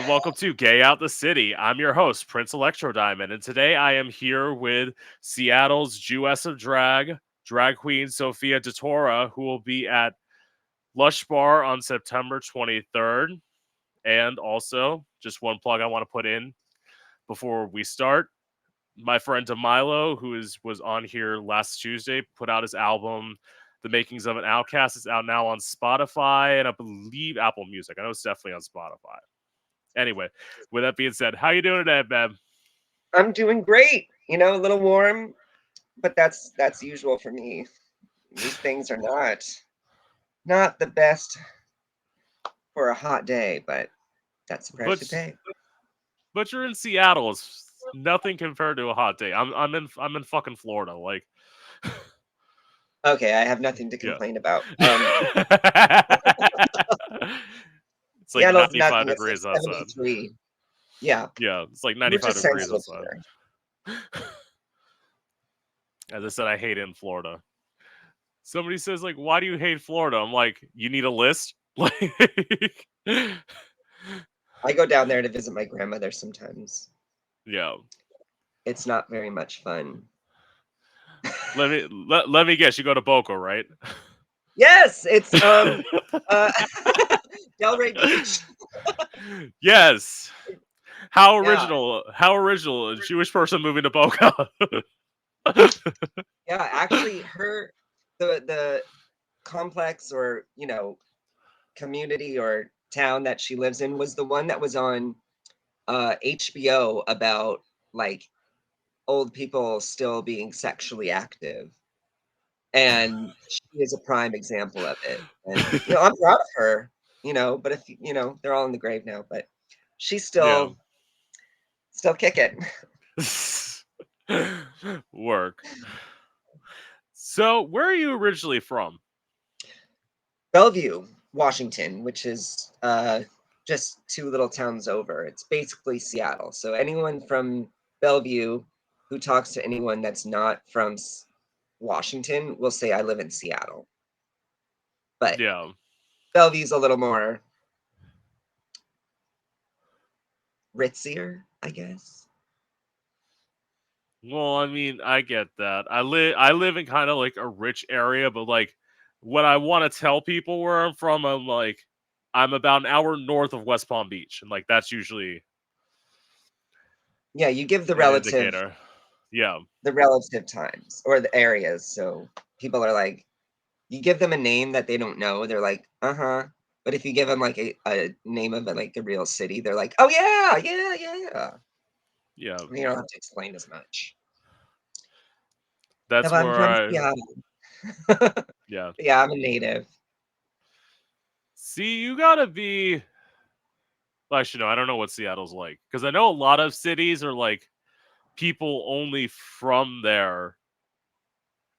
welcome to Gay Out the City. I'm your host, Prince Electro Diamond, and today I am here with Seattle's Jewess of drag queen Sofia D'Torah, who will be at Lush Bar on September 23rd. And also, just one plug I want to put in before we start. My friend DeMilo, was on here last Tuesday, put out his album, The Makings of an Outcast. It's out now on Spotify and I believe Apple Music. I know it's definitely on Spotify. Anyway, with that being said, how you doing today, Beb? I'm doing great. A little warm, but that's usual for me. These things are not the best for a hot day, but that's the price But you pay. but you're in Seattle. It's nothing compared to a hot day. I'm in fucking Florida. Like, Okay, I have nothing to yeah. complain about. It's like Seattle's 95 nothing. It's degrees like outside. 73. Yeah, Yeah, it's like we're 95 just degrees sensitive outside. here. As I said, I hate it in Florida. Somebody says like, "Why do you hate Florida?" I'm like, "You need a list." Like, I go down there to visit my grandmother sometimes. yeah. It's not very much fun. Let me guess. You go to Boca, right? Yes, it's uh Delray Beach. Yes. How Yeah, original! How original! A Jewish person moving to Boca. yeah. Actually, the complex or community or town that she lives in was the one that was on HBO about like old people still being sexually active. And she is a prime example of it. And I'm proud of her, but if they're all in the grave now, but she's Yeah. still kicking. Work. So, where are you originally from? Bellevue, Washington, which is just two little towns over. It's basically Seattle. So anyone from Bellevue who talks to anyone that's not from Washington will say, I live in Seattle. But Yeah. Bellevue's a little more ritzier, I guess. Well, I mean, I get that. I live in kind of like a rich area, but like when I want to tell people where I'm from, I'm like I'm about an hour north of West Palm Beach, and like that's usually Yeah, you give an indicator. Yeah. the relative times or the areas. So people are like, you give them a name that they don't know, they're like, uh-huh. But if you give them like a name of like a real city, they're like, oh yeah, yeah, yeah. Yeah. You don't have to explain as much. That's If I'm where from I Seattle. yeah. Yeah, I'm a native. See, you got to be well, actually no, I don't know what Seattle's like cuz I know a lot of cities are like people only from there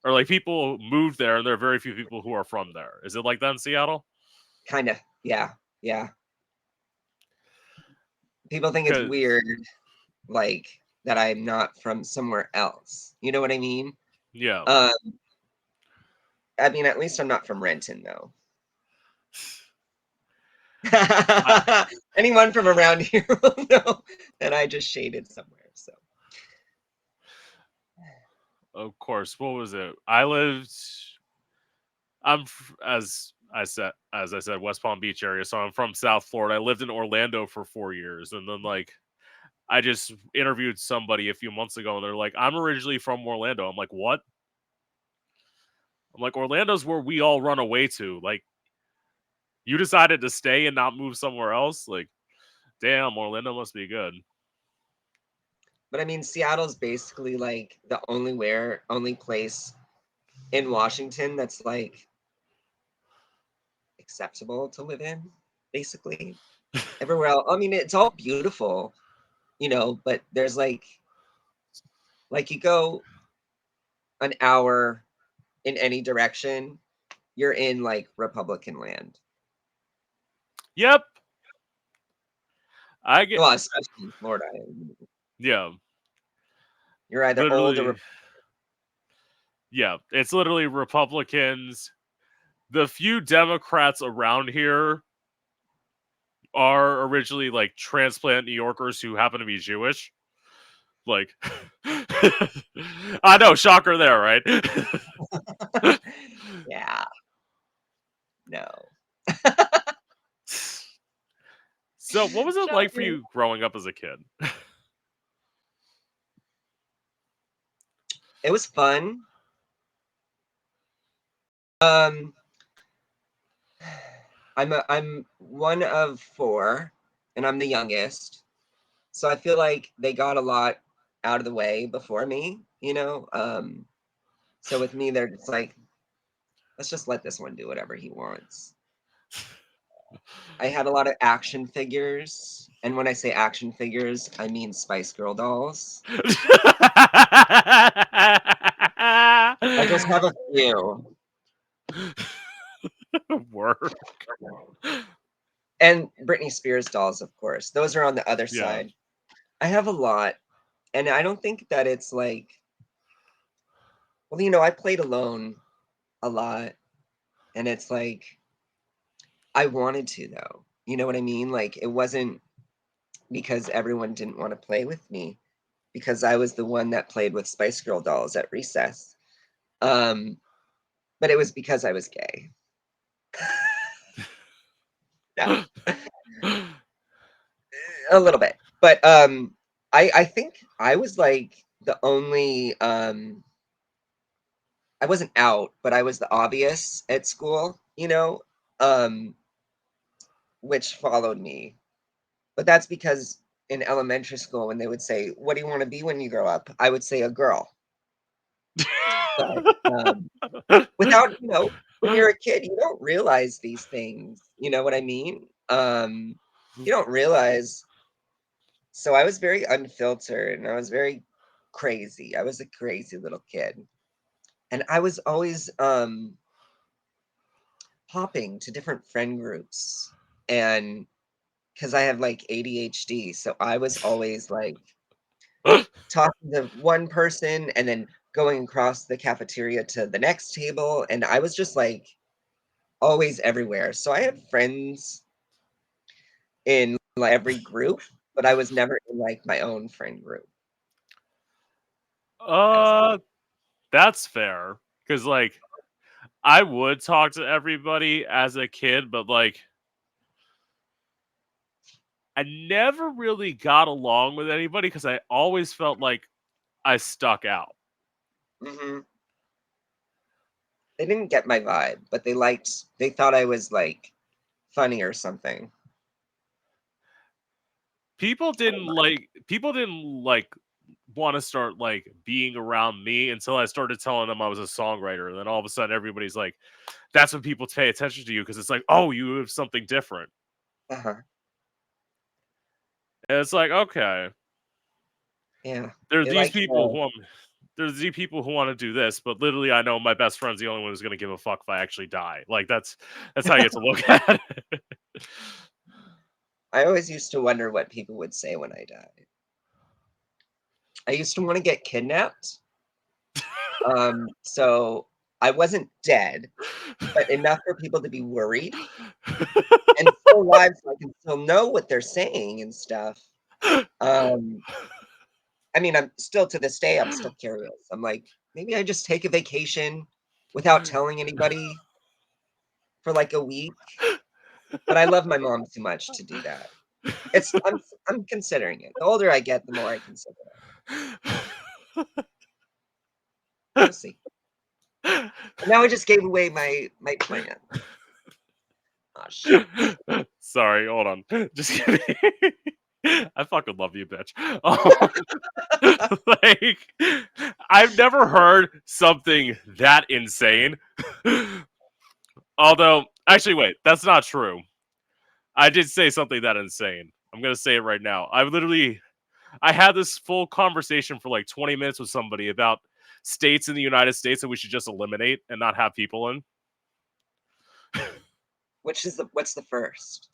or like people move there and there are very few people who are from there. Is it like that in Seattle? Kind of. Yeah. Yeah. People think it's Cuz weird, like that I'm not from somewhere else. You know what I mean? yeah. Um, I mean, at least I'm not from Renton, though. I, Anyone from around here will know that I just shaded somewhere. So of course, what was it? I lived as I said West Palm Beach area, so I'm from South Florida. I lived in Orlando for 4 years and then like I just interviewed somebody a few months ago and they're like, "I'm originally from Orlando." I'm like, "What?" I'm like, "Orlando's where we all run away to." Like, you decided to stay and not move somewhere else? Like, damn, Orlando must be good. but I mean, Seattle's basically like the only place in Washington that's like acceptable to live in, basically. Everywhere else, I mean, it's all beautiful, but there's like you go an hour in any direction, you're in like Republican land. Yep. I get Well, especially in Florida. yeah. You're either old or Literally yeah, it's literally Republicans. The few Democrats around here are originally like transplant New Yorkers who happen to be Jewish. Like, I know, shocker there, right? Yeah. No. So, what was it like for Shocking. you growing up as a kid? It was fun. Um, I'm one of four, and I'm the youngest. So I feel like they got a lot out of the way before me, you know? So with me, they're just like, let's just let this one do whatever he wants. I had a lot of action figures. And when I say action figures, I mean Spice Girl dolls. I just have a few. Word. And Britney Spears dolls, of course. Those are on the other Yeah. side. I have a lot. And I don't think that it's like, well, you know, I played alone a lot. And it's like, I wanted to, though. You know what I mean? Like, it wasn't because everyone didn't want to play with me, because I was the one that played with Spice Girl dolls at recess. Um, but it was because I was gay. No, a little bit. But I think I was like the only I wasn't out, but I was the obvious at school, you know, um, which followed me. But that's because in elementary school, when they would say, "What do you want to be when you grow up?" I would say a girl. But without, you know, when you're a kid, you don't realize these things. You know what I mean? You don't realize. So I was very unfiltered and I was very crazy. I was a crazy little kid. And I was always hopping to different friend groups. And because I have like ADHD, so I was always like talking to one person and then going across the cafeteria to the next table. And I was just like always everywhere. So I had friends in like every group, but I was never in like my own friend group as a kid. uh, that's fair. Because, like, I would talk to everybody as a kid, but, like, I never really got along with anybody because I always felt like I stuck out. Hmm. They didn't get my vibe, but they thought I was like funny or something. People didn't like want to start like being around me until I started telling them I was a songwriter. And then all of a sudden everybody's like, that's when people pay attention to you because it's like, oh, you have something different. Uh-huh. And it's like, okay, Yeah. there's They these like people who there's these people who want to do this, but literally I know my best friend's the only one who's gonna give a fuck if I actually die. Like that's how you have to look at it. I always used to wonder what people would say when I died. I used to want to get kidnapped. So I wasn't dead, but enough for people to be worried and still alive so I can still know what they're saying and stuff. Um, I mean, I'm still to this day, I'm still curious. I'm like, maybe I just take a vacation without telling anybody for like a week. But I love my mom too much to do that. It's I'm considering it. The older I get, the more I consider it. We'll see. But now I just gave away my plan. Oh shit. Sorry, hold on. Just kidding. I fucking love you, bitch. Like, I've never heard something that insane. Although, actually, wait, that's not true. I did say something that insane. I'm gonna say it right now. I had this full conversation for like 20 minutes with somebody about states in the United States that we should just eliminate and not have people in. What's the first?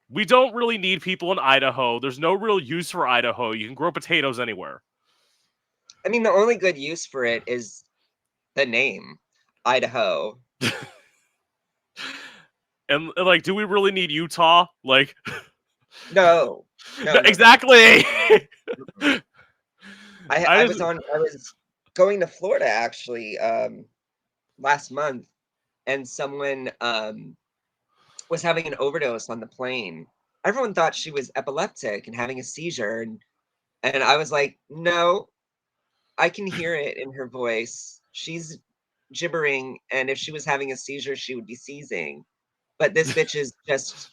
We don't really need people in Idaho. There's no real use for Idaho. You can grow potatoes anywhere. I mean, the only good use for it is the name, Idaho. And like, do we really need Utah? Like, No, no. exactly. I was going to Florida actually last month, and someone was having an overdose on the plane. Everyone thought she was epileptic and having a seizure, and I was like, no, I can hear it in her voice. She's gibbering, and if she was having a seizure, she would be seizing. But this bitch is just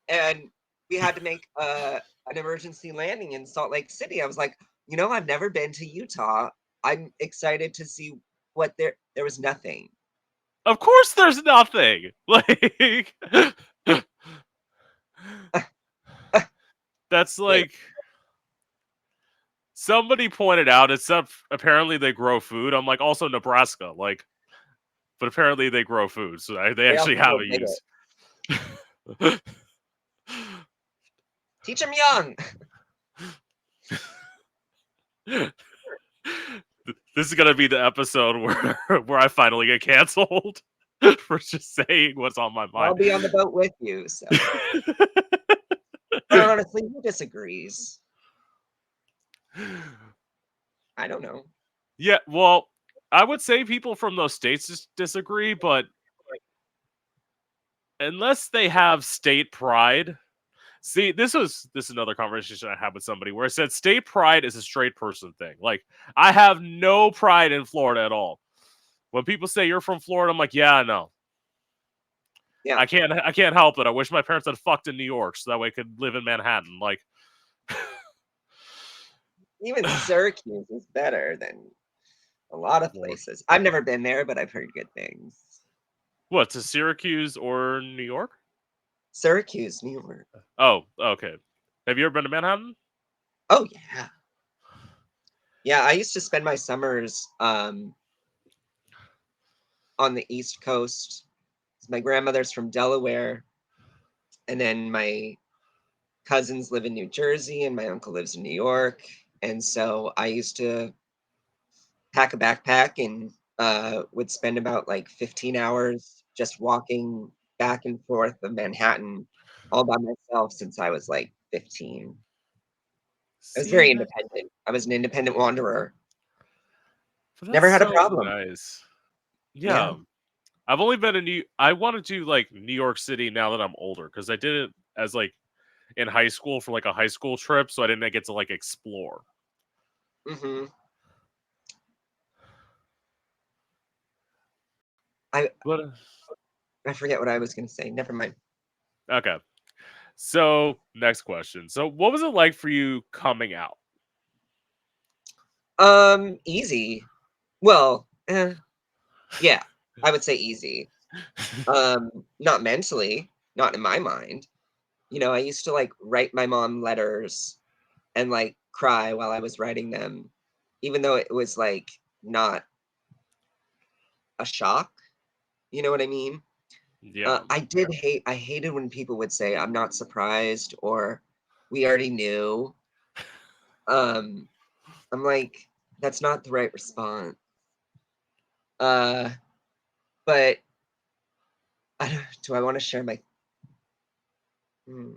and we had to make an emergency landing in Salt Lake City. I was like, I've never been to Utah. I'm excited to see what there was nothing. Of course there's nothing. Like that's like somebody pointed out it's apparently they grow food. I'm like, also Nebraska, like, but apparently they grow food, so they They actually also have go a bigger. use. Teach them young. This is gonna be the episode where I finally get canceled for just saying what's on my I'll mind. be on the boat with you. So, but honestly, who disagrees? I don't know. Yeah, well, I would say people from those states just disagree, but unless they have state pride. See, this is another conversation I had with somebody where I said state pride is a straight person thing. Like, I have no pride in Florida at all. When people say you're from Florida, I'm like, yeah, I know. Yeah, I can't help it. I wish my parents had fucked in New York so that way I could live in Manhattan. Like, even Syracuse is better than a lot of Florida. places. I've never been there, but I've heard good things. What, to Syracuse or New York? Syracuse, New York. Oh, okay. Have you ever been to Manhattan? Oh yeah. Yeah, I used to spend my summers on the East Coast. My grandmother's from Delaware, and then my cousins live in New Jersey, and my uncle lives in New York. And so I used to pack a backpack and would spend about like 15 hours just walking back and forth of Manhattan all by myself since I was like 15. I was See, very independent. I was an independent wanderer. but that's Never had a so problem. nice. Yeah. Yeah. I've only been in I want to do like New York City now that I'm older because I did it as like in high school for like a high school trip, so I didn't get to like explore. Hmm. I But I forget what I was going to say. Never mind. okay, so next question. So, what was it like for you coming out? Easy. Well, yeah, I would say easy. Not mentally, not in my mind. I used to like write my mom letters and like cry while I was writing them, even though it was like not a shock. You know what I mean? Yeah. I hated when people would say, I'm not surprised or we already knew. Um, I'm like, that's not the right response. Uh, but do I want to share my? Hmm.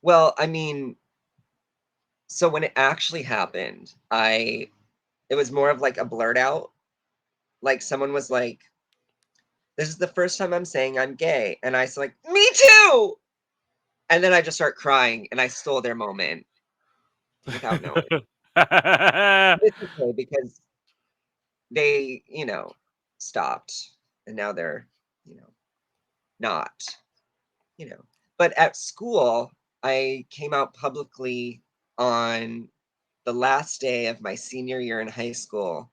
Well, I mean, so when it actually happened, it was more of like a blurt out. Like someone was like, "This is the first time I'm saying I'm gay," and I was like, "Me too!" And then I just start crying, and I stole their moment without knowing. It's okay because they, stopped, and now they're, you know, not, you know. But at school, I came out publicly on the last day of my senior year in high school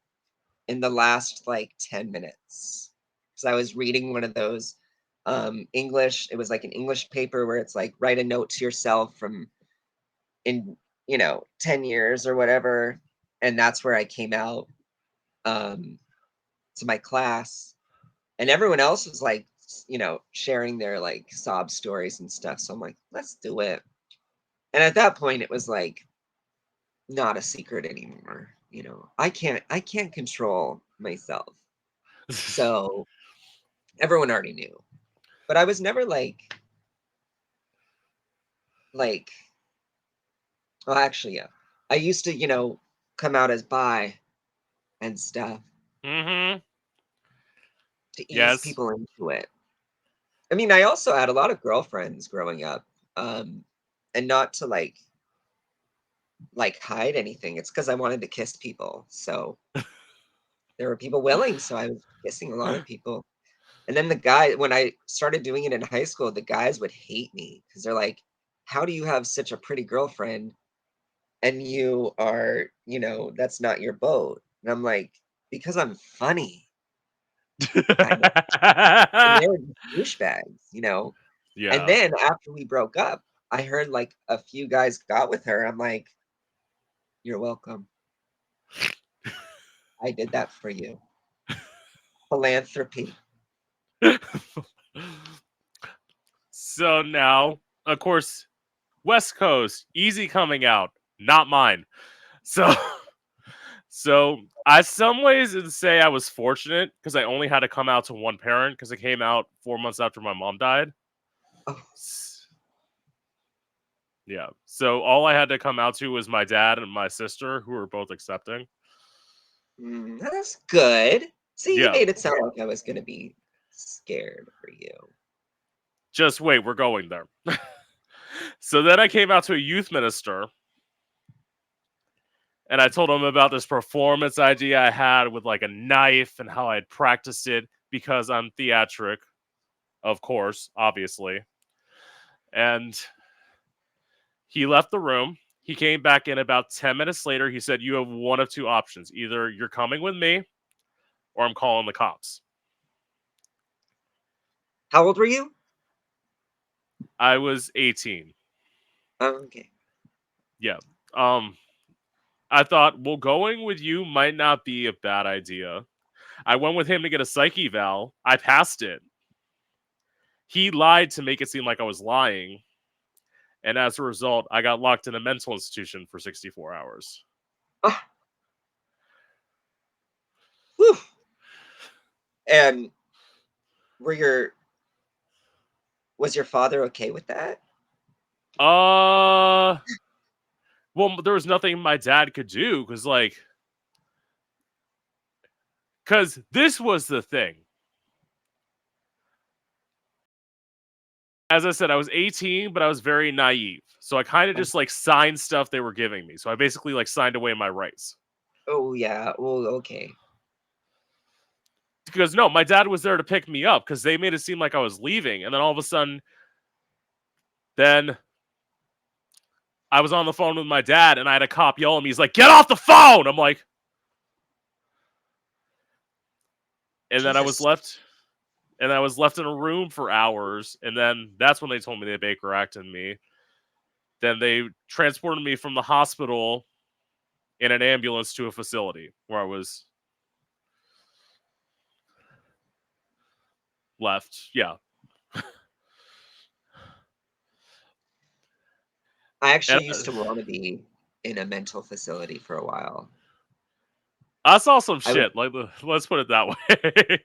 in the last like 10 minutes. Because I was reading one of those English, it was like an English paper where it's like write a note to yourself from in, 10 years or whatever. And that's where I came out um, to my class. And everyone else was like, sharing their like sob stories and stuff. So I'm like, let's do it. And at that point, it was like not a secret anymore. I can't control myself. So everyone already knew. But I was never like, well, actually, yeah. I used to, come out as bi and stuff Mm-hmm. to ease Yes. people into it. I mean, I also had a lot of girlfriends growing up, and not to hide anything. It's because I wanted to kiss people. So there were people willing, so I was kissing a lot of people. And then when I started doing it in high school, the guys would hate me because they're like, "How do you have such a pretty girlfriend and you are, that's not your boat?" And I'm like, "Because I'm funny, kind of." And they were just douchebags. And Yeah. then after we broke up, I heard like a few guys got with her. I'm like, "You're welcome. I did that for you." Philanthropy. So now, of course, West Coast, easy coming out, not mine. So, so I some ways would say I was fortunate because I only had to come out to one parent because I came out 4 months after my mom died. Oh, Yeah. So all I had to come out to was my dad and my sister, who were both accepting. that's good. See, you Yeah. made it sound like I was gonna be scared for you. Just wait, we're going there. So then I came out to a youth minister and I told him about this performance idea I had with like a knife and how I'd practiced it because I'm theatric, of course, obviously. And he left the room. He came back in about 10 minutes later. He said, "You have one of two options. Either you're coming with me or I'm calling the cops." How old were you? I was 18. Oh, okay. Yeah. Um, I thought, well, going with you might not be a bad idea. I went with him to get a psych eval. I passed it. He lied to make it seem like I was lying. And as a result, I got locked in a mental institution for 64 hours. Ah, whew. And were your was your father okay with that? Uh, well, there was nothing my dad could do because this was the thing. As I said, I was 18, but I was very naive. So I kind of Oh, just signed stuff they were giving me. So I basically signed away my rights. oh, yeah. Well, okay. Because no, my dad was there to pick me up because they made it seem like I was leaving. And then all of a sudden, then I was on the phone with my dad and I had a cop yell at me. He's like, "Get off the phone!" I'm like, and then I was Jesus. left. And I was left in a room for hours. And then that's when they told me they Baker acted me. Then they transported me from the hospital in an ambulance to a facility where I was left. Yeah. I And actually used to want to be in a mental facility for a while. I saw some I was shit. Let's put it that way.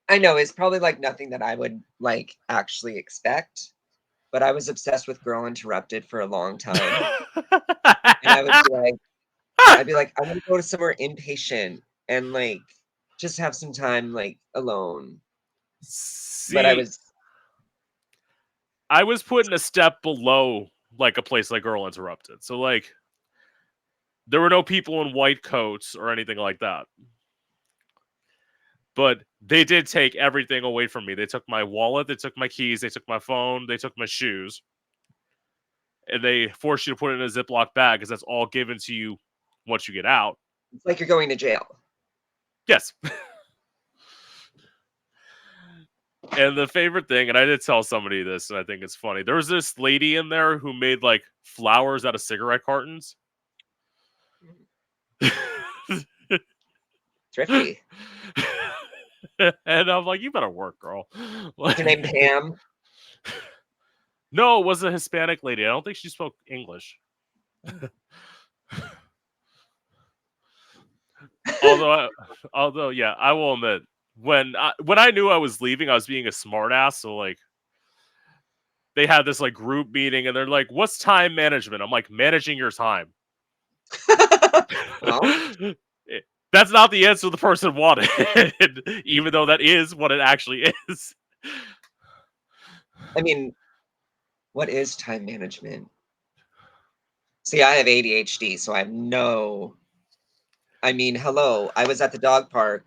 I know it's probably like nothing that I would like actually expect, but I was obsessed with Girl Interrupted for a long time. And I'd be like, I want to go to somewhere inpatient and just have some time alone. But See, I was put in a step below a place like Girl Interrupted. So there were no people in white coats or anything like that. But they did take everything away from me. They took my wallet, they took my keys, they took my phone, they took my shoes, and they forced you to put it in a Ziploc bag because that's all given to you once you get out. it's like you're going to jail. Yes. And the favorite thing, and I did tell somebody this, and I think it's funny. There was this lady in there who made flowers out of cigarette cartons. Thrifty. And I'm like, you better work, girl. Was her name Pam? No, it was a Hispanic lady. I don't think she spoke English. although, yeah, I will admit when I knew I was leaving, I was being a smartass. So like, they had this like group meeting, and they're like, "What's time management?" I'm like, "Managing your time." Well, That's not the answer the person wanted, even though that is what it actually is. I mean, what is time management? See, I have ADHD, so I have no. I mean, hello. I was at the dog park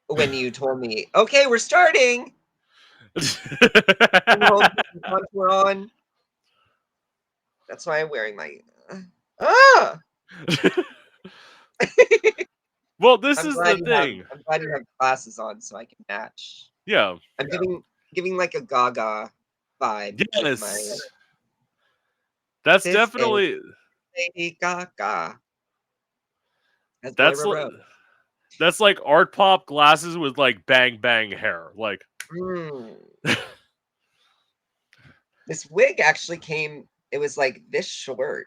when you told me, okay, we're starting. Came home, put the contour on. That's why I'm wearing my. Ah! Well, this is the thing. I'm glad you have glasses on so I can match. Yeah. I'm giving like a Gaga vibe with my. Yes. That's This is definitely Lady Gaga, as that's Moira li- wrote. that's like art pop glasses with like bang bang hair. Like Mm. This wig actually came. It was like this short,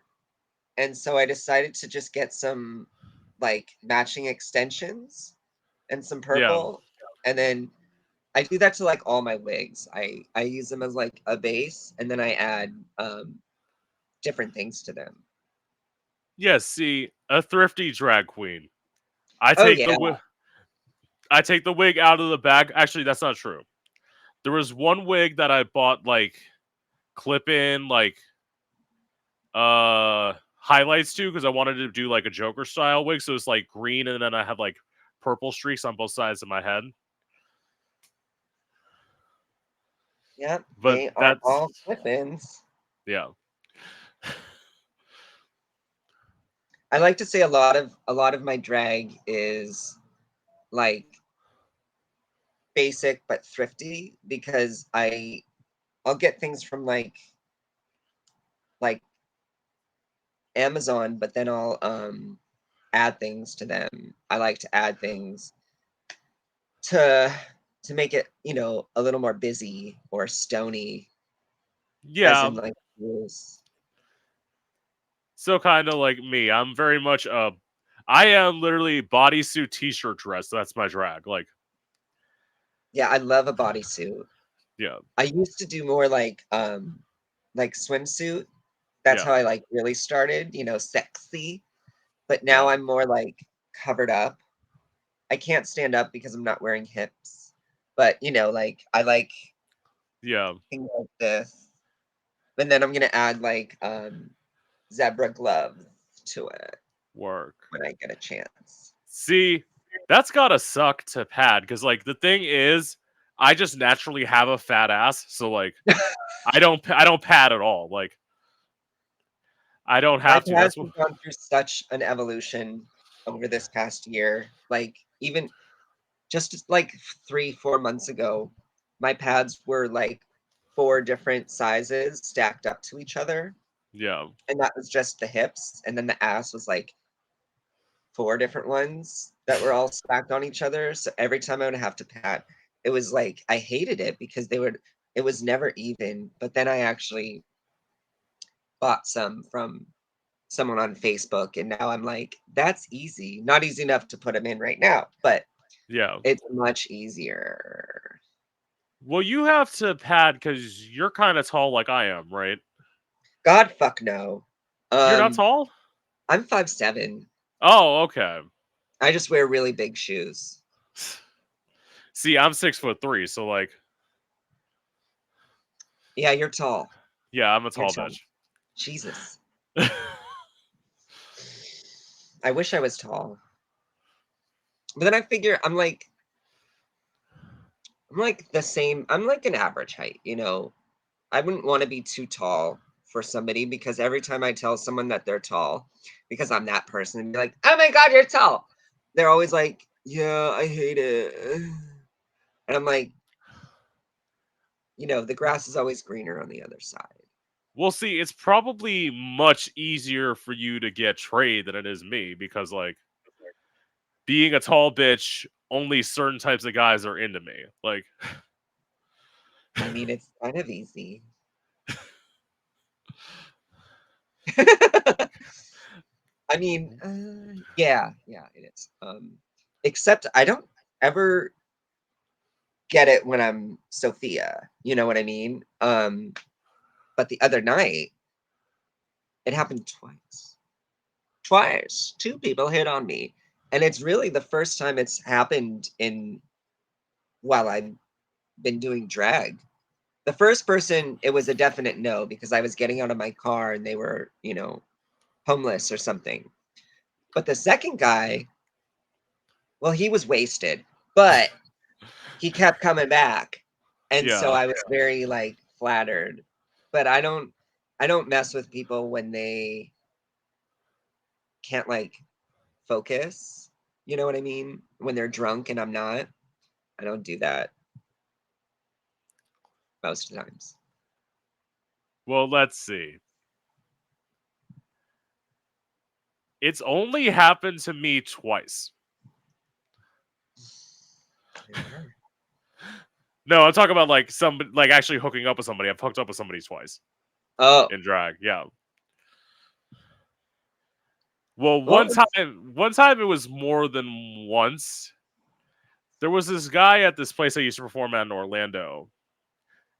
and so I decided to just get some like matching extensions and some yeah. purple, and then I do that to like all my wigs. I use them as like a base, and then I add different things to them. Yes, see, a thrifty drag queen. I Oh take the yeah, wi- I take the wig out of the bag. Actually, that's not true. There was one wig that I bought like clip in like highlights to because I wanted to do like a Joker style wig, so it's like green and then I have like purple streaks on both sides of my head. yep. But They are that's all clip-ins. yeah. I like to say a lot of my drag is like basic but thrifty because I'll get things from like Amazon, but then I'll add things to them. I like to add things to make it, a little more busy or stony, as Yeah. in like rules. So kind of like me. I'm very much I am literally bodysuit t-shirt dress. That's my drag. Yeah, I love a bodysuit. Yeah. I used to do more like swimsuit. That's Yeah. how I like really started, sexy. But now Yeah. I'm more like covered up. I can't stand up because I'm not wearing hips. But like I like Yeah. things like this. And then I'm gonna add like zebra gloves to it Work. when I get a chance. See, that's gotta suck to pad because like the thing is, I just naturally have a fat ass, so like I don't pad at all. Like I don't My have to. pads That's what. have gone through such an evolution over this past year. Like even just like 3, 4 months ago, my pads were like 4 different sizes stacked up to each other. Yeah. And that was just the hips. And then the ass was like 4 different ones that were all stacked on each other. So every time I would have to pad, it was like I hated it because it was never even. But then I actually bought some from someone on Facebook, and now I'm like, that's easy. Not easy enough to put them in right now, but Yeah. it's much easier. Well, you have to pad because you're kind of tall, like I am, right? God fuck no. You're not Um, tall. I'm 5'7". Oh, okay. I just wear really big shoes. See, I'm 6'3", so like, Yeah, you're tall. yeah, I'm a You're tall tall. bitch. Jesus. I wish I was tall. But then I figure I'm like the same. I'm like an average height. I wouldn't want to be too tall for somebody because every time I tell someone that they're tall, because I'm that person, and be like, "Oh my God, you're tall," they're always like, "Yeah, I hate it," and I'm like, the grass is always greener on the other side. Well, see, it's probably much easier for you to get trade than it is me because, like, being a tall bitch, only certain types of guys are into me. Like, I mean, it's kind of easy. I mean, yeah, it is. Except I don't ever get it when I'm Sophia. You know what I mean? But the other night, it happened twice. Twice. Two people hit on me. And it's really the first time it's happened in while I've been doing drag. The first person, it was a definite no because I was getting out of my car and they were, homeless or something. But the second guy, well, he was wasted, but he kept coming back. And so Yeah. I was very like flattered. But I don't mess with people when they can't like focus. You know what I mean? When they're drunk and I'm not. I don't do that most of the times. Well, let's see. It's only happened to me twice. No, I'm talking about like actually hooking up with somebody. I've hooked up with somebody twice Oh, in drag. Yeah. Well, well, one time it was more than once. There was this guy at this place I used to perform at in Orlando,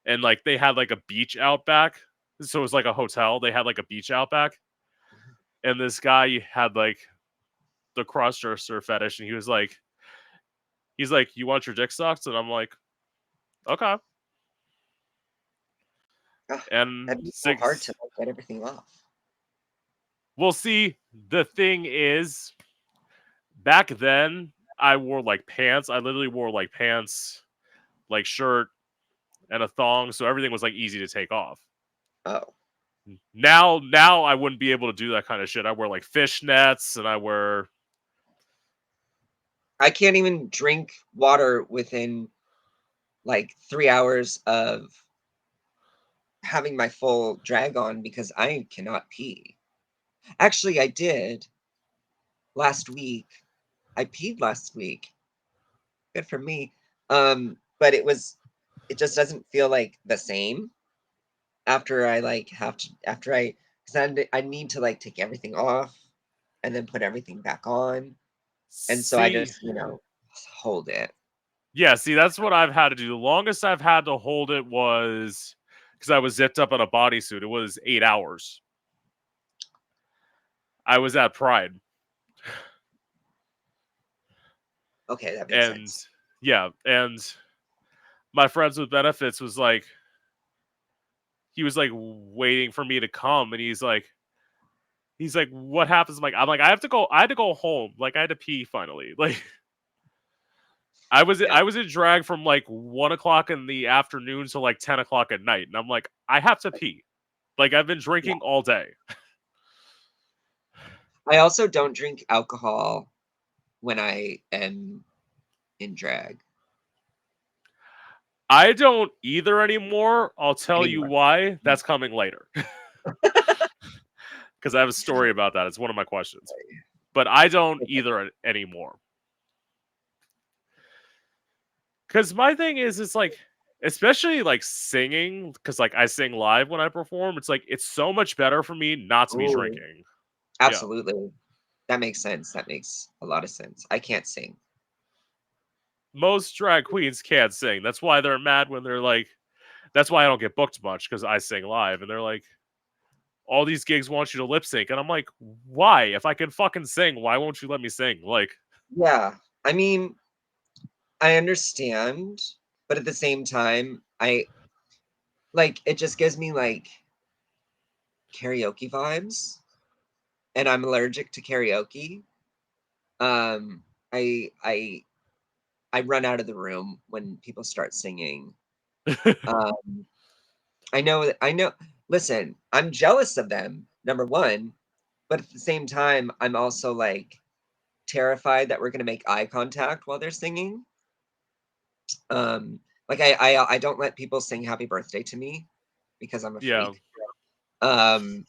and like they had like a beach out back. So it was like a hotel. They had like a beach out back, and this guy had like the cross-dresser fetish, and he's like, "You want your dick sucked?" And I'm like, "Okay." And that'd be so hard to six. like, get everything off. Well, see, the thing is, back then I wore like pants. I literally wore like pants, like shirt, and a thong, so everything was like easy to take off. Oh, Now I wouldn't be able to do that kind of shit. I wear like fishnets, and I wear I can't even drink water within like 3 hours of having my full drag on because I cannot pee. Actually, I did last week. I peed last week. Good for me. But it just doesn't feel like the same after I like have to after I because I need to like take everything off and then put everything back on. And so I see. just, hold it. Yeah, see, that's what I've had to do. The longest I've had to hold it was because I was zipped up in a bodysuit. It was 8 hours. I was at Pride, Okay, that makes and sense. yeah, and my friends with benefits was like, he was like waiting for me to come, and he's like, what happens? I'm like, I have to go. I had to go home. Like, I had to pee finally. Like, Yeah. I was in drag from like 1 o'clock in the afternoon to like 10 o'clock at night, and I'm like, I have to pee. Like, I've been Yeah. drinking all day. I also don't drink alcohol when I am in drag I don't either anymore. I'll tell you anymore. why. That's coming later because I have a story about that. It's one of my questions. But I don't either anymore. Because my thing is, it's like, especially like singing, because like I sing live when I perform. It's like it's so much better for me not to be Ooh, drinking. Yeah, absolutely. That makes sense. That makes a lot of sense. I can't sing. most drag queens can't sing. That's why they're mad when they're like. That's why I don't get booked much because I sing live, and they're like, all these gigs want you to lip sync, and I'm like, why? If I can fucking sing, why won't you let me sing? Like, Yeah. I mean, I understand, but at the same time, I like it just gives me like karaoke vibes, and I'm allergic to karaoke. Um, I I run out of the room when people start singing. Um, I know. Listen, I'm jealous of them, number one, but at the same time, I'm also like terrified that we're gonna make eye contact while they're singing. Like I don't let people sing happy birthday to me because I'm a yeah, freak. Um,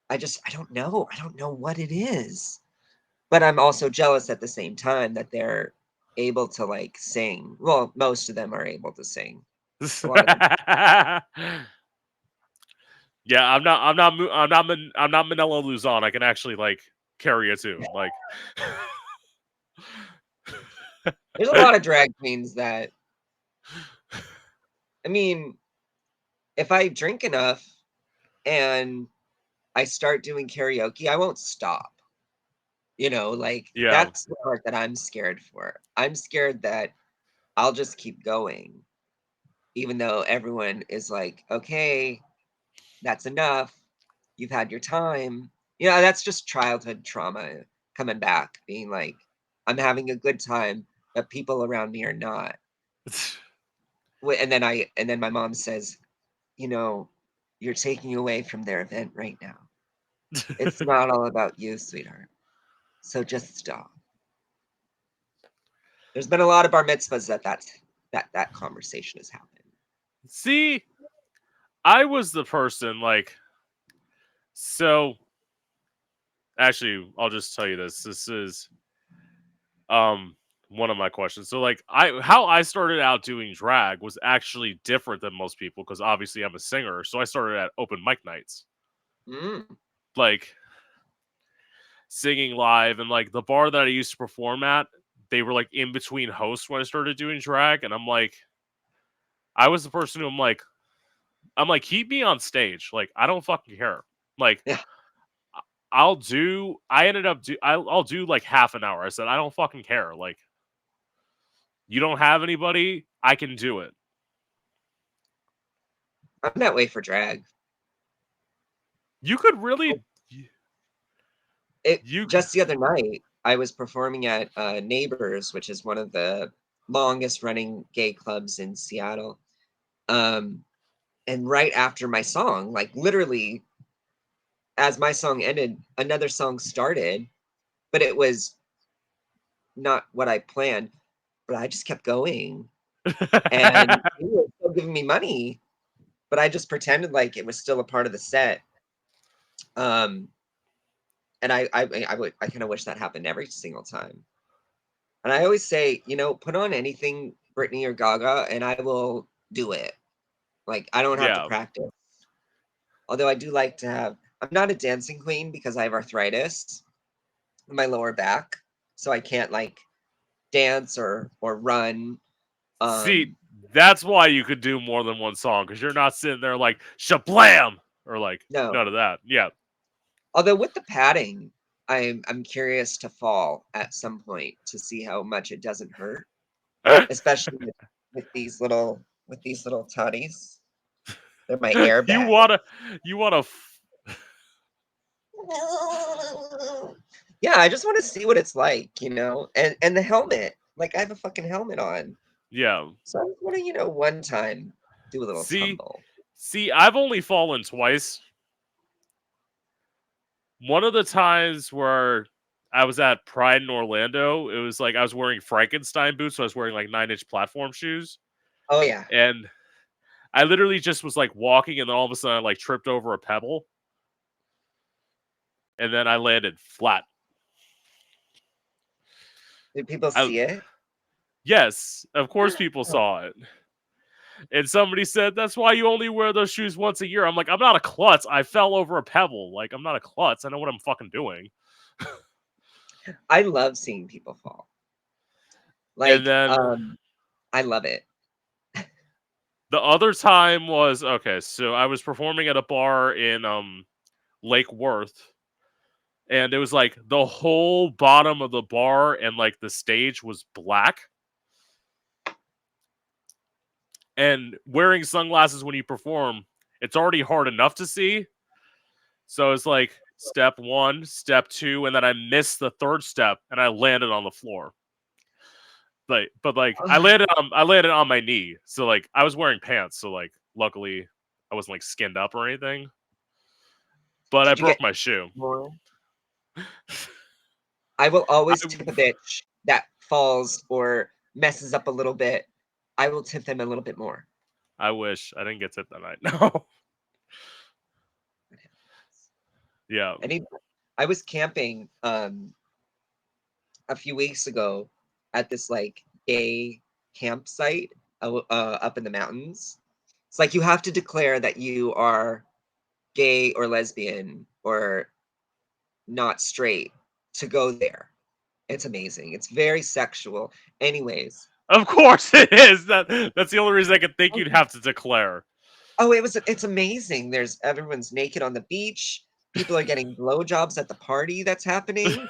I don't know. I don't know what it is. But I'm also jealous at the same time that they're able to like sing. Well, most of them are able to sing. A lot of them. Yeah, I'm not Manila Luzon. I can actually like carry a tune. Like, There's a lot of drag queens that, I mean, if I drink enough and I start doing karaoke, I won't stop. Like yeah, that's the part that I'm scared for. I'm scared that I'll just keep going, even though everyone is like, okay, that's enough. You've had your time. That's just childhood trauma coming back, being like, I'm having a good time, but people around me are not. And then my mom says, you're taking away from their event right now. It's not all about you, sweetheart. So just stop. There's been a lot of bar mitzvahs that conversation has happened. see, I was the person like so. Actually, I'll just tell you this. This is um one of my questions. So like how I started out doing drag was actually different than most people because obviously I'm a singer. So I started at open mic nights. Mm, Like singing live and like the bar that I used to perform at, they were like in between hosts when I started doing drag and I'm like I was the person who I'm like keep me on stage. Like I don't fucking care. Like yeah, I'll do like half an hour. I said I don't fucking care. Like you don't have anybody, I can do it. I'm that way for drag. You could really It you just the other night, I was performing at Neighbors, which is one of the longest running gay clubs in Seattle. Um, and right after my song, like literally as my song ended, another song started, but it was not what I planned. But I just kept going, and he was still giving me money, but I just pretended like it was still a part of the set. Um, and I kind of wish that happened every single time. And I always say, put on anything Britney or Gaga, and I will do it. Like I don't have to yeah. practice. Although I do like to have. I'm not a dancing queen because I have arthritis in my lower back, so I can't like dance or run. See, Um, that's why you could do more than one song because you're not sitting there like shablam or like no. none of that. Yeah. Although with the padding, I'm curious to fall at some point to see how much it doesn't hurt, especially with these little tutties. They're my you airbag. wanna you wanna Yeah, I just want to see what it's like, and the helmet. Like I have a fucking helmet on, yeah. so I just want to, one time do a little See, tumble. I've only fallen twice. One of the times where I was at Pride in Orlando, it was like I was wearing Frankenstein boots, so I was wearing like 9-inch platform shoes, Oh yeah, and I literally just was like walking, and then all of a sudden I like tripped over a pebble, and then I landed flat. did people I see it? Yes, of course people Oh, saw it. And somebody said, "That's why you only wear those shoes once a year." I'm like, "I'm not a klutz. I fell over a pebble. Like, I'm not a klutz. I know what I'm fucking doing." I love seeing people fall. And Like, then I love it. the other time was okay, so I was performing at a bar in Lake Worth, and it was like the whole bottom of the bar and like the stage was black. And wearing sunglasses when you perform, it's already hard enough to see. So it's like step one, step two, and then I missed the third step and I landed on the floor. But I landed on my knee. So like I was wearing pants, so like luckily I wasn't like skinned up or anything. But I Did you broke get my shoe. more? I will I always tip a bitch that falls or messes up a little bit. I will tip them a little bit more. I wish I didn't get tipped that night. No. Yeah. I need. I was camping a few weeks ago at this like gay campsite up in the mountains. It's like you have to declare that you are gay or lesbian or not straight to go there. It's amazing. It's very sexual. Anyways. Of course it is. That's the only reason I could think you'd have to declare. Oh, it's amazing. Everyone's naked on the beach. People are getting blowjobs at the party that's happening.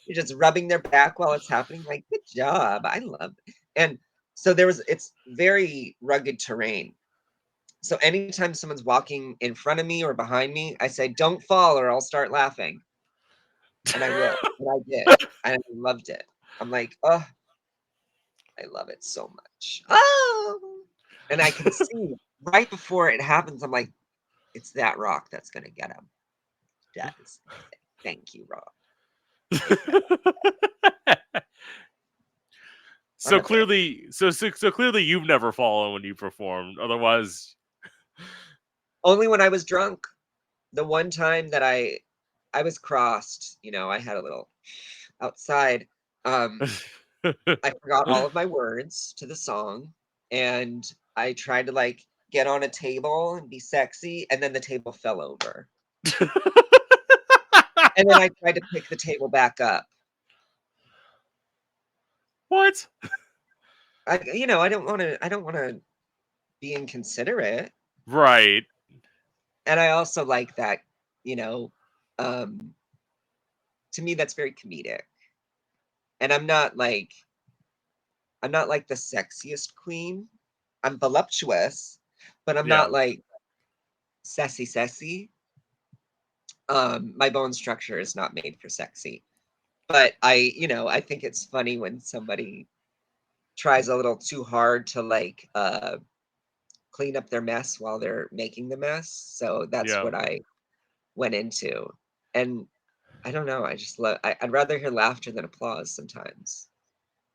You're just rubbing their back while it's happening. Like, good job. I love it. And so it's very rugged terrain. So anytime someone's walking in front of me or behind me, I say, don't fall or I'll start laughing. And I will. And I did. I loved it. I'm like, oh, I love it so much. Oh, and I can see right before it happens, I'm like, it's that rock that's going to get him. That is, thank you, rock. So clearly you've never fallen when you performed. Otherwise, only when I was drunk. The one time that I was crossed, I had a little outside. I forgot all of my words to the song, and I tried to like get on a table and be sexy, and then the table fell over. And then I tried to pick the table back up. What? I don't want to be inconsiderate. Right. And I also like that, to me that's very comedic. And I'm not like the sexiest queen. I'm voluptuous, but I'm not like sassy. My bone structure is not made for sexy. But I think it's funny when somebody tries a little too hard to like clean up their mess while they're making the mess. So that's what I went into. And I don't know, I just I'd rather hear laughter than applause sometimes.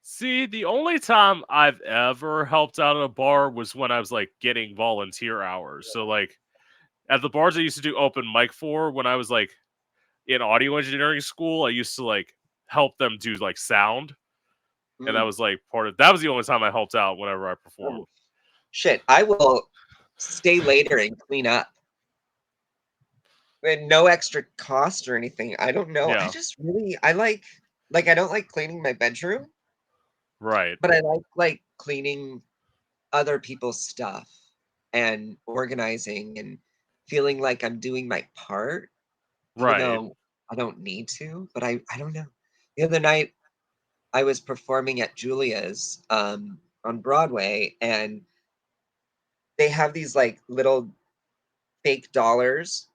See, the only time I've ever helped out at a bar was when I was like getting volunteer hours. So like at the bars I used to do open mic for when I was like in audio engineering school, I used to like help them do like sound. And that was like that was the only time I helped out whenever I performed. Oh, shit, I will stay later and clean up. And no extra cost or anything. I don't know. I just really I don't like cleaning my bedroom. Right. But I like cleaning other people's stuff and organizing and feeling like I'm doing my part, even Right. though I don't need to. But I don't know. The other night I was performing at Julia's on Broadway, and they have these like little fake dollars,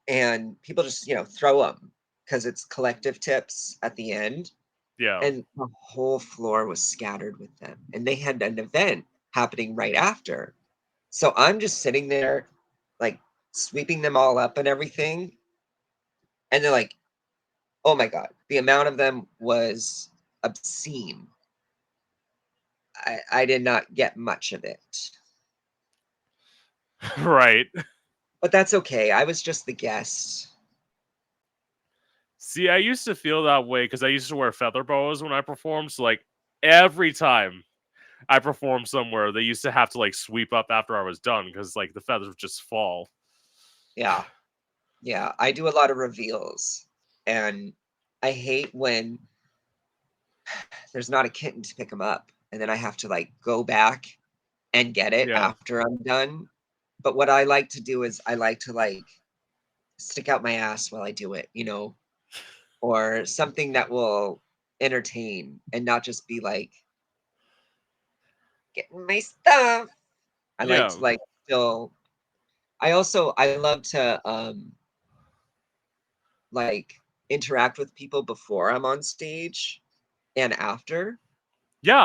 and people just throw them because it's collective tips at the end. Yeah. And the whole floor was scattered with them. And they had an event happening right after. So I'm just sitting there, like sweeping them all up and everything. And they're like, oh my God, the amount of them was obscene. I did not get much of it. Right. But that's okay. I was just the guest. See, I used to feel that way because I used to wear feather boas when I performed. So like every time I performed somewhere, they used to have to like sweep up after I was done because like the feathers would just fall. Yeah. Yeah. I do a lot of reveals. And I hate when there's not a kitten to pick them up. And then I have to like go back and get it after I'm done. But what I like to do is I like to like stick out my ass while I do it, or something that will entertain and not just be like getting my stuff. I like to like still I love to like interact with people before I'm on stage and after. So Yeah.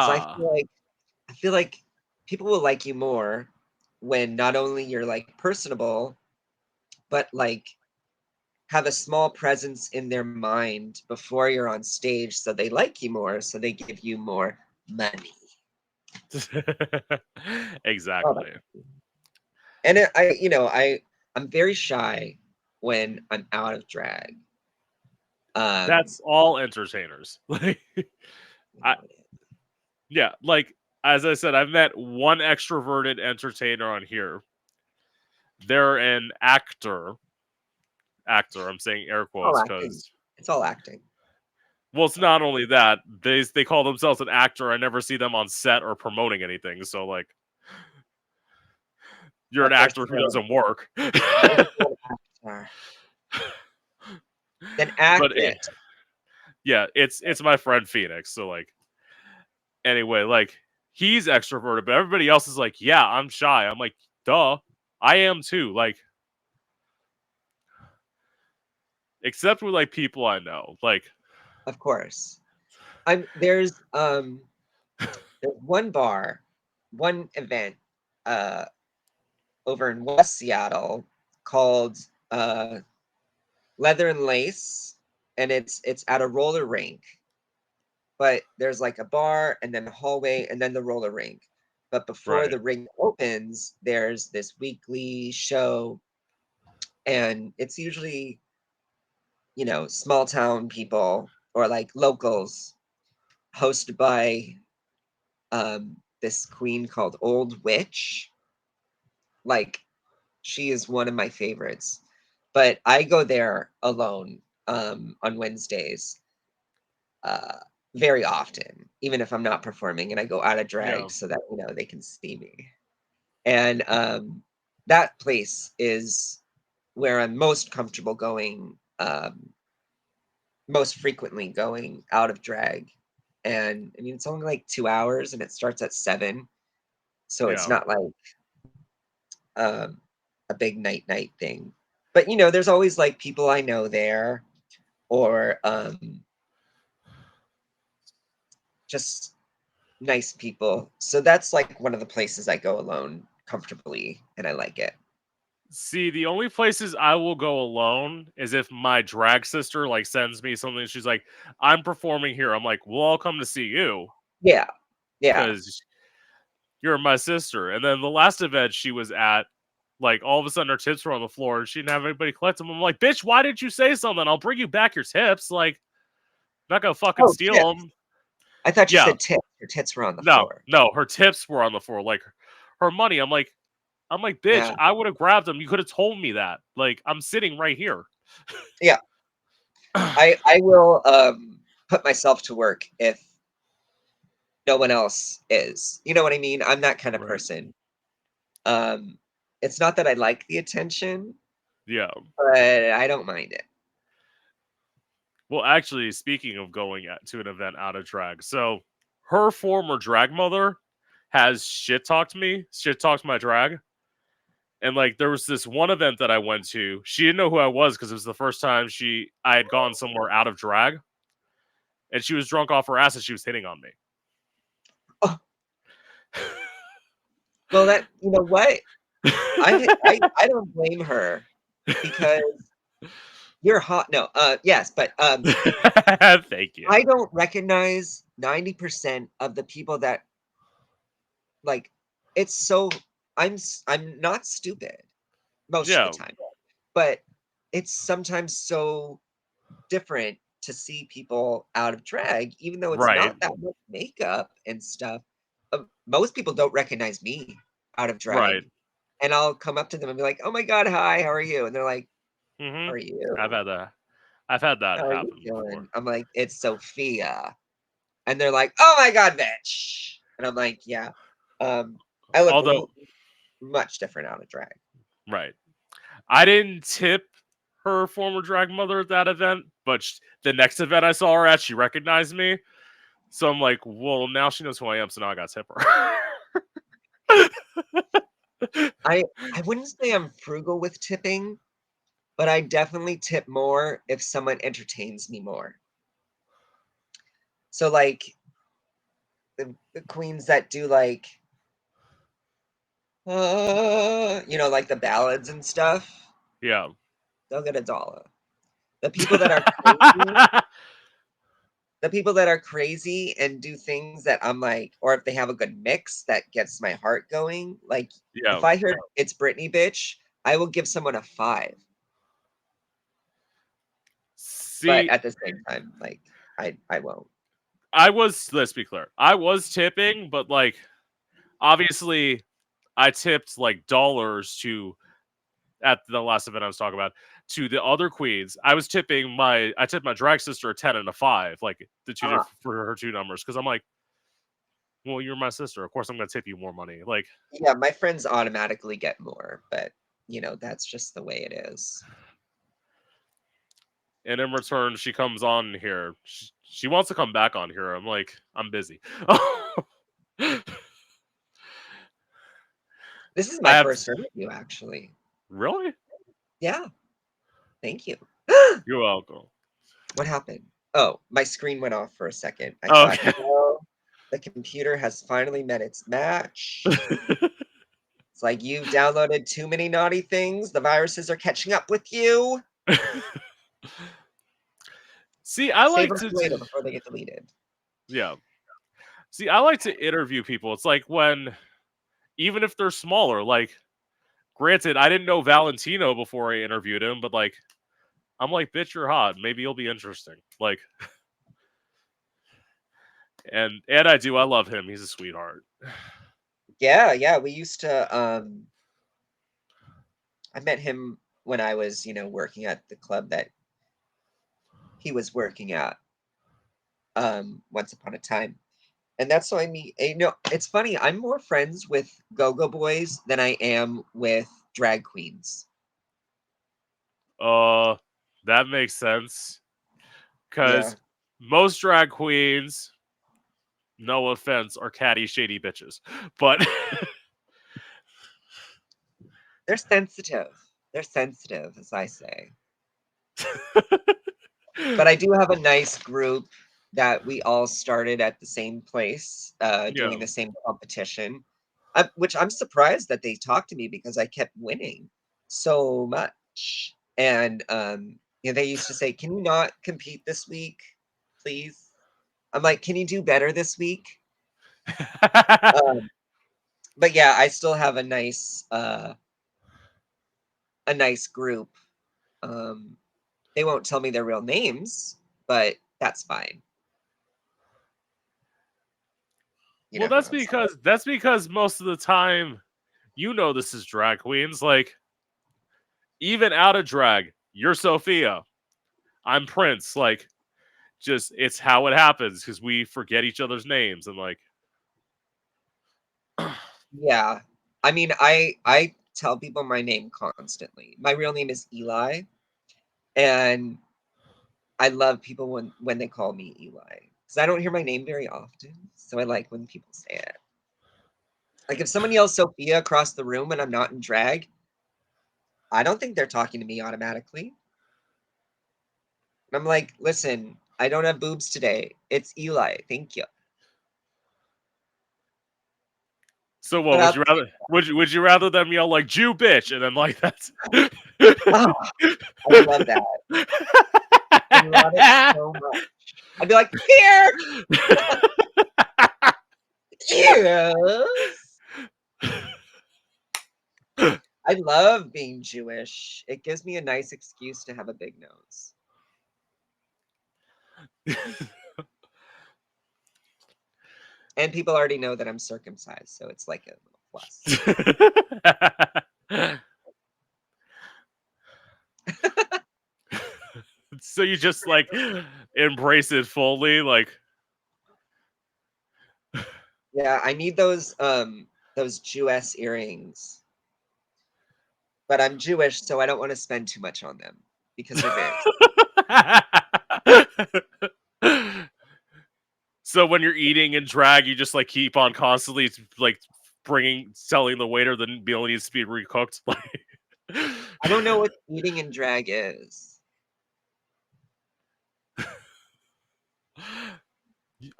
I feel like people will like you more when not only you're like personable, but like have a small presence in their mind before you're on stage, so they like you more, so they give you more money. Exactly. And I'm very shy when I'm out of drag. That's all entertainers. Like yeah, like as I said, I've met one extroverted entertainer on here. they're an actor. Actor, I'm saying air All quotes acting. because, It's all acting. well, it's not only that they call themselves an actor. I never see them on set or promoting anything. So like, you're an But they're actor who still, doesn't work. they're still an actor. Then But act it. yeah, it's my friend Phoenix. So like, anyway, like he's extroverted, but everybody else is like, yeah, I'm shy. I'm like, duh, I am too. Like, except with like people I know. Like, Of course. There's one bar, one event uh over in West Seattle called Leather and Lace, and it's at a roller rink. But there's like a bar and then a hallway and then the roller rink. But before right, the rink opens, there's this weekly show, and it's usually, small town people or like locals, hosted by this queen called Old Witch. Like, she is one of my favorites. But I go there alone on Wednesdays uh, very often, even if I'm not performing, and I go out of yeah, drag so that they can see me. And that place is where I'm most comfortable going, most frequently going out of drag. And I mean, it's only like 2 hours, and it starts at 7, so it's yeah. not like um, a big night thing. But there's always like people I know there, or just nice people. So that's like one of the places I go alone comfortably, and I like it. See, the only places I will go alone is if my drag sister like sends me something. She's like, "I'm performing here." I'm like, "Well, I'll come to see you Yeah, yeah. because you're my sister." And then the last event she was at, like all of a sudden her tips were on the floor and she didn't have anybody collect them. I'm like, "Bitch, why didn't you say something? I'll bring you back your tips. Like, I'm not gonna fucking Oh, steal tips. them." I thought you Yeah, said tits. Your tits were on the no, floor. no, her tips were on the floor. Like her money. I'm like, bitch, Yeah, I would have grabbed them. You could have told me that. Like, I'm sitting right here. yeah. I will put myself to work if no one else is. You know what I mean? I'm that kind of Right. person. Um, it's not that I like the attention, Yeah. but I don't mind it. Well, actually, speaking of going to an event out of drag, so her former drag mother has shit talked my drag. And like there was this one event that I went to. She didn't know who I was because it was the first time I had gone somewhere out of drag, and she was drunk off her ass and she was hitting on me. Oh, well, that you know what? I don't blame her, because you're hot. No, yes, but Thank you. I don't recognize 90% of the people that, like, it's so I'm not stupid most of the Yeah. time, but it's sometimes so different to see people out of drag, even though it's Right. not that much makeup and stuff. Most people don't recognize me out of Right. drag, and I'll come up to them and be like, "Oh my god, hi, how are you?" And they're like, "How Mm-hmm. are I've you? had that. I've had that How are you happen before. doing?" I'm like, "It's Sophia." And they're like, "Oh my god, bitch." And I'm like, "Yeah, um, I look Although, much different out of drag." right, I didn't tip her former drag mother at that event, but the next event I saw her at, she recognized me. So I'm like, well, now she knows who I am, so now I got to tip her. I wouldn't say I'm frugal with tipping, but I definitely tip more if someone entertains me more. So, like, the queens that do, like, like the ballads and stuff, Yeah. they'll get $1. The people that are crazy the people that are crazy and do things that I'm like, or if they have a good mix that gets my heart going, like, Yeah. if I hear "It's Britney, bitch," I will give someone a 5, but See, at the same time, like, I won't. let's be clear, I was tipping, but like, obviously, I tipped like dollars to at the last event I was talking about, to the other queens, I tipped my drag sister a 10 and a 5, like the two for her two numbers, because I'm like, well, you're my sister. Of course, I'm gonna tip you more money. Like, yeah, my friends automatically get more, but that's just the way it is. and in return, she comes on here. She wants to come back on here. I'm like, I'm busy. This is I my have first interview, actually. really. Yeah, thank you. You're welcome. What happened? Oh, my screen went off for a second. I thought, Okay. the computer has finally met its match. It's like you've downloaded too many naughty things. The viruses are catching up with you. See, I Save like them to for later before they get deleted. yeah. See, I like to interview people. It's like when, even if they're smaller, like, granted, I didn't know Valentino before I interviewed him, but like, I'm like, bitch, you're hot. Maybe you'll be interesting. Like, and I do. I love him. He's a sweetheart. Yeah. We used to I met him when I was, working at the club that he was working at once upon a time. And that's how I meet. It's funny. I'm more friends with go-go boys than I am with drag queens. That makes sense. Yeah, Because most drag queens, no offense, are catty, shady bitches. But they're sensitive. They're sensitive, as I say. But I do have a nice group that we all started at the same place, yeah. doing the same competition, which I'm surprised that they talked to me because I kept winning so much. And they used to say, "Can you not compete this week, please?" I'm like, "Can you do better this week?" Um, but yeah, I still have a nice group. Um, they won't tell me their real names, but that's fine. You Well, know who I'm saying. that's because most of the time, this is drag queens. Like, even out of drag, you're Sophia. I'm Prince. Like, just it's how it happens because we forget each other's names and like. Yeah. I mean, I tell people my name constantly. My real name is Eli, and I love people when they call me Eli because I don't hear my name very often, so I like when people say it. Like if someone yells Sophia across the room and I'm not in drag, I don't think they're talking to me automatically. And I'm like, listen, I don't have boobs today. It's Eli. Thank you. So what But would you rather? Would you rather them yell like "Jew bitch" and then like that's? oh, I love that. I love it so much. I'd be like, here. Yes. I love being Jewish. It gives me a nice excuse to have a big nose. And people already know that I'm circumcised, so it's like a little plus. So you just like embrace it fully, like. Yeah, I need those Jewess earrings. But I'm Jewish, so I don't want to spend too much on them because they're very So when you're eating in drag, you just like keep on constantly like telling the waiter the meal needs to be recooked. Like, I don't know what eating in drag is.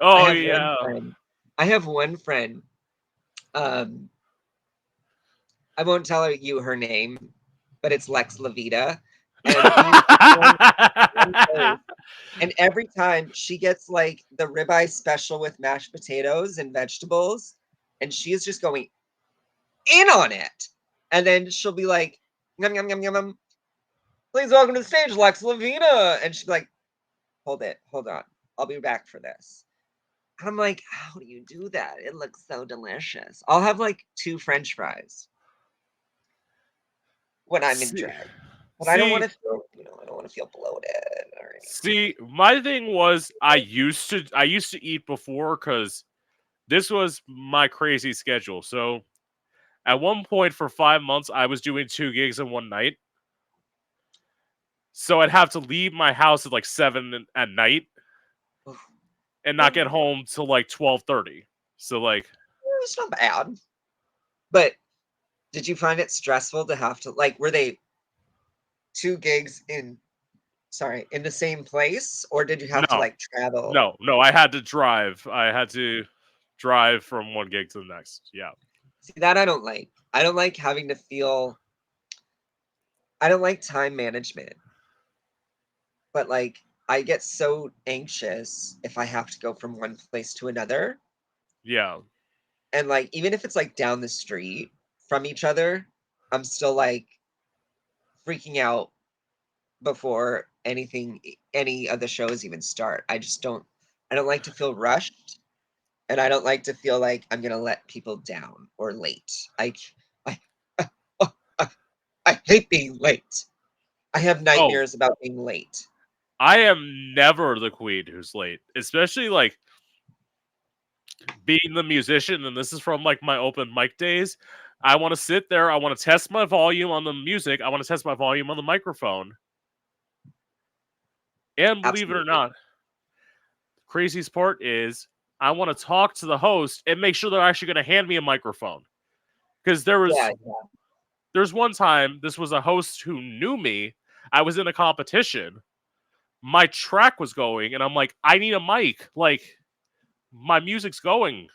I oh have one yeah. friend. I have one friend. Um, I won't tell you her name, but it's Lex Levita. And we used to go on one place, and every time she gets like the ribeye special with mashed potatoes and vegetables, and she is just going in on it. And then she'll be like, yum, yum, yum, yum, yum. Please welcome to the stage, Lex Levita. And she'll be like, hold on. I'll be back for this. And I'm like, how do you do that? It looks so delicious. I'll have like 2 French fries. when I'm in See, drag. But I don't want see, to feel, I don't want to feel bloated or anything. see. My thing was I used to eat before because this was my crazy schedule. So at one point for 5 months, I was doing 2 gigs in one night. So I'd have to leave my house at like 7 at night Oof. and not Well, get home till like 12:30. So like, it's not bad. But did you find it stressful to have to like were they 2 gigs in the same place, or did you have to no, like travel? no. I had to drive. I had to drive from one gig to the next. Yeah, See, that I don't like. I don't like having to feel I don't like time management, but like I get so anxious if I have to go from one place to another. yeah, And like even if it's like down the street from each other, I'm still like freaking out before any of the shows even start. I don't like to feel rushed, and I don't like to feel like I'm gonna let people down or late. I oh, I hate being late. I have Oh, nightmares about being late. I am never the queen who's late, especially like being the musician. And this is from like my open mic days. I want to sit there. I want to test my volume on the music. I want to test my volume on the microphone. And believe it or Absolutely. not, craziest part is I want to talk to the host and make sure they're actually going to hand me a microphone. Because Yeah, yeah. there's one time this was a host who knew me. I was in a competition. My track was going, and I'm like, I need a mic. Like my music's going,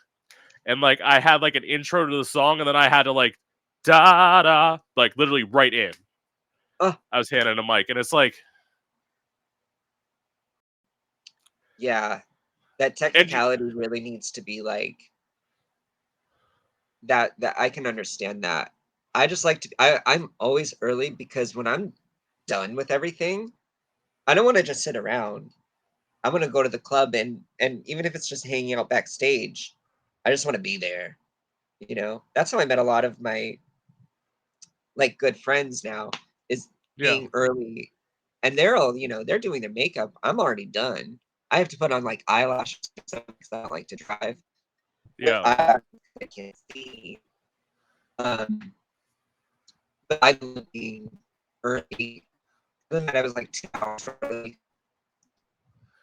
and like I had like an intro to the song, and then I had to like da da like literally right in. Oh, I was handing a mic, and it's like, yeah. That and technicality really needs to be like that I can understand that. I just like to I'm always early because when I'm done with everything, I don't want to just sit around. I want to go to the club and even if it's just hanging out backstage, I just want to be there, you know? That's how I met a lot of my like good friends now is yeah, being early and they're all, they're doing their makeup. I'm already done. I have to put on like eyelashes because I don't like to drive with yeah, eyelashes. I can't see. Um, but I love being early. Other than that, I was like 2 hours early.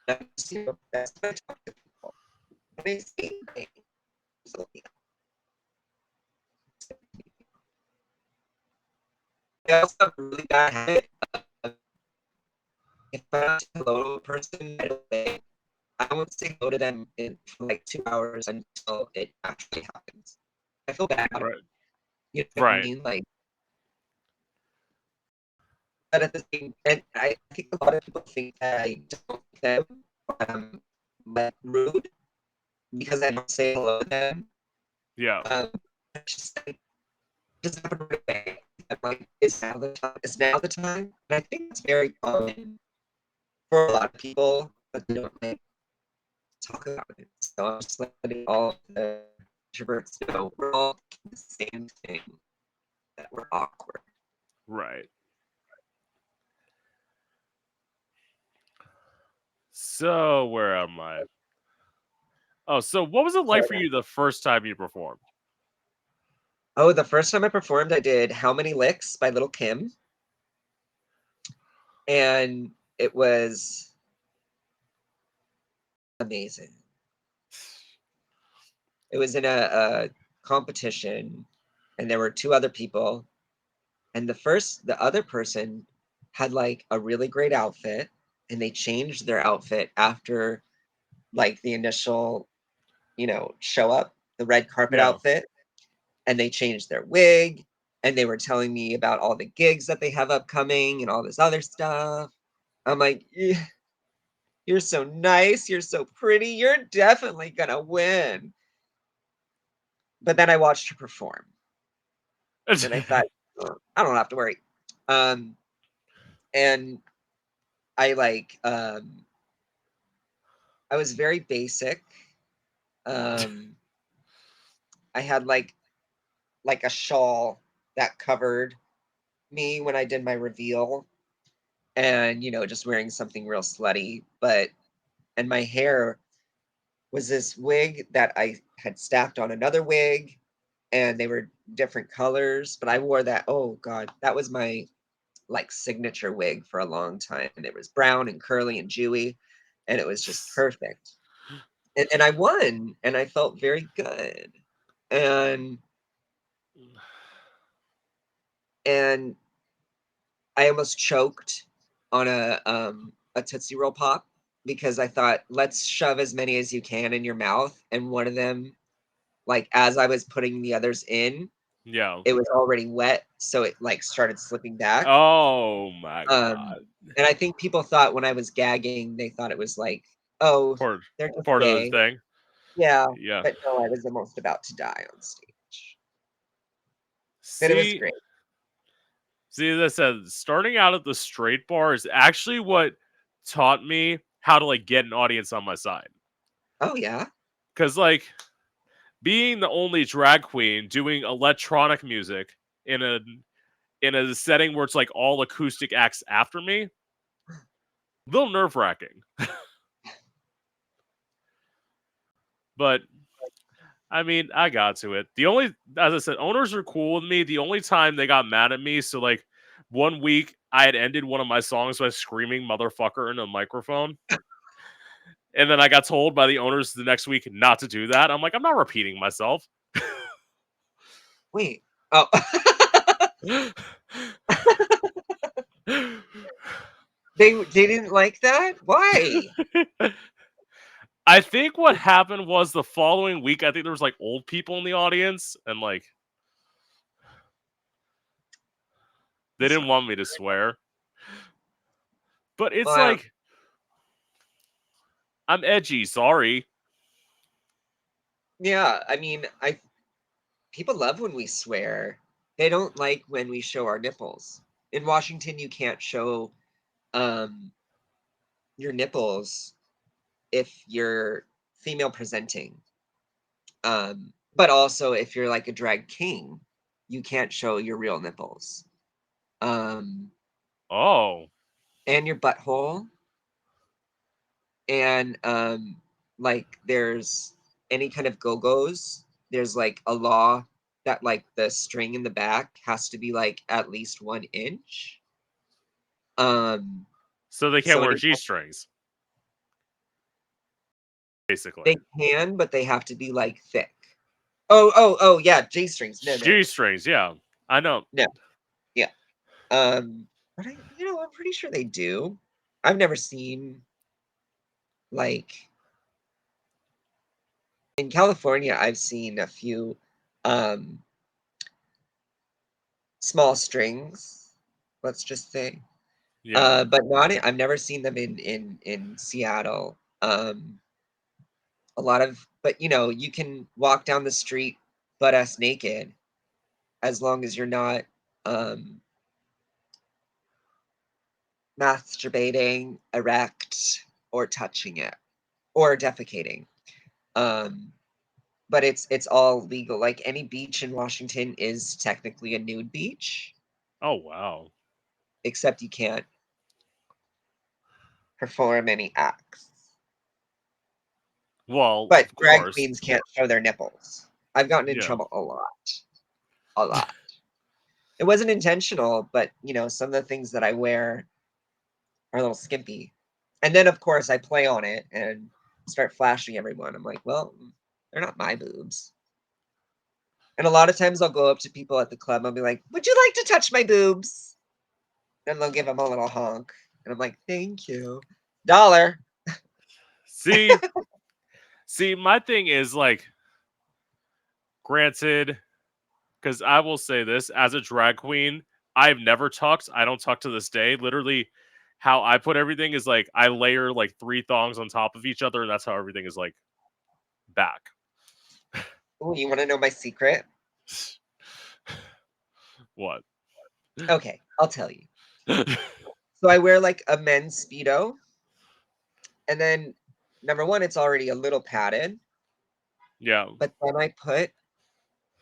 That's what I talk to people. And they say things. So, yeah. I also have a really bad habit of if I don't say hello to a person right away, I won't say hello to them for like 2 hours until it actually happens. I feel bad about it. right, You know what I right, mean? Like, but at the same, and I think a lot of people think that I don't like them, like rude because I don't say hello to them. yeah, Um, it's just like, just happen right away. I'm like, is now the time? Is now the time? And I think it's very common for a lot of people, but they don't like talk about it. So I'm just letting all of the introverts know we're all the same thing, that we're awkward. right. So where am I? Oh, so what was it like for So, you the first time you performed? oh, the first time I performed, I did How Many Licks by Little Kim. And it was amazing. It was in a competition, and there were two other people. And the other person had like a really great outfit, and they changed their outfit after like the initial, show up, the red carpet Yeah, outfit, and they changed their wig, and they were telling me about all the gigs that they have upcoming and all this other stuff. I'm like, "Yeah, you're so nice, you're so pretty, you're definitely gonna win." But then I watched her perform, and I thought, "Oh, I don't have to worry." Um, and I like, I was very basic. Um, I had like a shawl that covered me when I did my reveal, and just wearing something real slutty, and my hair was this wig that I had stacked on another wig, and they were different colors, but I wore that. Oh God, that was my like signature wig for a long time. And it was brown and curly and dewy, and it was just perfect. And I won, and I felt very good. And and I almost choked on a Tootsie Roll Pop because I thought, let's shove as many as you can in your mouth. And one of them, like as I was putting the others in, Yeah. it was already wet, so it like started slipping back. Oh my Um, god. and I think people thought when I was gagging, they thought it was like, oh, Part they're just part of the gay. thing. Yeah, Yeah. but no, I was almost about to die on stage. But it was See, great. as I said, starting out at the straight bar is actually what taught me how to like get an audience on my side. Oh yeah. Cause like being the only drag queen doing electronic music in a setting where it's like all acoustic acts after me, a little nerve wracking. But I mean, I got to it. The only, as I said, owners are cool with me. The only time they got mad at me, so like one week I had ended one of my songs by screaming "motherfucker" in a microphone, and then I got told by the owners the next week not to do that. I'm like, I'm not repeating myself. Wait. Oh. They didn't like that? Why? I think what happened was the following week, I think there was like old people in the audience, and like they That's didn't not want me to swear. But it's well, I don't like I'm edgy. Sorry. yeah, I mean, I people love when we swear. They don't like when we show our nipples. In Washington, you can't show um your nipples if you're female presenting. But also if you're like a drag king, you can't show your real nipples. Um, Oh, and your butthole. And like there's any kind of go-go's, there's like a law that like the string in the back has to be like at least 1 inch. Um, so they can't so wear any G strings, basically. they can, but they have to be like thick. Oh, yeah, G strings. No, no, G strings, yeah. I know. no. Yeah. But I'm pretty sure they do. I've never seen like in California, I've seen a few um small strings, let's just say. Yeah. But not I've never seen them in Seattle. A lot of but you can walk down the street butt ass naked as long as you're not um masturbating, erect, or touching it, or defecating. Um, but it's all legal. Like any beach in Washington is technically a nude beach, Oh wow. except you can't perform any acts. Well, But of drag course. queens can't show their nipples. I've gotten in Yeah. trouble a lot. A lot. It wasn't intentional, but some of the things that I wear are a little skimpy. And then of course I play on it and start flashing everyone. I'm like, well, they're not my boobs. And a lot of times I'll go up to people at the club. I'll be like, would you like to touch my boobs? And they'll give them a little honk. And I'm like, thank you. Dollar. See, my thing is like, granted, because I will say this as a drag queen, I've never tucked. I don't tuck to this day. Literally, how I put everything is like I layer like 3 thongs on top of each other, and that's how everything is like back. Ooh, you want to know my secret? What? Okay, I'll tell you. So I wear like a men's Speedo. And then, number one, it's already a little padded. Yeah. But then I put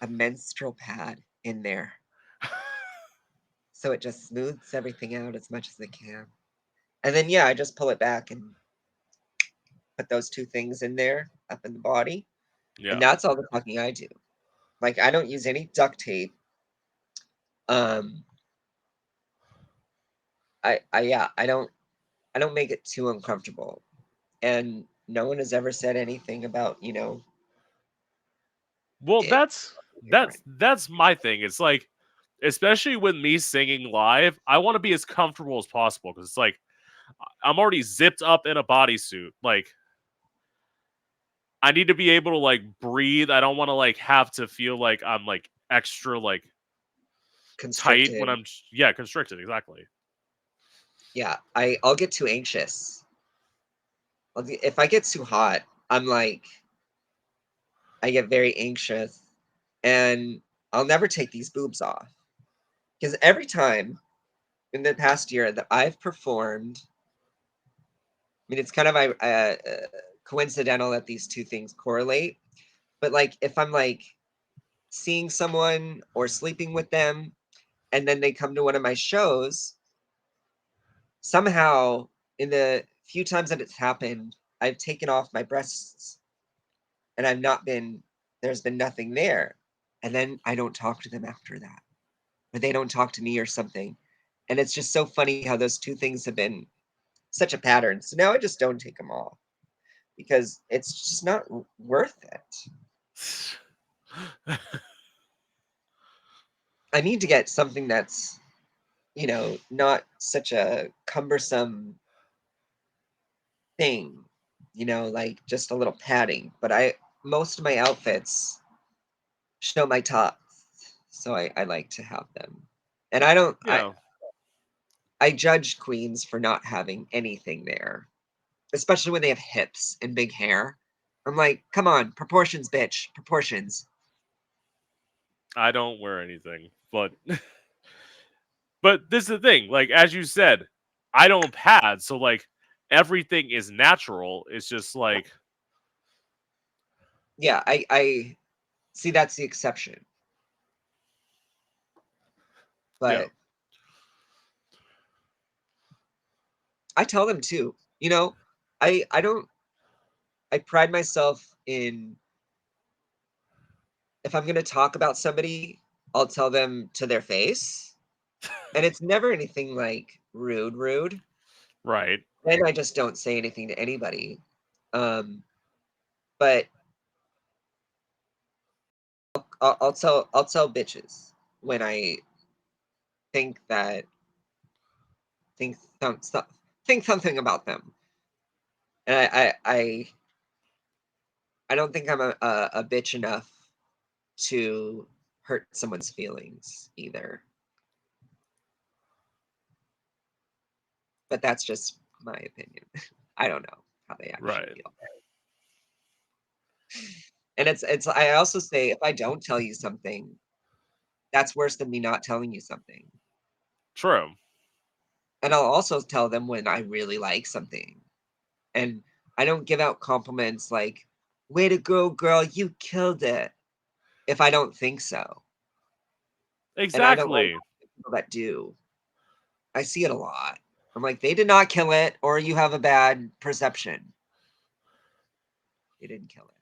a menstrual pad in there. so it just smooths everything out as much as it can. And then yeah, I just pull it back and put those two things in there up in the body. And Yeah. that's all the tucking I do. Like I don't use any duct tape. Um I don't make it too uncomfortable. And no one has ever said anything about, Well, it different. that's my thing. It's like, especially with me singing live, I want to be as comfortable as possible because it's like I'm already zipped up in a bodysuit. Like I need to be able to like breathe. I don't want to like have to feel like I'm like extra like tight when Constricted. I'm constricted, exactly. Yeah, I'll get too anxious. If I get too hot, I'm like I get very anxious and I'll never take these boobs off. Because every time in the past year that I've performed, I mean, it's kind of coincidental that these two things correlate. But like, if I'm like seeing someone or sleeping with them, and then they come to one of my shows, somehow in the few times that it's happened, I've taken off my breasts and there's been nothing there. And then I don't talk to them after that, or they don't talk to me or something. And it's just so funny how those two things have been such a pattern. So now I just don't take them off because it's just not worth it. I need to get something that's, not such a cumbersome thing, like just a little padding. But most of my outfits show my tops, so I like to have them. And I don't, Yeah. I judge queens for not having anything there, especially when they have hips and big hair. I'm like, come on, proportions, bitch, proportions. I don't wear anything, but but this is the thing. Like as you said, I don't pad, so like everything is natural. It's just like Yeah, I see that's the exception. yeah, But I tell them too, I don't I pride myself in if I'm gonna talk about somebody, I'll tell them to their face. And it's never anything like rude. right. Then I just don't say anything to anybody. Um, but I'll tell bitches when I think that think think something about them. And I don't think I'm a bitch enough to hurt someone's feelings either. But that's just my opinion. I don't know how they actually Right. feel. And it's I also say if I don't tell you something, that's worse than me not telling you something. True. And I'll also tell them when I really like something. And I don't give out compliments like, way to go, girl, you killed it, if I don't think so. And I don't like Exactly. people that do. I see it a lot. I'm like, they did not kill it, or you have a bad perception. They didn't kill it.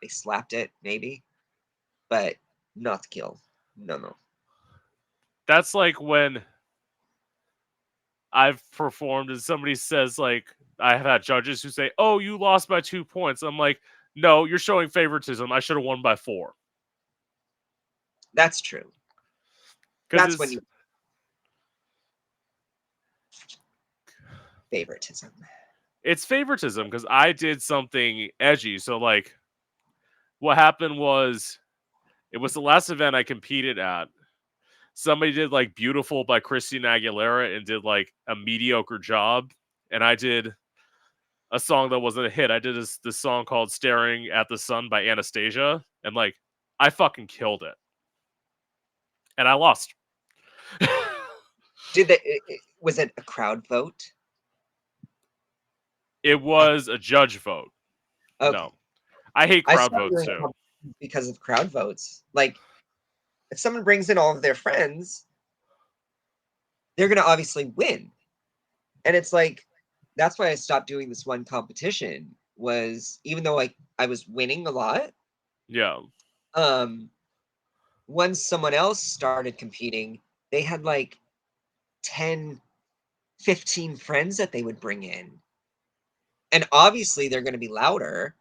They slapped it, maybe, but not kill. No, no. That's like when I've performed and somebody says like I have had judges who say, "Oh, you lost by 2 points." I'm like, "No, you're showing favoritism. I should have won by 4." That's true. Cuz That's when it's you favoritism. it's favoritism cuz I did something edgy. So like what happened was it was the last event I competed at. Somebody did like Beautiful by Christina Aguilera and did like a mediocre job, and I did a song that wasn't a hit. I did this song called Staring at the Sun by Anastasia, and like I fucking killed it. And I lost. Did was it a crowd vote? It was a judge vote. Okay. No. I hate I crowd saw you votes in too. competitions because of crowd votes. Like, if someone brings in all of their friends, they're going to obviously win. And it's like, that's why I stopped doing this one competition, was even though I was winning a lot, Yeah. once someone else started competing, they had like 10, 15 friends that they would bring in. And obviously they're going to be louder,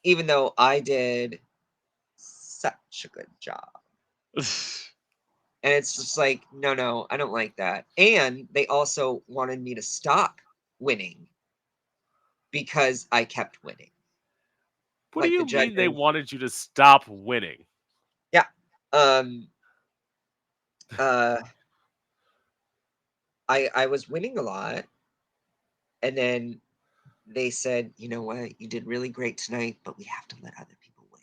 even though I did such a good job. And it's just like, no, I don't like that. And they also wanted me to stop winning because I kept winning. What do Like the you mean they judges, wanted you to stop winning? yeah. Um, uh, I was winning a lot, and then they said, you know what, you did really great tonight, but we have to let other people win.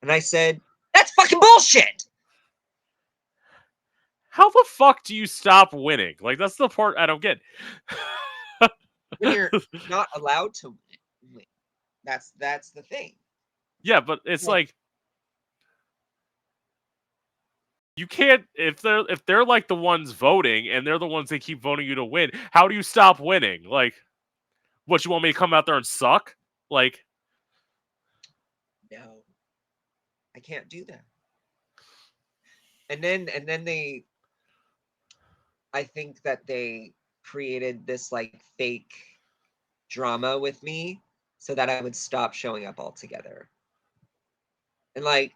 And I said, that's fucking bullshit. How the fuck do you stop winning? Like, that's the part I don't get. When you're not allowed to win, that's the thing. Yeah, but it's Like, like you can't if they're like the ones voting and they're the ones that keep voting you to win. How do you stop winning? Like, what, you want me to come out there and suck? Like, no, I can't do that. And then they, I think that they created this like fake drama with me so that I would stop showing up altogether. And like,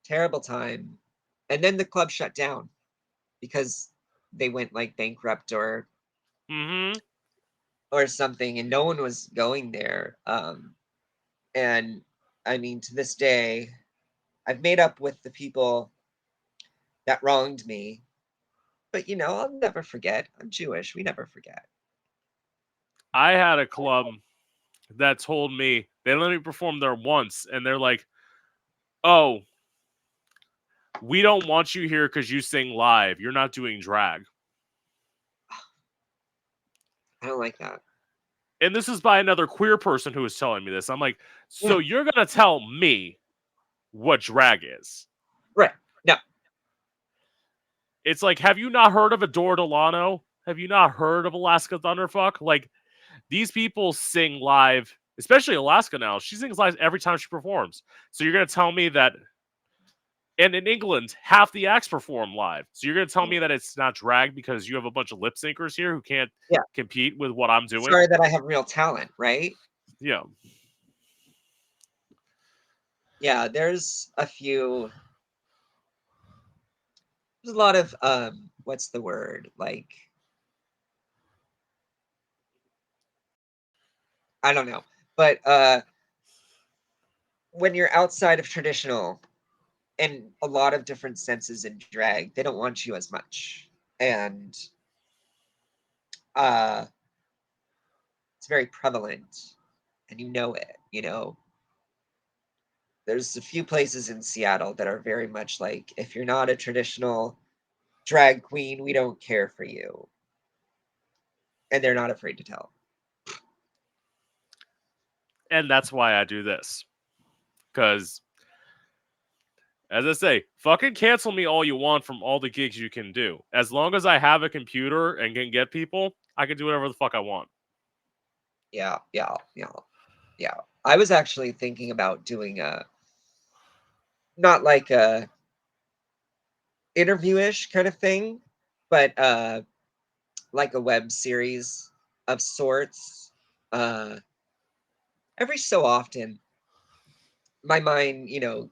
terrible time. And then the club shut down because they went like bankrupt mm-hmm. or something, and no one was going there. And I mean, to this day, I've made up with the people that wronged me, but I'll never forget. I'm Jewish. We never forget. I had a club that told me they let me perform there once, and they're like, "Oh, we don't want you here because you sing live. You're not doing drag." I don't like that. And this is by another queer person who was telling me this. I'm like, Yeah, so you're gonna tell me what drag is? right. No. It's like, have you not heard of Adore Delano? Have you not heard of Alaska Thunderfuck? Like, these people sing live, especially Alaska now. She sings live every time she performs. So you're gonna tell me that, and in England, half the acts perform live. So you're gonna tell me that it's not drag because you have a bunch of lip syncers here who can't Yeah. compete with what I'm doing? Sorry that I have real talent, right? Yeah. Yeah, there's a few. There's a lot of what's the word? Like, I don't know. But when you're outside of traditional and a lot of different senses in drag, they don't want you as much. And uh it's very prevalent, and it. There's a few places in Seattle that are very much like, if you're not a traditional drag queen, we don't care for you. And they're not afraid to tell. And that's why I do this. Because, as I say, fucking cancel me all you want from all the gigs you can do. As long as I have a computer and can get people, I can do whatever the fuck I want. Yeah, yeah, yeah, yeah. I was actually thinking about doing not like a interview-ish kind of thing, but like a web series of sorts. Uh every so often my mind,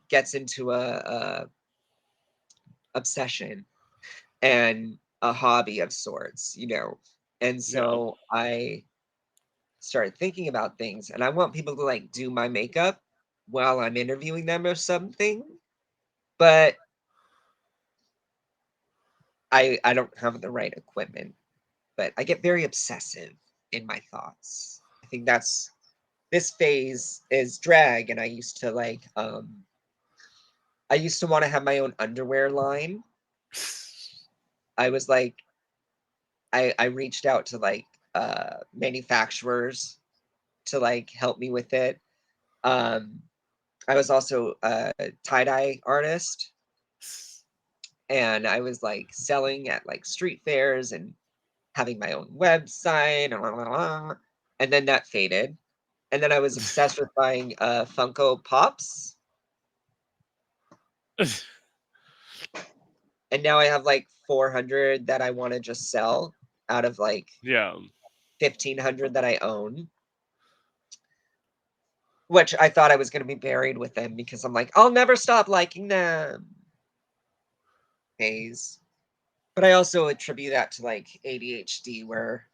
gets into a obsession and a hobby of sorts. And Yeah. so I started thinking about things, and I want people to like do my makeup while I'm interviewing them or something, but I don't have the right equipment. But I get very obsessive in my thoughts. I think that's this phase is drag, and I used to want to have my own underwear line. I was like, I reached out to like manufacturers to like help me with it. Um I was also a tie-dye artist. and I was like selling at like street fairs and having my own website, and then that faded. And then I was obsessed with buying Funko Pops, and now I have like 400 that I want to just sell out of like Yeah. 1,500 that I own, which I thought I was going to be buried with them because I'm like, I'll never stop liking them. Phase. But I also attribute that to like ADHD, where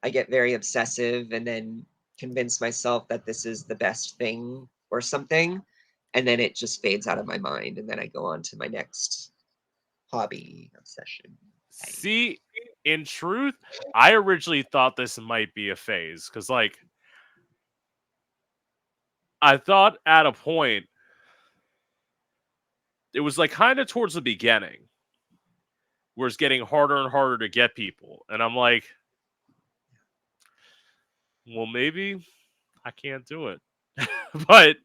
I get very obsessive and then convince myself that this is the best thing or something. And then it just fades out of my mind. And then I go on to my next hobby, obsession. See, in truth, I originally thought this might be a phase because, like, I thought at a point it was like kind of towards the beginning where it's getting harder and harder to get people, and I'm like, well, maybe I can't do it, but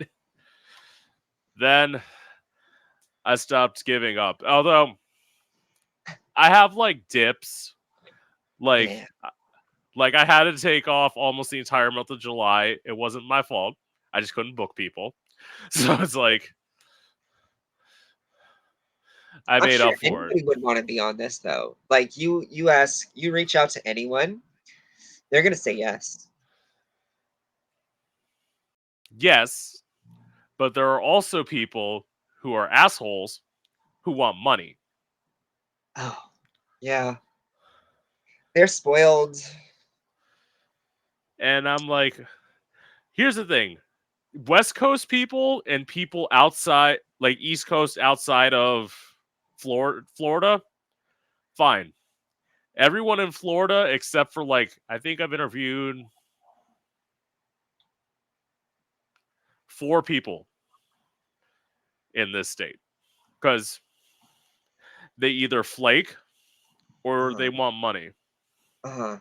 then I stopped giving up. Although I have like dips, like Yeah. like I had to take off almost the entire month of July. It wasn't my fault. I just couldn't book people. So it's like I I'm made sure up for it. anybody would want to be on this though. Like you reach out to anyone, they're gonna say yes. Yes, but there are also people who are assholes who want money. Oh, yeah. They're spoiled. And I'm like, here's the thing. West Coast people and people outside, like East Coast outside of Florida, fine. Everyone in Florida except for like I think I've interviewed 4 people in this state because they either flake or they Uh-huh. want money. Uh-huh.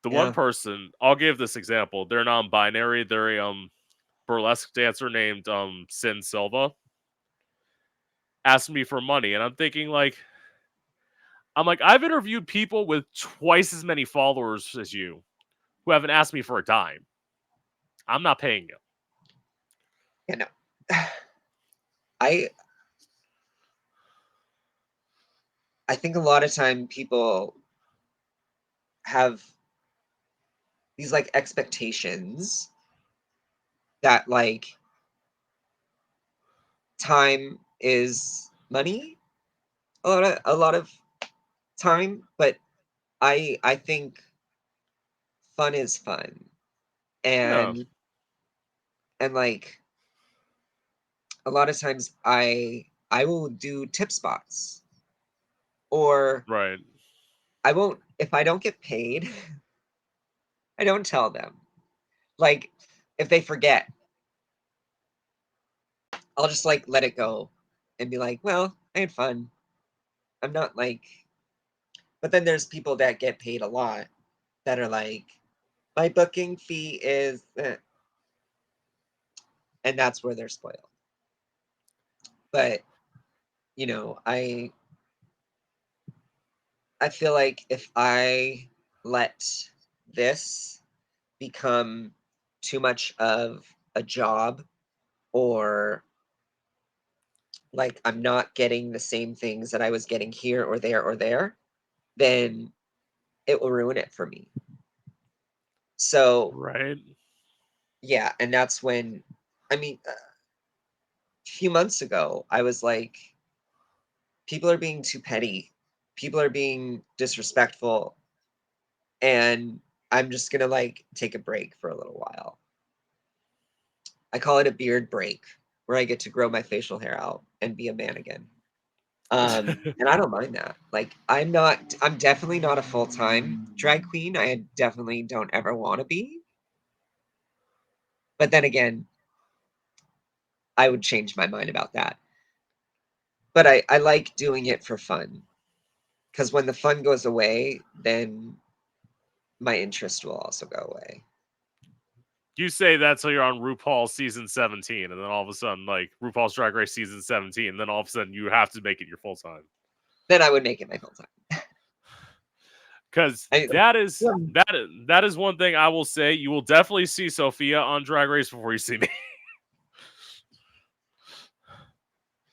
The one Yeah. person, I'll give this example. They're non-binary. They're a burlesque dancer named Sin Silva. Asked me for money, and I'm like, I've interviewed people with twice as many followers as you who haven't asked me for a dime. I'm not paying you. You know. I I think a lot of time people have these like expectations that like time is money a lot of time, but I think fun is fun. Yeah, And like a lot of times I will do tip spots, or right. I won't, if I don't get paid, I don't tell them. Like if they forget, I'll just like let it go and be like, well, I had fun. I'm not like, but then there's people that get paid a lot that are like, my booking fee is, and that's where they're spoiled. But you know, I feel like if I let this become too much of a job, or like I'm not getting the same things that I was getting here or there, then it will ruin it for me. So, Right. yeah, and that's when, I mean, a few months ago, I was like, people are being too petty. People are being disrespectful, and I'm just gonna like take a break for a little while. I call it a beard break, where I get to grow my facial hair out and be a man again. And I don't mind that. Like, I'm definitely not a full-time drag queen. I definitely don't ever want to be. But then again, I would change my mind about that. But I like doing it for fun, because when the fun goes away, then my interest will also go away. You say that till you're on RuPaul season 17, and then all of a sudden, like RuPaul's Drag Race season 17, and then all of a sudden you have to make it your full time. Then I would make it my full time. Because that is one thing I will say. You will definitely see Sofia on Drag Race before you see me.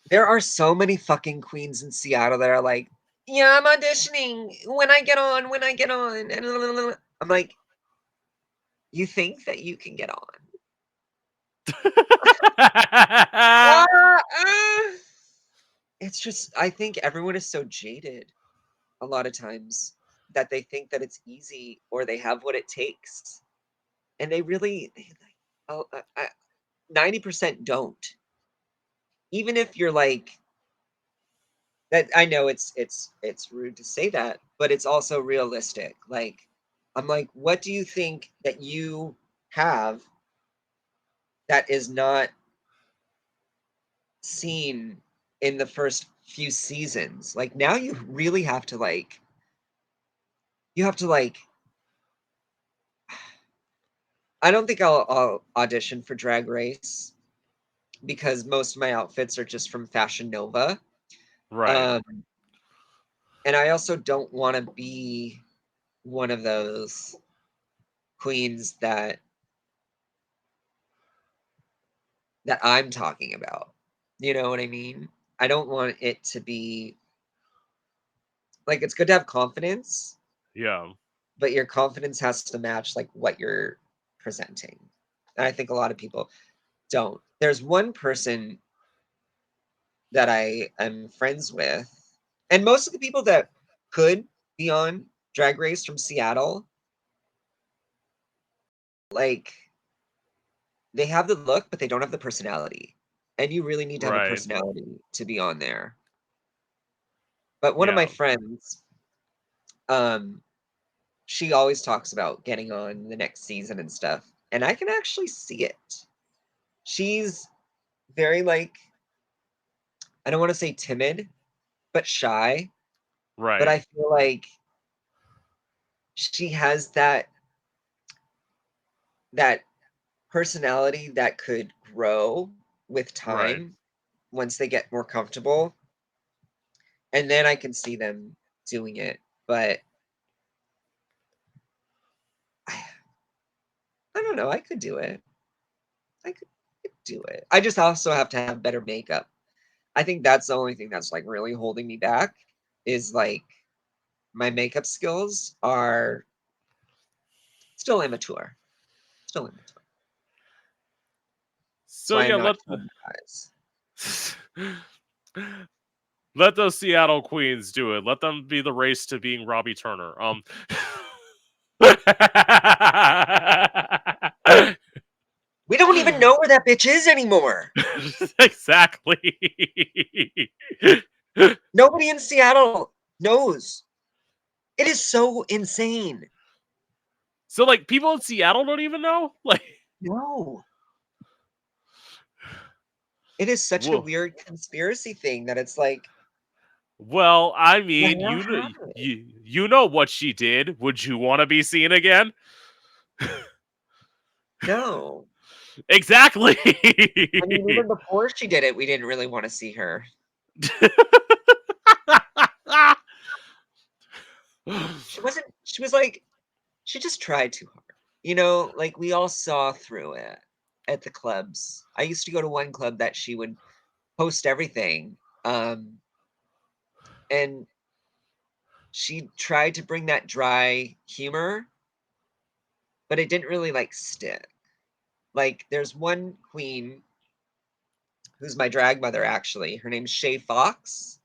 There are so many fucking queens in Seattle that are like, yeah, I'm auditioning when I get on. And I'm like, you think that you can get on? It's just, I think everyone is so jaded a lot of times that they think that it's easy or they have what it takes. And they really, 90% don't. Even if you're like, that, I know it's rude to say that, but it's also realistic. Like, I'm like, what do you think that you have that is not seen in the first few seasons? Like, now you really have to like, I don't think I'll audition for Drag Race because most of my outfits are just from Fashion Nova. Right. And I also don't want to be one of those queens that I'm talking about. You know what I mean? I don't want it to be like, it's good to have confidence, Yeah. but your confidence has to match like what you're presenting. And I think a lot of people don't. There's one person that I am friends with, and most of the people that could be on Drag Race from Seattle, like, they have the look, but they don't have the personality. And you really need to have a Right. personality to be on there. But one of Yeah. my friends, um, she always talks about getting on the next season and stuff, and I can actually see it. She's very like, I don't want to say timid, but shy. But Right. I feel like she has that personality that could grow with Right. time once they get more comfortable. And then I can see them doing it. But I don't know. I could do it. I could do it. I just also have to have better makeup. I think that's the only thing that's like really holding me back is like my makeup skills are still immature. Still immature. That's So why I'm yeah, not telling you guys. let those Seattle Queens do it. Let them be the race to being Robbie Turner. We don't even know where that bitch is anymore. Exactly. Nobody in Seattle knows. It is so insane. So like people in Seattle don't even know? Like No. It is such a whoa. weird conspiracy thing that it's like, Well, I mean, what happened? you know what she did. Would you want to be seen again? No. Exactly. I mean, even before she did it, we didn't really want to see her. She was like, she just tried too hard. You know, like we all saw through it at the clubs. I used to go to one club that she would post everything. And she tried to bring that dry humor, but it didn't really like stick. Like there's one queen who's my drag mother actually. Her name's Shay Fox,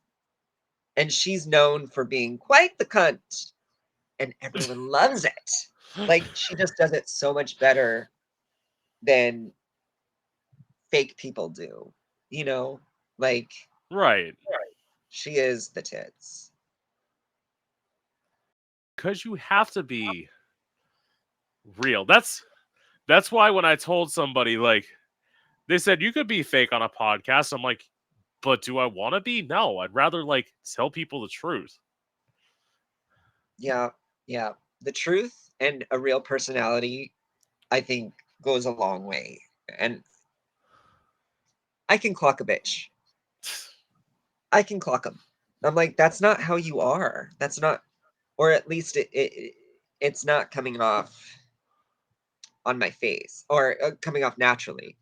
and she's known for being quite the cunt, and everyone loves it. Like she just does it so much better than fake people do. You know, like Right. she is the tits. Cuz you have to be real. That's why when I told somebody like they said you could be fake on a podcast, I'm like, but do I want to be? No, I'd rather like tell people the truth. Yeah, yeah. The truth and a real personality, I think goes a long way. And I can clock a bitch. I can clock them. I'm like, that's not how you are. That's not, or at least it's not coming off on my face or coming off naturally.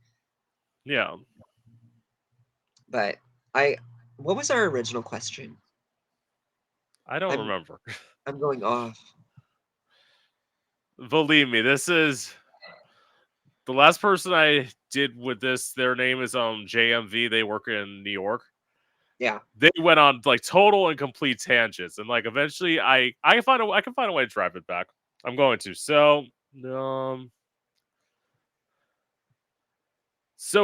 Yeah. But what was our original question? I don't I'm remember. I'm going off. Believe me, this is the last person I did with this. Their name is JMV. They work in New York. Yeah. They went on like total and complete tangents, and like eventually I can find a way to drive it back. I'm going to. So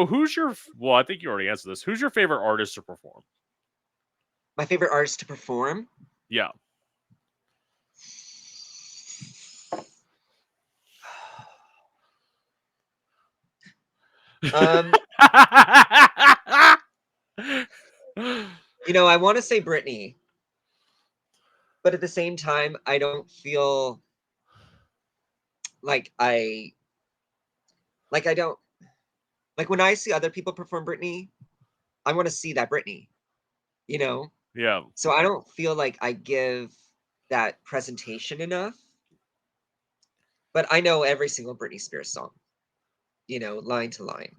who's your well, I think you already answered this. Who's your favorite artist to perform? My favorite artist to perform? Yeah. Um, I want to say Britney, but at the same time, I don't feel like I don't like when I see other people perform Britney, I want to see that Britney, you know? Yeah. So I don't feel like I give that presentation enough, but I know every single Britney Spears song, line to line.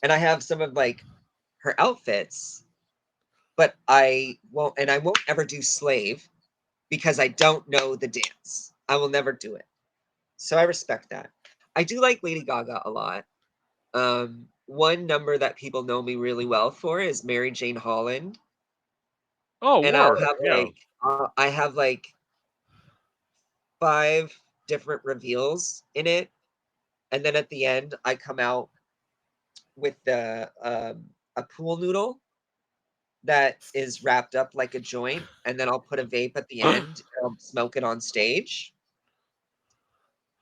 And I have some of like her outfits, but I won't ever do Slave because I don't know the dance. I will never do it. So I respect that. I do like Lady Gaga a lot. One number that people know me really well for is Mary Jane Holland, Oh, and I'll word. have Yeah. I have like 5 different reveals in it, and then at the end I come out with a pool noodle that is wrapped up like a joint, and then I'll put a vape at the end, and I'll smoke it on stage.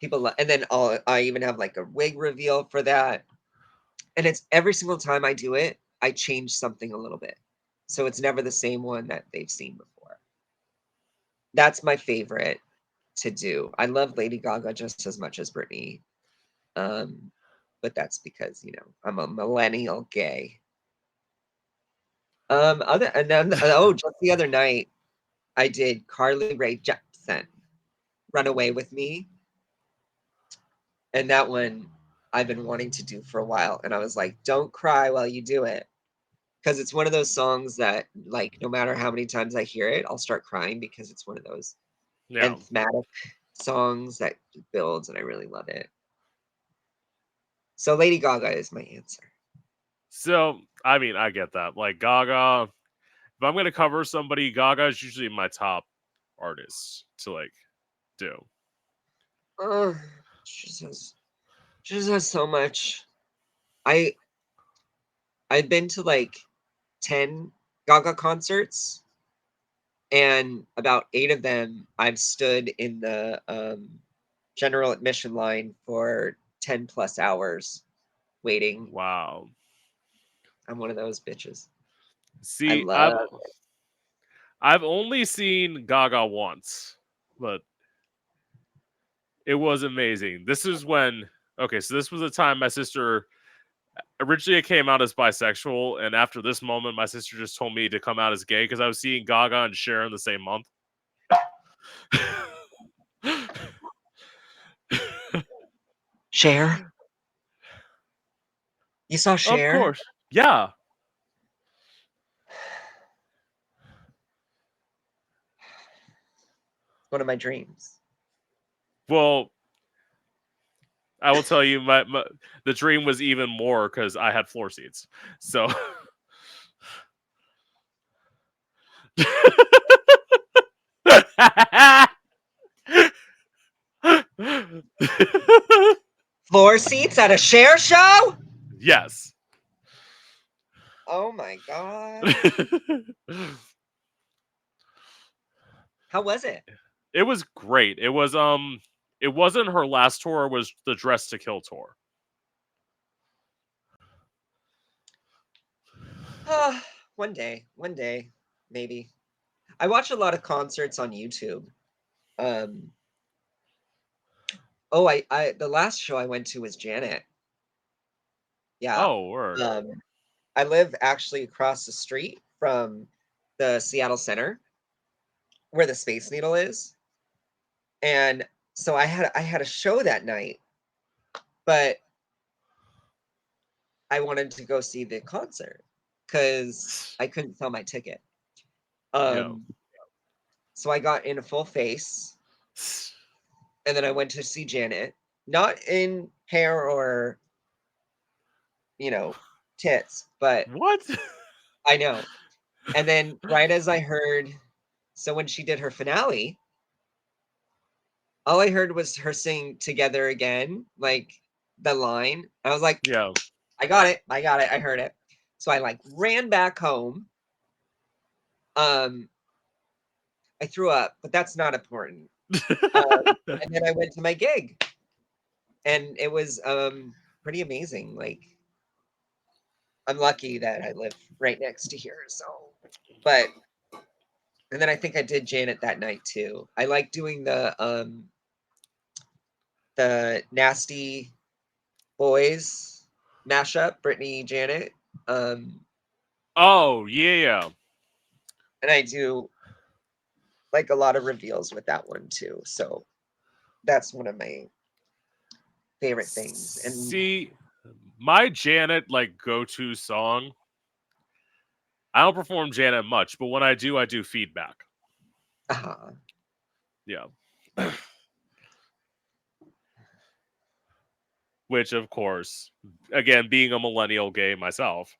And then I even have like a wig reveal for that. And it's every single time I do it, I change something a little bit. So it's never the same one that they've seen before. That's my favorite to do. I love Lady Gaga just as much as Britney. Um, but that's because, I'm a millennial gay. Just the other night, I did Carly Rae Jepsen, Run Away with Me. And that one I've been wanting to do for a while. And I was like, don't cry while you do it. Because it's one of those songs that, like, no matter how many times I hear it, I'll start crying because it's one of those Yeah. anthematic songs that builds, and I really love it. So Lady Gaga is my answer. So, I mean, I get that. Like Gaga, if I'm gonna cover somebody, Gaga is usually my top artist to like do. Oh, she just has so much. I I've been to like 10 Gaga concerts, and about 8 of them I've stood in the general admission line for 10 plus hours waiting. Wow. I'm one of those bitches. I See, love. I've only seen Gaga once, but it was amazing. This is when so this was the time my sister originally it came out as bisexual, and after this moment, my sister just told me to come out as gay because I was seeing Gaga and Cher in the same month. Cher? You saw Of Cher? course, yeah. One of my dreams. Well, I will tell you, the dream was even more because I had floor seats. So, Floor seats at a Cher show? yes. Oh my god. How was it? It was great. It wasn't her last tour, it was the Dress to Kill tour. One day, maybe. I watch a lot of concerts on YouTube. Um, Oh, I the last show I went to was Janet. Yeah. Oh, word. I live actually across the street from the Seattle Center where the Space Needle is. And so I had a show that night, but I wanted to go see the concert because I couldn't sell my ticket. Yeah. Um, so I got in a full face, and then I went to see Janet, not in hair or you know tits, but What? I know. And then right as I heard, so when she did her finale, all I heard was her sing "Together Again," like the line. I was like, Yeah. I got it, I got it, I heard it. So I like ran back home. Um, I threw up, but that's not important. And then I went to my gig, and it was pretty amazing. Like I'm lucky that I live right next to here. So, but and then I think I did Janet that night too. I like doing the Nasty Boys mashup, Brittany Janet. Um, Oh, yeah. and I do like a lot of reveals with that one too. So that's one of my favorite things. And See, my Janet like go-to song. I don't perform Janet much, but when I do feedback. uh, Yeah. Which, of course, again, being a millennial gay myself,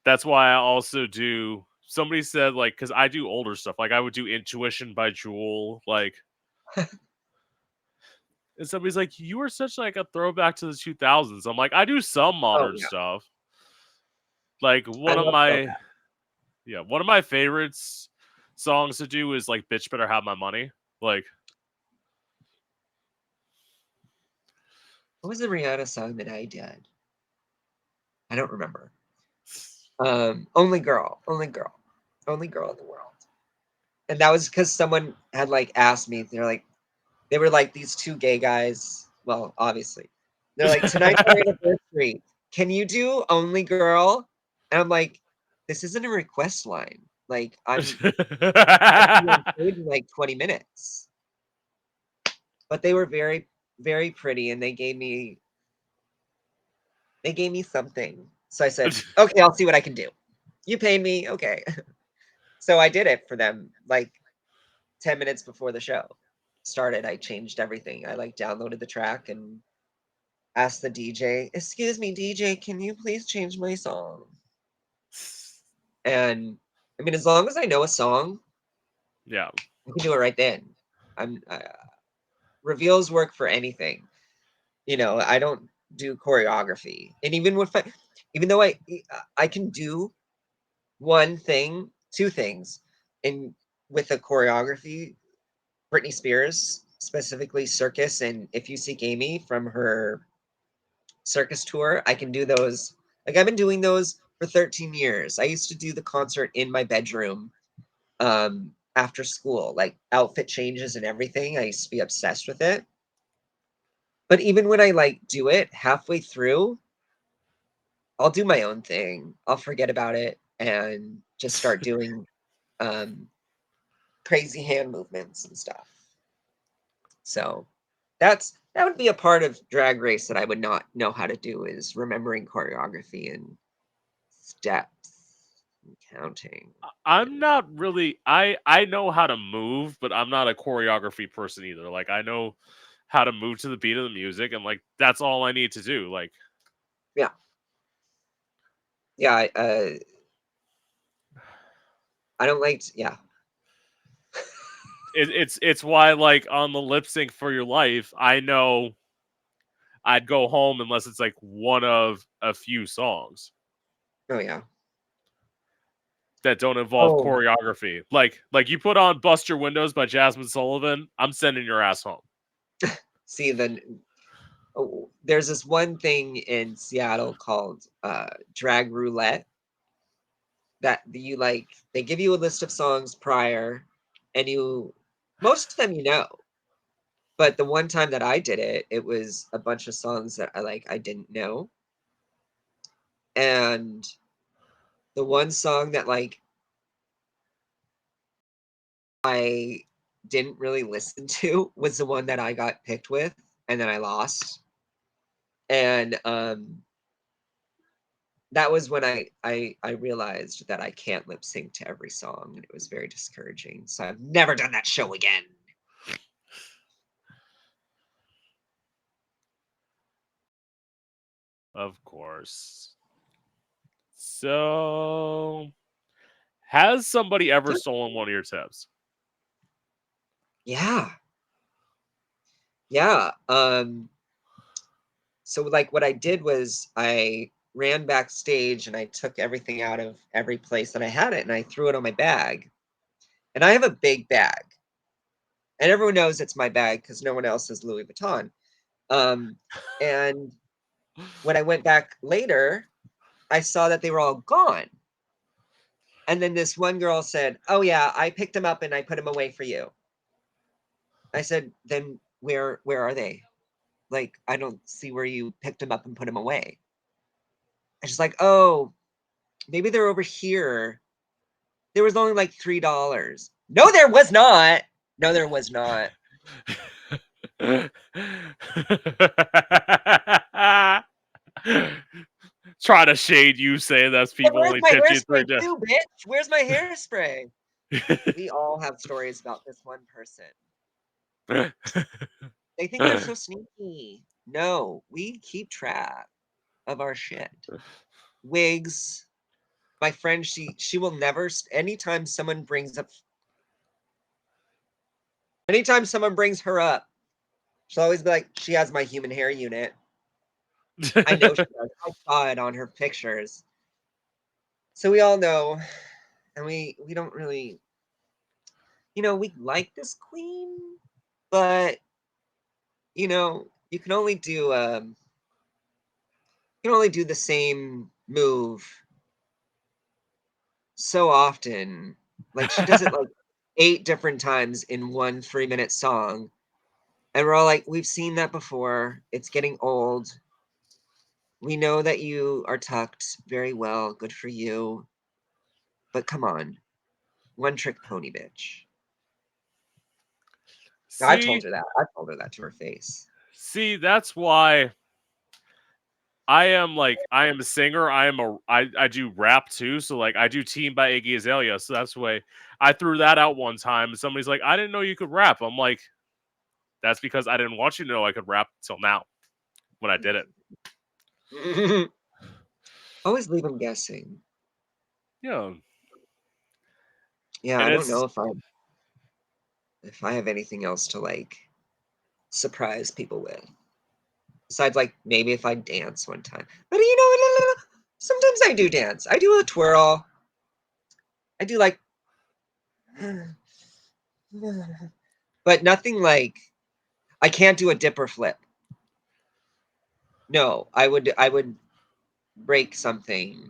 that's why I also do. Somebody said like because I do older stuff, like I would do Intuition by Jewel, like, and somebody's like, "You are such like a throwback to the 2000s." I'm like, I do some oh modern yeah, stuff. Like I one of love my throwback. yeah, one of my favorites songs to do is like "Bitch Better Have My Money." Like, What was the Rihanna song that I did? I don't remember. Only girl, only girl, only girl in the world. And that was because someone had like asked me. They were like these two gay guys. Well, obviously, they're like tonight's our anniversary. Can you do only girl? And I'm like, this isn't a request line. Like I'm being paid in like 20 minutes. But they were very, very pretty, and they gave me something. So I said, okay, I'll see what I can do. You paid me, okay. So I did it for them like 10 minutes before the show started. I changed everything. I like downloaded the track and asked the DJ, excuse me, DJ, can you please change my song? And I mean, as long as I know a song, yeah. I can do it right then. I'm reveals work for anything. I don't do choreography. And even though I can do one thing, two things in with a choreography. Britney Spears, specifically Circus and If You Seek Amy from her circus tour. I can do those. Like I've been doing those for 13 years. I used to do the concert in my bedroom after school, like outfit changes and everything. I used to be obsessed with it. But even when I like do it halfway through, I'll do my own thing. I'll forget about it and just start doing um crazy hand movements and stuff. So that would be a part of Drag Race that I would not know how to do is remembering choreography and steps and counting. I'm And not really I know how to move, but I'm not a choreography person either. Like I know how to move to the beat of the music and like that's all I need to do. Like yeah, yeah. I don't like. Yeah, it's why like on the lip sync for your life, I know I'd go home unless it's like one of a few songs oh yeah. that don't involve Oh, choreography. Like you put on Bust Your Windows by Jasmine Sullivan, I'm sending your ass home. see then. Oh, there's this one thing in Seattle called drag roulette that you like. They give you a list of songs prior, and Most of them, but the one time that I did it, it was a bunch of songs that I didn't know. And the one song that I didn't really listen to was the one that I got picked with and then I lost. And that was when I realized that I can't lip sync to every song, and it was very discouraging. So I've never done that show again. Of course. So, has somebody ever stolen one of your tips? Yeah. Yeah. So what I did was I ran backstage and I took everything out of every place that I had it and I threw it on my bag. And I have a big bag. And everyone knows it's my bag because no one else has Louis Vuitton. And when I went back later, I saw that they were all gone. And then this one girl said, "Oh yeah, I picked them up and I put them away for you." I said, "Then where are they? Like, I don't see where you picked them up and put them away." And she's like, "Oh, maybe they're over here. There was only like $3." No, there was not. No, there was not. Trying to shade you, saying that's But people where's only my tipped you hairspray 3 days. too, bitch? Where's my hairspray? We all have stories about this one person. They think they're so sneaky. No, we keep track of our shit. Wigs. My friend, she will never. Anytime someone brings her up, she'll always be like, "She has my human hair unit." I know she does. I saw it on her pictures. So we all know, and we don't really, we like this queen, but you can only do the same move so often. Like she does it like 8 different times in one 3-minute song. And we're all like, we've seen that before. It's getting old. We know that you are tucked very well. Good for you. But come on. One trick pony, bitch. I told See, her that. I told her that to her face. that's why I am a singer. I do rap too. So like I do Team by Iggy Azalea. So that's why I threw that out one time and somebody's like, I didn't know you could rap. I'm like, that's because I didn't want you to know I could rap till now when I did it. Always leave them guessing. Yeah. Yeah, And I don't it's know if I have anything else to surprise people with. Besides, maybe if I dance one time. But sometimes I do dance. I do a twirl. I do but nothing I can't do a dipper flip. No, I would break something.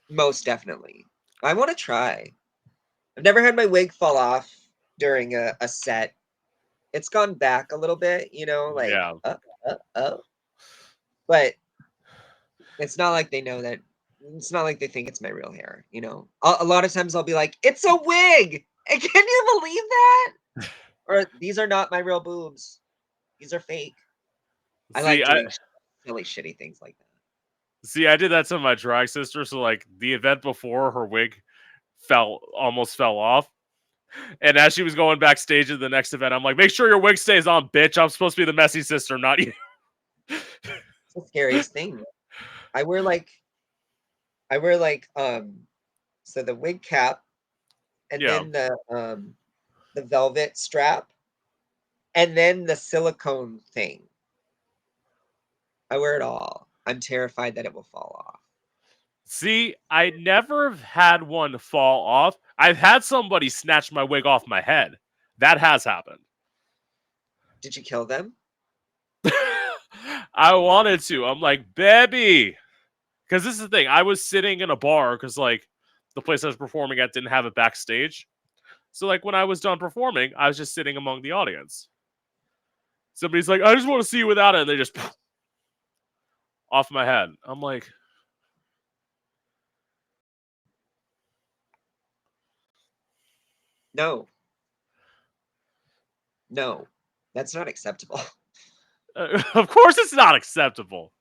Most definitely. I want to try. I've never had my wig fall off during a set. It's gone back a little bit, yeah. oh. But it's not like they know that. It's not like they think it's my real hair, A lot of times I'll be like, "It's a wig!" And can you believe that? Or these are not my real boobs. These are fake. I See, like I doing silly, shitty things like that. see I did that to my drag sister. So like the event before, her wig almost fell off. And as she was going backstage to the next event, I'm like, make sure your wig stays on, bitch. I'm supposed to be the messy sister, not you. It's the scariest thing. I wear so the wig cap and Yeah. then the velvet strap and then the silicone thing. I wear it all. I'm terrified that it will fall off. See, I never had one fall off. I've had somebody snatch my wig off my head. That has happened. Did you kill them? I wanted to. I'm like, baby. Because this is the thing. I was sitting in a bar because, like, the place I was performing at didn't have it backstage. So like when I was done performing, I was just sitting among the audience. Somebody's like, I just want to see you without it, and they just off my head. I'm like, No, no, that's not acceptable. of course it's not acceptable.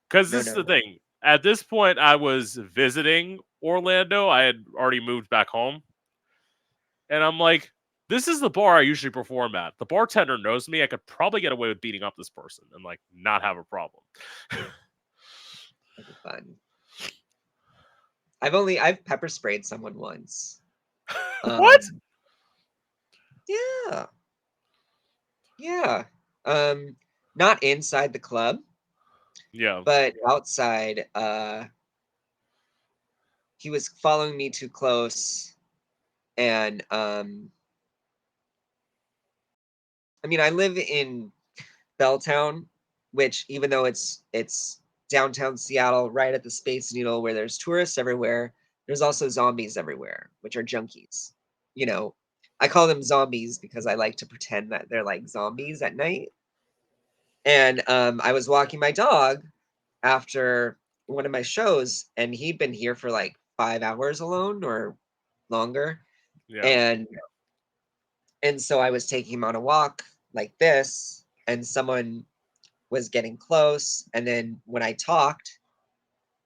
Because No, this is no, the no. thing. At this point, I was visiting Orlando. I had already moved back home. And I'm like, this is the bar I usually perform at. The bartender knows me. I could probably get away with beating up this person and like not have a problem. That'd be fun. I've pepper sprayed someone once. What? Yeah, yeah. Not inside the club, Yeah. but outside. He was following me too close, and I mean, I live in Belltown, which even though it's downtown Seattle, right at the Space Needle, where there's tourists everywhere, there's also zombies everywhere, which are junkies. You know, I call them zombies because I like to pretend that they're like zombies at night. And I was walking my dog after one of my shows, and he'd been here for like 5 hours alone or longer. Yeah. And so I was taking him on a walk like this, and someone was getting close. And then when I talked,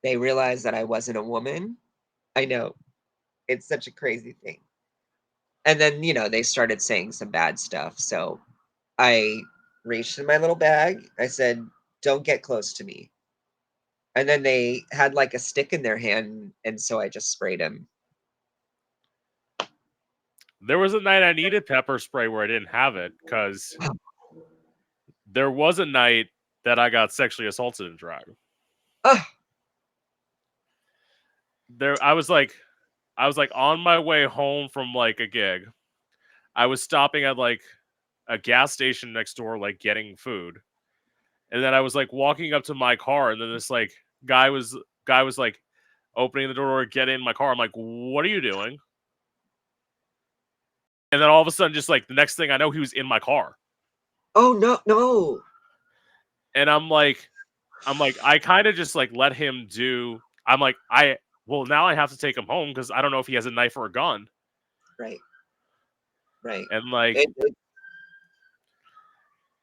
they realized that I wasn't a woman. I know, it's such a crazy thing. And then, they started saying some bad stuff. So I reached in my little bag. I said, "Don't get close to me." And then they had like a stick in their hand. And so I just sprayed him. There was a night I needed pepper spray where I didn't have it because there was a night that I got sexually assaulted in drag. Ah, I was like on my way home from like a gig. I was stopping at like a gas station next door, like getting food. And then I was like walking up to my car, and then this like guy was like opening the door to get in my car. I'm like, what are you doing? And then all of a sudden, just like the next thing I know, he was in my car. oh, no, no. And I'm like, I kind of just like let him do. I'm like, well, now I have to take him home because I don't know if he has a knife or a gun. Right, right. And like, It,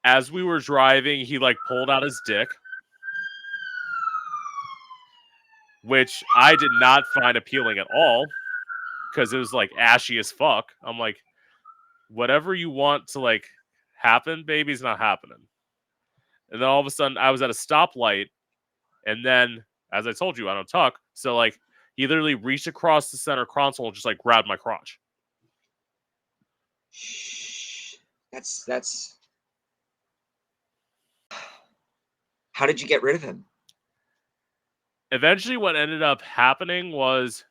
as we were driving, he like pulled out his dick, which I did not find appealing at all because it was like ashy as fuck. I'm like, whatever you want to like happen, baby's not happening. And then all of a sudden, I was at a stoplight, and then, as I told you, I don't tuck. So like, he literally reached across the center console and just like grabbed my crotch. that's how did you get rid of him? Eventually, what ended up happening was,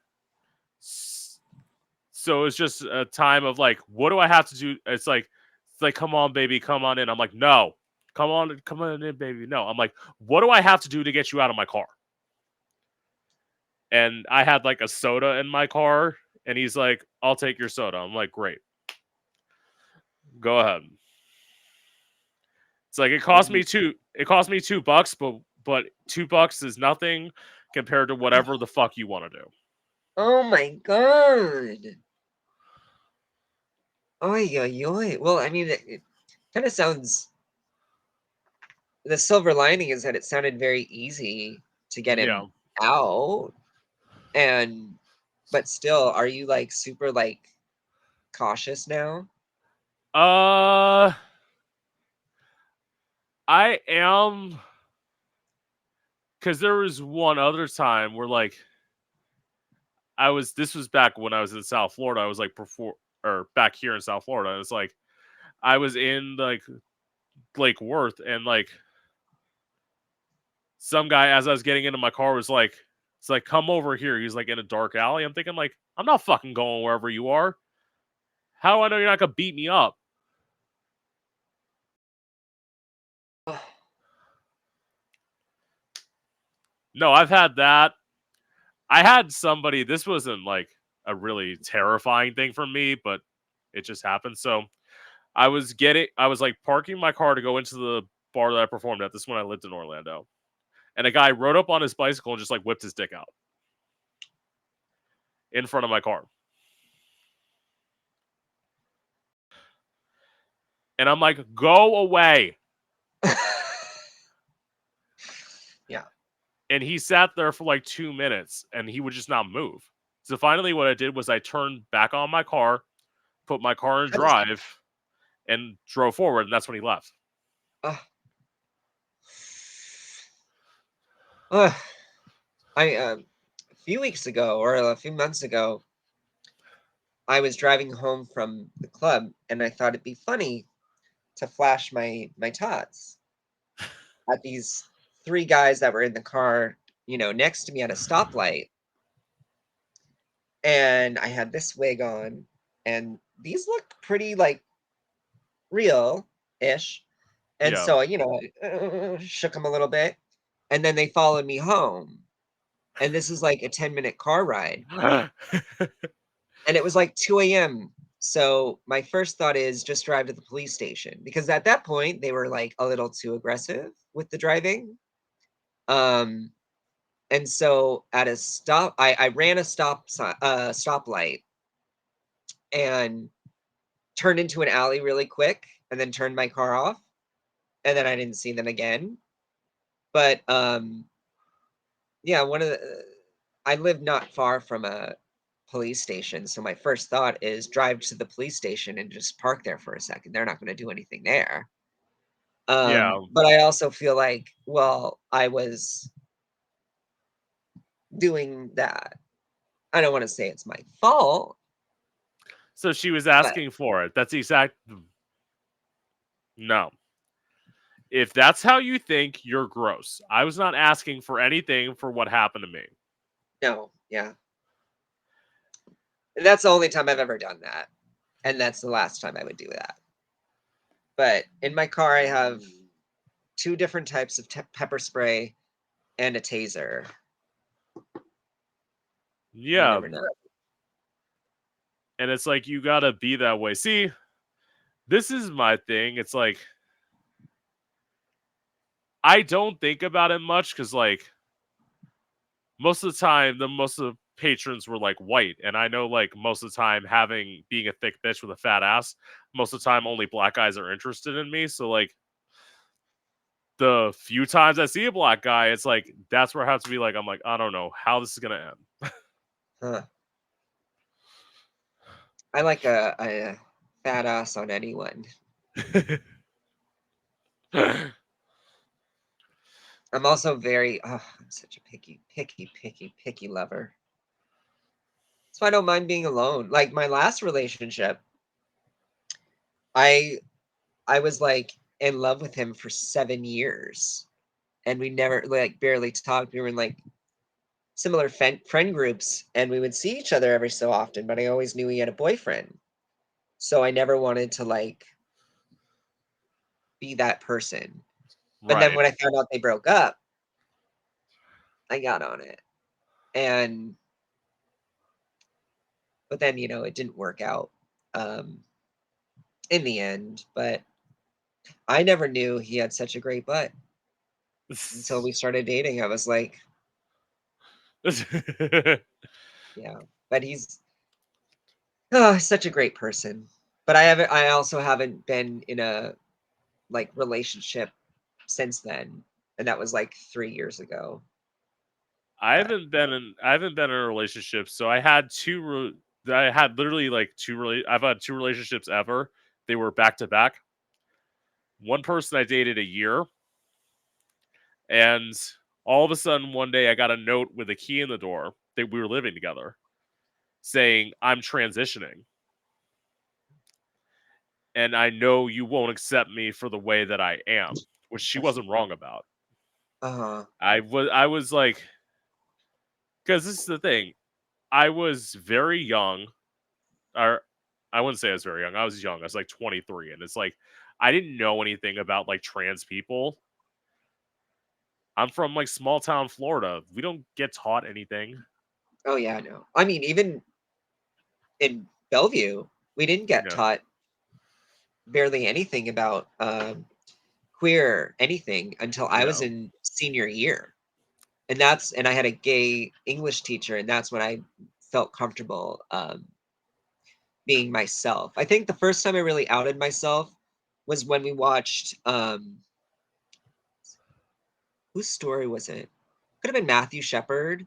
so it was just a time of like, what do I have to do? It's like, come on, baby, come on in. I'm like, no, come on in, baby. No, I'm like, what do I have to do to get you out of my car? And I had like a soda in my car, and he's like, I'll take your soda. I'm like, great, go ahead. It's like it cost me $2, but $2 is nothing compared to whatever the fuck you want to do. Oh my god. Oy, oy, oy. Well, I mean, it kind of sounds. The silver lining is that it sounded very easy to get Yeah. him out, and but still, are you like super like cautious now? Uh, I am, because there was one other time where like this was back when I was in South Florida. I was like before or back here in South Florida. It's like I was in like Lake Worth, and like some guy, as I was getting into my car, was like, it's like, come over here. He's like in a dark alley. I'm thinking like, I'm not fucking going wherever you are. How do I know you're not gonna beat me up? No, I've had that. I had somebody, this wasn't like a really terrifying thing for me, but it just happened. So I was like parking my car to go into the bar that I performed at. This is when I lived in Orlando. And a guy rode up on his bicycle and just like whipped his dick out in front of my car. And I'm like, go away. Yeah. And he sat there for like 2 minutes and he would just not move. So finally what I did was I turned back on my car, put my car in How does, drive, and drove forward, and that's when he left. uh, uh, a few weeks ago or a few months ago, I was driving home from the club and I thought it'd be funny to flash my tots at these three guys that were in the car, next to me at a stoplight. And I had this wig on, and these looked pretty like real-ish. And Yeah. so, I shook them a little bit, and then they followed me home. And this is like a 10-minute car ride. And it was like 2 a.m. So my first thought is just drive to the police station, because at that point they were like a little too aggressive with the driving. Um, and so at a stop, I ran a stoplight and turned into an alley really quick, and then turned my car off, and then I didn't see them again. But yeah, I live not far from a police station, so my first thought is drive to the police station and just park there for a second. They're not going to do anything there. Yeah. But I also feel like, well, I was doing that. I don't want to say it's my fault, So she was but asking for it. That's the exact. No. If that's how you think, you're gross. I was not asking for anything for what happened to me. no, yeah. And that's the only time I've ever done that. And that's the last time I would do that. But in my car, I have two different types of pepper spray and a taser. You Yeah. never know. And it's like, you gotta be that way. See, this is my thing. It's like, I don't think about it much because, like, most of the time, most of the patrons were like white, and I know like most of the time, being a thick bitch with a fat ass, most of the time only black guys are interested in me. So like the few times I see a black guy, it's like that's where I have to be like, I'm like, I don't know how this is gonna Huh. I like a fat ass on anyone. end. I'm also I'm such a picky lover. So I don't mind being alone. Like my last relationship, I I was like in love with him for 7 years, and we never like barely talked. We were in like similar friend groups, and we would see each other every so often. But I always knew he had a boyfriend, so I never wanted to like be that person. But then Right. when I found out they broke up, I got on it, and but then it didn't work out um, in the end. But I never knew he had such a great butt until we started dating. I was like, yeah, but he's such a great person. But I also haven't been in a like relationship since then, and that was like 3 years ago. But I haven't been in a relationship, so I had I had literally like I've had two relationships ever. They were back to back. One person I dated a year, and all of a sudden one day I got a note with a key in the door that we were living together saying, I'm transitioning. And I know you won't accept me for the way that I am, which she wasn't wrong about. uh-huh. I was like, because this is the thing. I was very young, or I wouldn't say I was very young. I was young. I was like 23, and it's like I didn't know anything about like trans people. I'm from like small town Florida. We don't get taught anything. Oh yeah, I know. I mean, even in Bellevue, we didn't get Yeah. taught barely anything about queer anything until I was Yeah. in senior year. And I had a gay English teacher, and that's when I felt comfortable being myself. I think the first time I really outed myself was when we watched whose story was it? Could have been Matthew Shepard,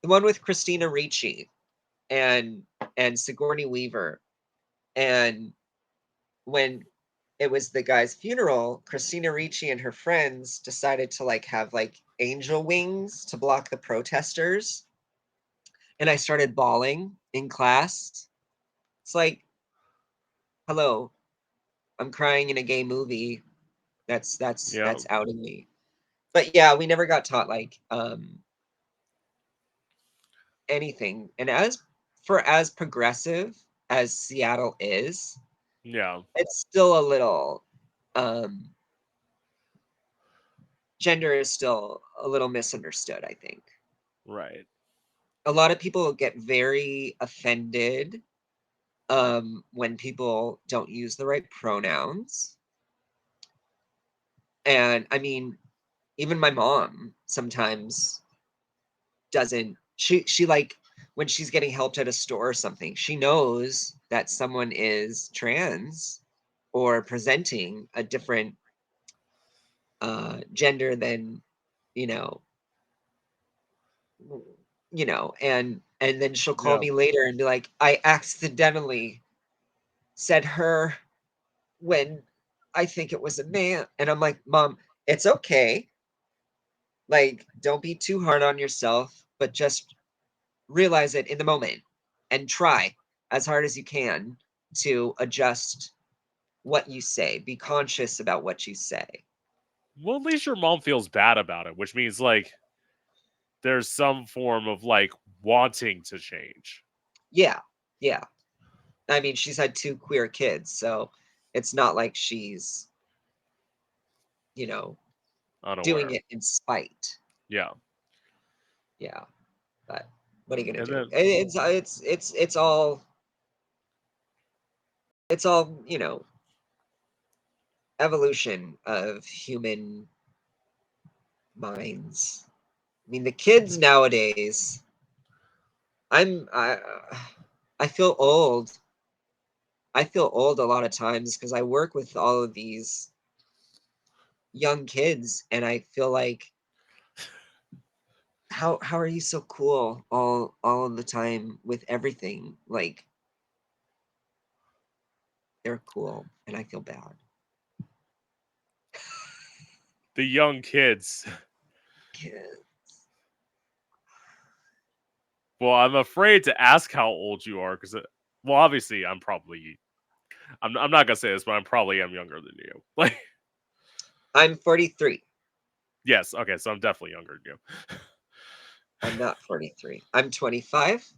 the one with Christina Ricci and Sigourney Weaver. And when it was the guy's funeral, Christina Ricci and her friends decided to like have like angel wings to block the protesters. And I started bawling in class. It's like, hello, I'm crying in a gay movie. Yeah. That's outing me. But yeah, we never got taught like anything. And as progressive as Seattle is, Yeah. it's still a little um gender is still a little misunderstood, I think. Right. A lot of people get very offended when people don't use the right pronouns. And I mean, even my mom sometimes doesn't she like when she's getting helped at a store or something, she knows that someone is trans or presenting a different gender than you know and then she'll call Yeah. me later and be like, I accidentally said her when I think it was a man. And I'm like, Mom, it's okay. Like, don't be too hard on yourself, but just realize it in the moment and try as hard as you can to adjust what you say. Be conscious about what you say. Well, at least your mom feels bad about it, which means like there's some form of like wanting to change. Yeah. Yeah. I mean, she's had two queer kids, so it's not like she's, you know, doing Unaware. it in spite. Yeah. Yeah. But what are you gonna And do? then It's all, evolution of human minds. I mean, the kids nowadays, I'm I feel old. I feel old a lot of times because I work with all of these young kids, and I feel like how are you so cool all of the time with everything? Like they're cool, and I feel bad. the young kids. Kid. Well, I'm afraid to ask how old you are because, well, obviously, I'm not gonna say this, but I'm probably am younger than you. Like, I'm 43. yes, okay, so I'm definitely younger than you. I'm not 43. I'm 25.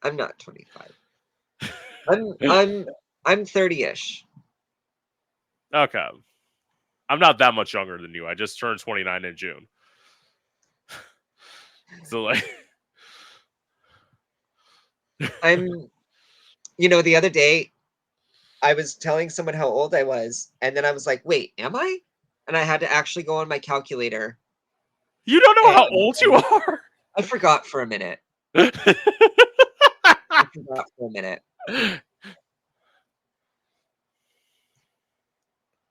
I'm not 25. I'm I'm I'm 30-ish. Okay, I'm not that much younger than you. I just turned 29 in June, so like, I'm the other day I was telling someone how old I was, and then I was like, "Wait, am I?" And I had to actually go on my calculator, you don't know how old you and are. I forgot for a minute. I forgot for a minute.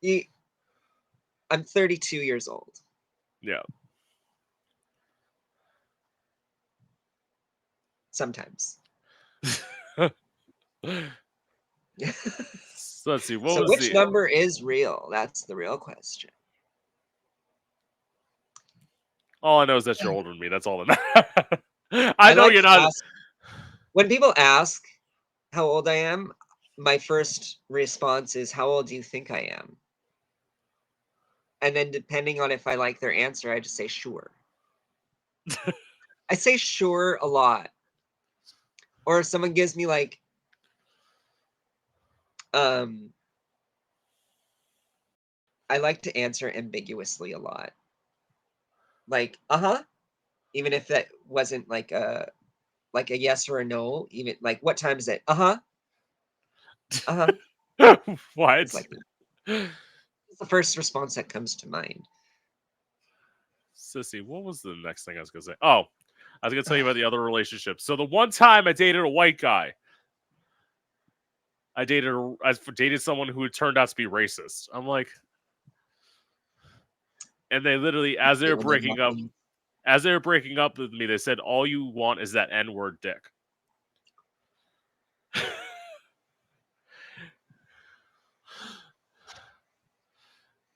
You I'm 32 years old. Yeah. Sometimes. So let's see. What So was which the? number is real? That's the real question. All I know is that you're older than me. That's all that matters. I I know like you're to not. ask when people ask how old I am, my first response is, "How old do you think I am?" And then depending on if I like their answer, I just say, "Sure." I say "sure" a lot. Or if someone gives me like um I like to answer ambiguously a lot. Like, "Uh-huh," even if that wasn't like a like a yes or a no, even like, what time is it? Uh-huh. Uh-huh. What? It's like it's the first response that comes to mind. Sissy, what was the next thing I was gonna say? Oh, I was gonna tell you about the other relationship. So the one time I dated a white guy, I dated someone who turned out to be racist. I'm like, and they literally, as they were Feeling them breaking up, nothing. with me, they said, "All you want is that N-word dick."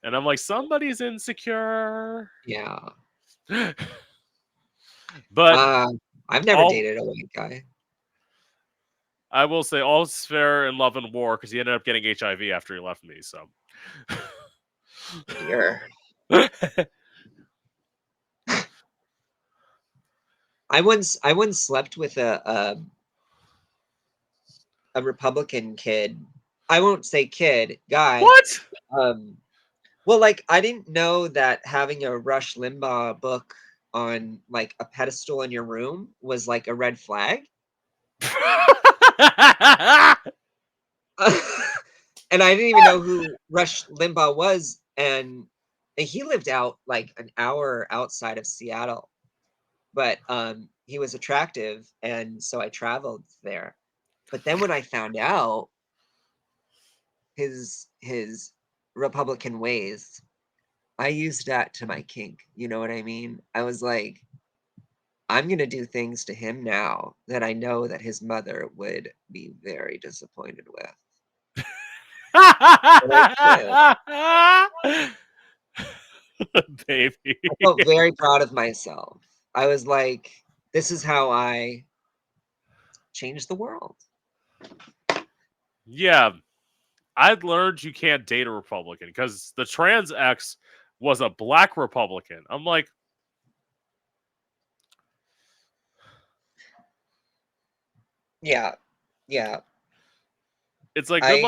And I'm like, somebody's insecure. Yeah. But I've never all dated a white guy. I will say, all's fair in love and war because he ended up getting HIV after he left me. So, Dear. I once slept with a Republican kid. I won't say kid, guy. what? Well, like, I didn't know that having a Rush Limbaugh book on like a pedestal in your room was like a red flag. And I didn't even know who Rush Limbaugh was, and he lived out like an hour outside of Seattle. But he was attractive, and so I traveled there. But then when I found out his Republican ways, I used that to my kink. You know what I mean? I was like, I'm gonna do things to him now that I know that his mother would be very disappointed with. And I did. Baby. I felt very proud of myself. I was like, this is how I change the world. Yeah, I'd learned you can't date a Republican because the trans ex was a black Republican. I'm like, Yeah. Yeah. it's like I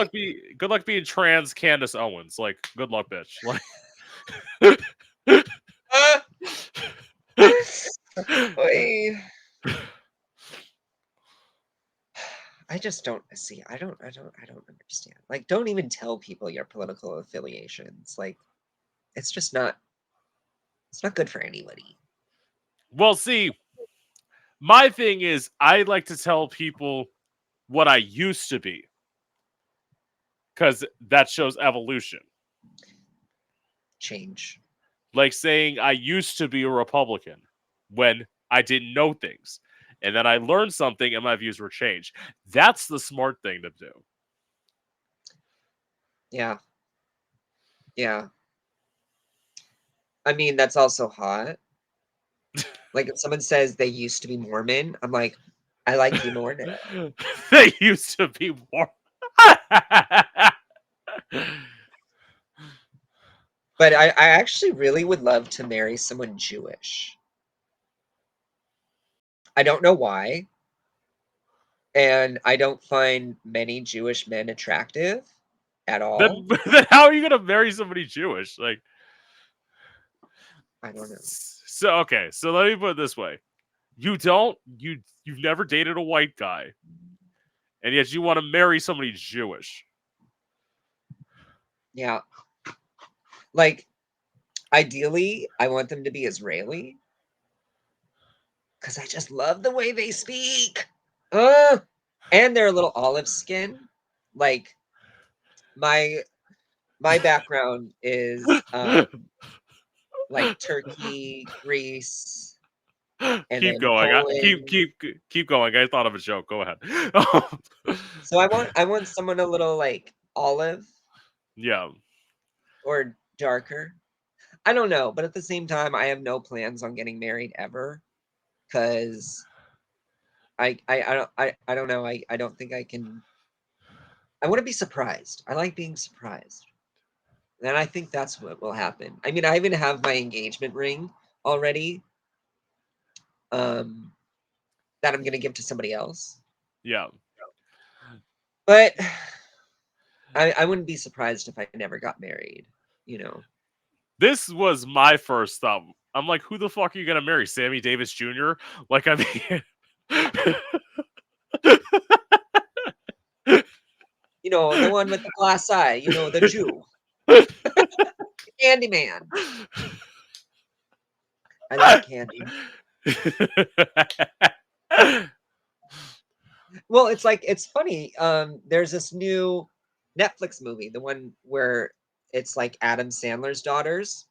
good luck being trans Candace Owens. Like, good luck, bitch. Like, Oy. I just don't see. I don't understand. Like, don't even tell people your political affiliations. Like, it's just not. It's not good for anybody. well, see, my thing is, I like to tell people what I used to be because that shows evolution. Change. Like saying I used to be a Republican when I didn't know things. And then I learned something and my views were changed. That's the smart thing to do. Yeah. Yeah. I mean, that's also hot. Like, if someone says they used to be Mormon, I'm like, I like you more now. They used to be more. But I actually really would love to marry someone Jewish. I don't know why. And I don't find many Jewish men attractive at all. Then how are you gonna marry somebody Jewish? Like, I don't know. so okay, so let me put it this way: you've never dated a white guy, and yet you want to marry somebody Jewish. Yeah. Like, ideally, I want them to be Israeli because I just love the way they speak. And they're a little olive skin. Like, my background is like Turkey, Greece, and Keep then going. Poland. Keep going. I thought of a joke. Go ahead. So I want someone a little like olive Yeah. or darker. I don't know, but at the same time, I have no plans on getting married ever because I don't know. I don't think I can. I want to be surprised. I like being surprised. And I think that's what will happen. I mean, I even have my engagement ring already, um, that I'm gonna give to somebody else. Yeah. But I wouldn't be surprised if I never got married, you know. This was my first thought. I'm like, who the fuck are you gonna marry? Sammy Davis Jr.? Like, I mean, You know, the one with the glass eye, you know, the Jew. Candyman. I love candy. Well, it's like it's funny. There's this new Netflix movie, the one where it's like Adam Sandler's daughters,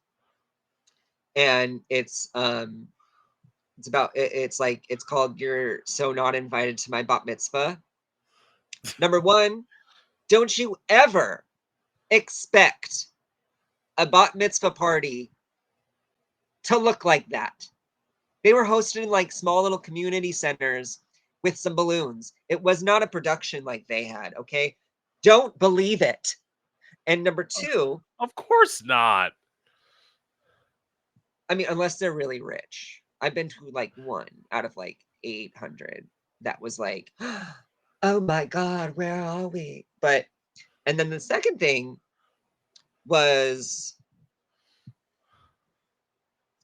and it's about it's like it's called "You're So Not Invited to My Bat Mitzvah." Number one, don't you ever expect a bat mitzvah party to look like that. They were hosted in like small little community centers with some balloons. It was not a production like they had, okay? Don't believe it. And number two, Of course not. I mean, unless they're really rich. I've been to like one out of like 800 that was like, oh my God, where are we? But, and then the second thing was,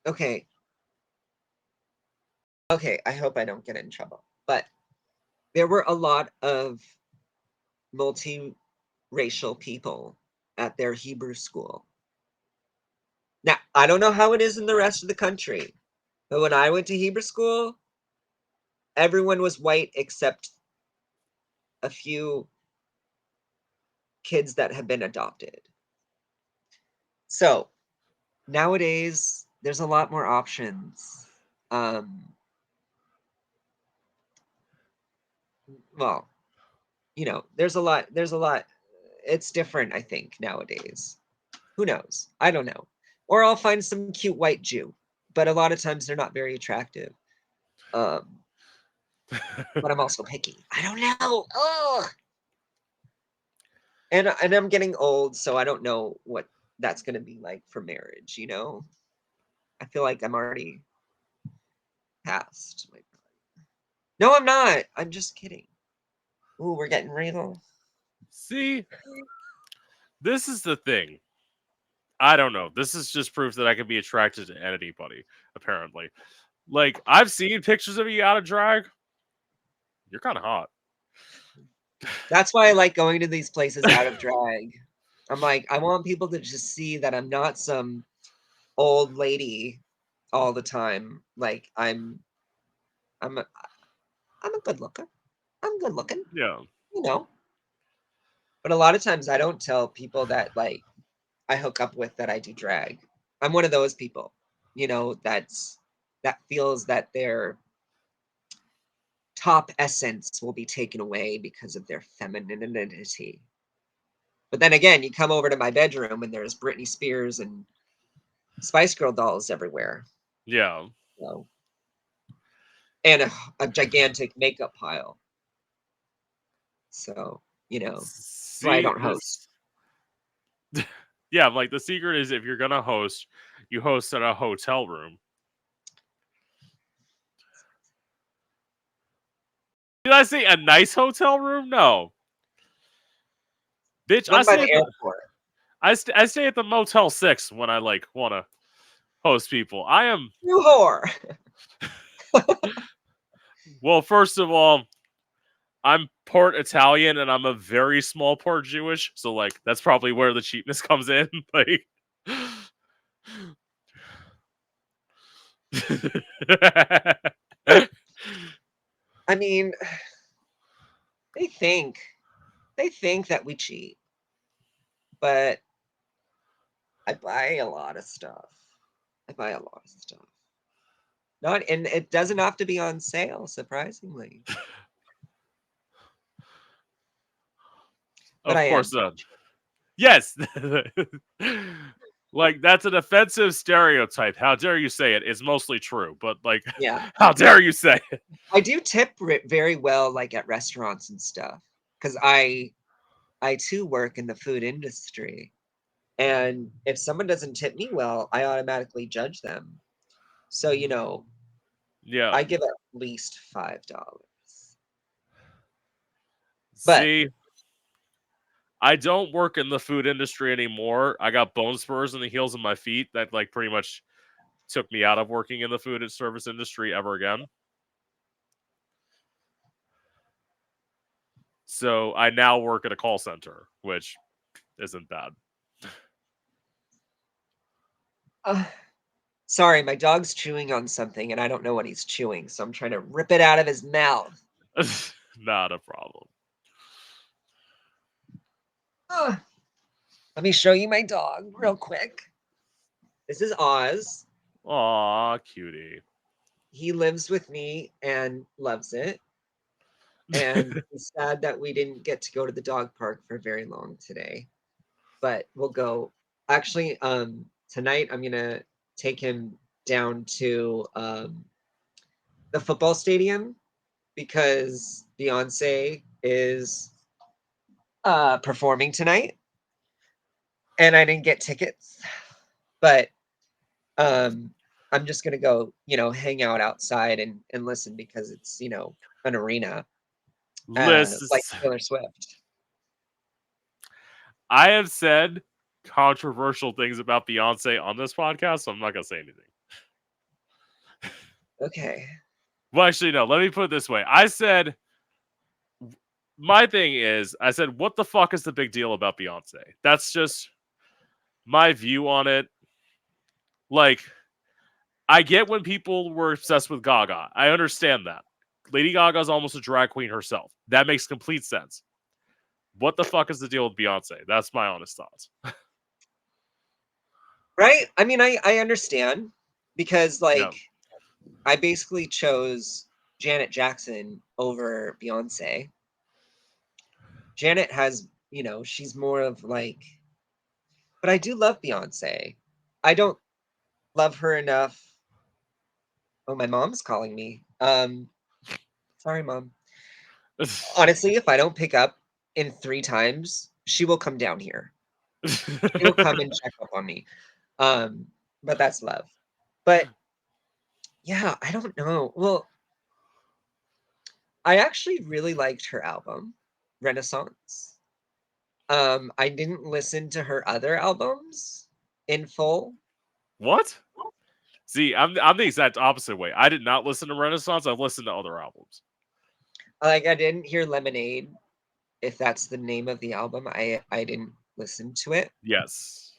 okay, I hope I don't get in trouble, but there were a lot of multiracial people at their Hebrew school. Now, I don't know how it is in the rest of the country, but when I went to Hebrew school, everyone was white except a few kids that have been adopted. So nowadays, there's a lot more options. Well, you know, there's a lot. It's different, I think, nowadays. Who knows? I don't know. Or I'll find some cute white Jew, but a lot of times they're not very attractive. Um, but I'm also picky. I don't know. Oh, and I'm getting old, so I don't know what that's gonna be like for marriage. You know, I feel like I'm already past. No, I'm not. I'm just kidding. Ooh, we're getting real. See, this is the thing. I don't know. This is just proof that I can be attracted to anybody, apparently. Like, I've seen pictures of you out of drag. You're kind of hot. That's why I like going to these places out of drag. I'm like, I want people to just see that I'm not some old lady all the time. Like I'm a, I'm a good looker. I'm good looking, Yeah. you know. But a lot of times I don't tell people that like I hook up with that I do drag. I'm one of those people, you know, that feels that their top essence will be taken away because of their femininity. But then again, you come over to my bedroom and there's Britney Spears and Spice Girl dolls everywhere. Yeah. So, and a gigantic makeup pile. So, you know, that's why I See, don't host. yeah, like the secret is if you're gonna host, you host at a hotel room. Did I say a nice hotel room? No, bitch. One by the airport. I stay at the Motel 6 when I like want to host people. I am You whore. well. First of all, I'm part Italian and I'm a very small part Jewish, so like that's probably where the cheapness comes in. Like, I mean, they think that we cheat, but I buy a lot of stuff. I buy a lot of stuff. Not and it doesn't have to be on sale, surprisingly. But of I am. course, yes. Like that's an offensive stereotype. How dare you say it? It's mostly true, but like, Yeah. how dare you say it? I do tip very well like at restaurants and stuff cuz I too work in the food industry. And if someone doesn't tip me well, I automatically judge them. So, you know, Yeah. I give at least $5. But See, I don't work in the food industry anymore. I got bone spurs in the heels of my feet that like pretty much took me out of working in the food and service industry ever again. So I now work at a call center, which isn't bad. Sorry, my dog's chewing on something and I don't know what he's chewing, so I'm trying to rip it out of his mouth. Not a problem. Let me show you my dog real quick. This is Oz. Aw, cutie. He lives with me and loves it. And it's sad that we didn't get to go to the dog park for very long today. But we'll go. Actually, tonight I'm gonna take him down to the football stadium because Beyonce is performing tonight. And I didn't get tickets. But I'm just gonna go, hang out outside and listen because it's, an arena, like Lists. Taylor Swift. I have said controversial things about Beyonce on this podcast, so I'm not gonna say anything. Okay. Well, actually, no. Let me put it this way. I said my thing is, I said, what the fuck is the big deal about Beyonce? That's just my view on it. Like, I get when people were obsessed with Gaga. I understand that. Lady Gaga's almost a drag queen herself. That makes complete sense. What the fuck is the deal with Beyonce? That's my honest thoughts. Right? I mean, I understand because Yeah. I basically chose Janet Jackson over Beyonce. Janet has, she's more of but I do love Beyonce. I don't love her enough. Oh, my mom's calling me. Sorry, Mom. Honestly, if I don't pick up in 3 times, she will come down here. She will come and check up on me. But that's love. But yeah, I don't know. Well, I actually really liked her album, Renaissance. I didn't listen to her other albums in full. What? See, I'm the exact opposite way. I did not listen to Renaissance. I've listened to other albums. I didn't hear Lemonade, if that's the name of the album. I didn't listen to it. Yes.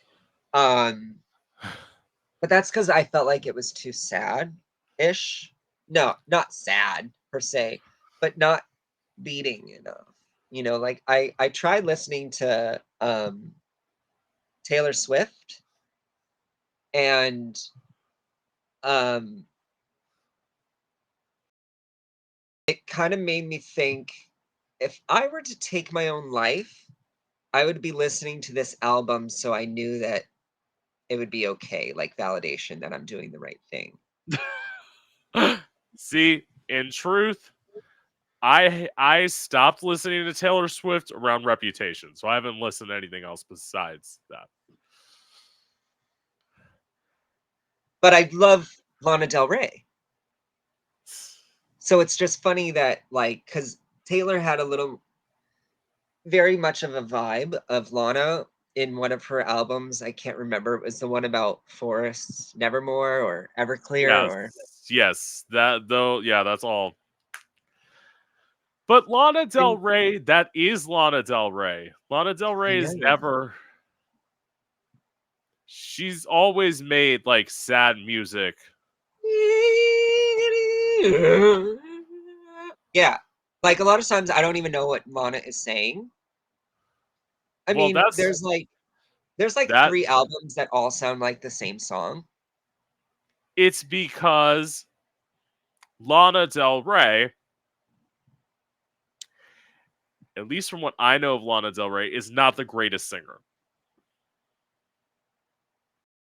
Um, but that's because I felt like it was too sad-ish. No, not sad per se, but not beating enough. I tried listening to Taylor Swift and um it kind of made me think if I were to take my own life, I would be listening to this album so I knew that it would be okay, like validation that I'm doing the right thing. See, in truth, I stopped listening to Taylor Swift around Reputation, so I haven't listened to anything else besides that. But I love Lana Del Rey. So it's just funny that cuz Taylor had a little very much of a vibe of Lana in one of her albums. I can't remember. It was the one about forests, Nevermore or Everclear Yes, or yes, that though, yeah, that's all. But Lana Del and Rey, that is Lana Del Rey. Lana Del I Rey is know. never. She's always made like sad music. Yeah. Like a lot of times I don't even know what Lana is saying. I Well, mean, that's there's that. 3 albums that all sound like the same song. It's because Lana Del Rey, at least from what I know of Lana Del Rey, is not the greatest singer.